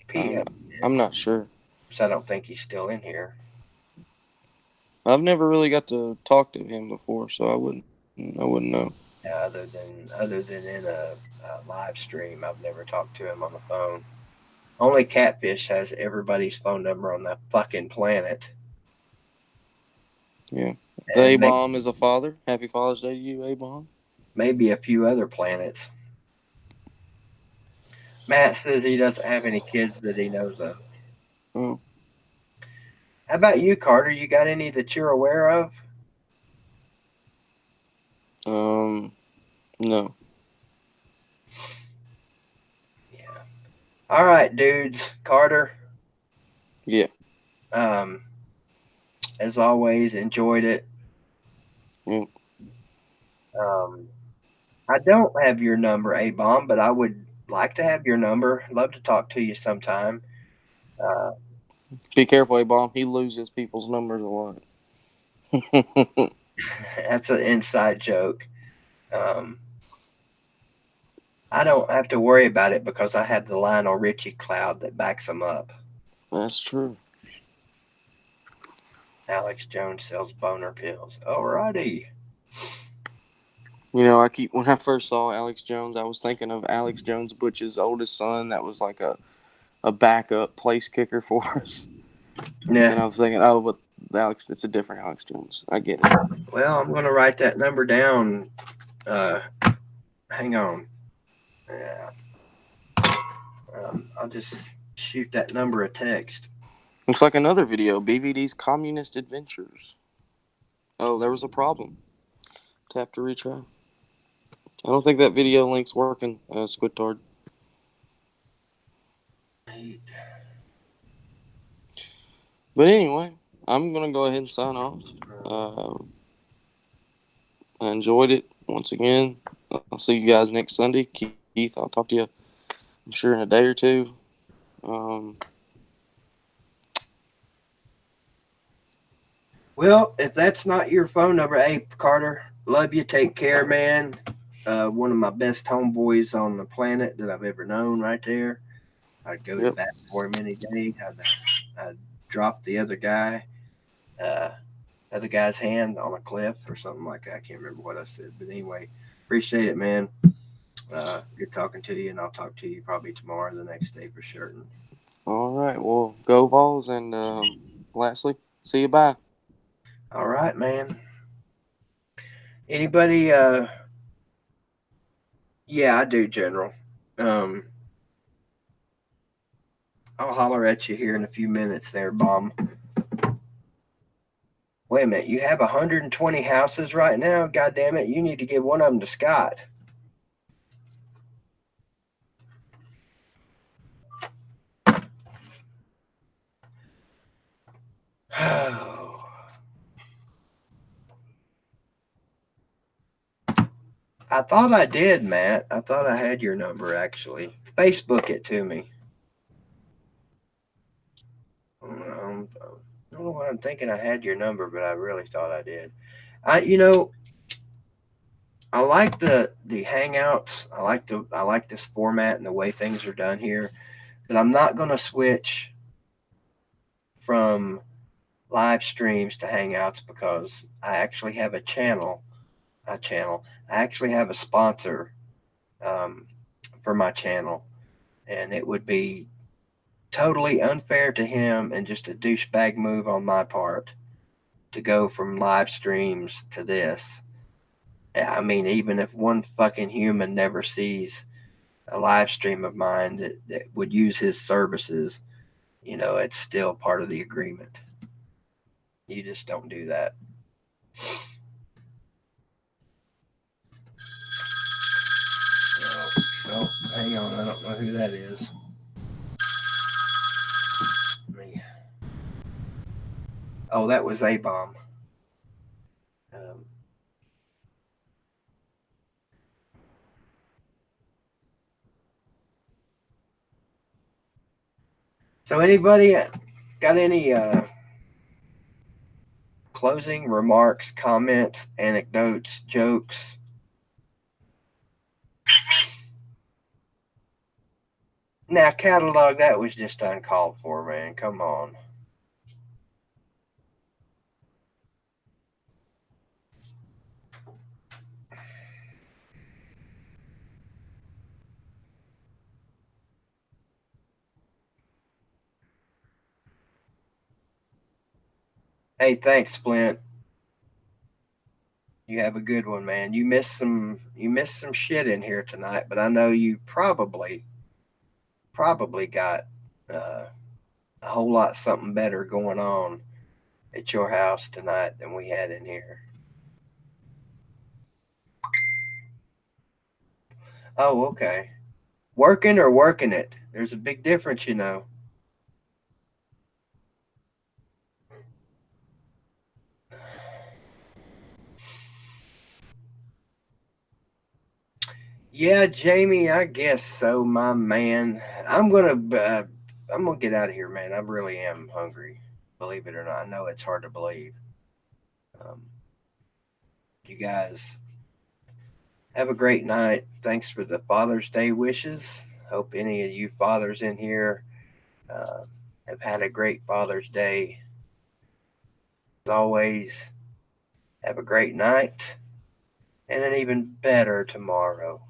Pete I'm not sure. So I don't think he's still in here. I've never really got to talk to him before, so I wouldn't know. Other than in a live stream, I've never talked to him on the phone. Only Catfish has everybody's phone number on the fucking planet. Yeah. A-Bomb is a father. Happy Father's Day to you, A-Bomb. Maybe a few other planets. Matt says he doesn't have any kids that he knows of. Oh. How about you, Carter? You got any that you're aware of? No. Yeah. All right, dudes. Carter. Yeah. As always, enjoyed it. Mm. I don't have your number, A-Bomb, but I would like to have your number. Love to talk to you sometime. Be careful, A-Bomb. He loses people's numbers a lot. That's an inside joke. I don't have to worry about it because I have the Lionel Richie cloud that backs them up. That's true. Alex Jones sells boner pills. Alrighty. You know, when I first saw Alex Jones, I was thinking of Alex Jones Butch's oldest son. That was like a backup place kicker for us. Yeah. And I was thinking, oh, but it's a different Alex Jones. I get it. Well, I'm going to write that number down. Hang on. Yeah. I'll just shoot that number a text. Looks like another video. BVD's Communist Adventures. Oh, there was a problem. Tap to retry. I don't think that video link's working, Squidtard. But anyway, I'm going to go ahead and sign off. I enjoyed it once again. I'll see you guys next Sunday. Keith, I'll talk to you, I'm sure, in a day or two. Well, if that's not your phone number, hey, Carter, love you. Take care, man. One of my best homeboys on the planet that I've ever known right there. I'd go to bat for him any day. I'd drop the other guy's hand on a cliff or something like that. I can't remember what I said. But anyway, appreciate it, man. Good talking to you, and I'll talk to you probably tomorrow or the next day for certain. All right. Well, go Vols. And lastly, see you. Bye. All right, man. Anybody? Yeah, I do, General. I'll holler at you here in a few minutes there, Bomb. Wait a minute. You have 120 houses right now? God damn it. You need to give one of them to Scott. I thought I did, Matt. I thought I had your number, actually. Facebook it to me. I don't know what I'm thinking. I had your number, but I really thought I did. I like the Hangouts. I like this format and the way things are done here. But I'm not going to switch from live streams to Hangouts because I actually have a channel. I actually have a sponsor for my channel, and it would be totally unfair to him and just a douchebag move on my part to go from live streams to this. I mean, even if one fucking human never sees a live stream of mine that would use his services, it's still part of the agreement. You just don't do that. Oh, hang on. I don't know who that is. Oh, that was A-Bomb. So anybody got any closing remarks, comments, anecdotes, jokes? Now, Catalog, that was just uncalled for, man. Come on. Hey, thanks, Splint. You have a good one, man. You missed some shit in here tonight, but I know you probably got a whole lot something better going on at your house tonight than we had in here. Oh, okay. Working or working it? There's a big difference, you know. Yeah, Jamie, I guess so, my man. I'm gonna get out of here, man. I really am hungry. Believe it or not, I know it's hard to believe. Um, you guys have a great night. Thanks for the Father's Day wishes. Hope any of you fathers in here uh, have had a great Father's Day. As always, have a great night and an even better tomorrow.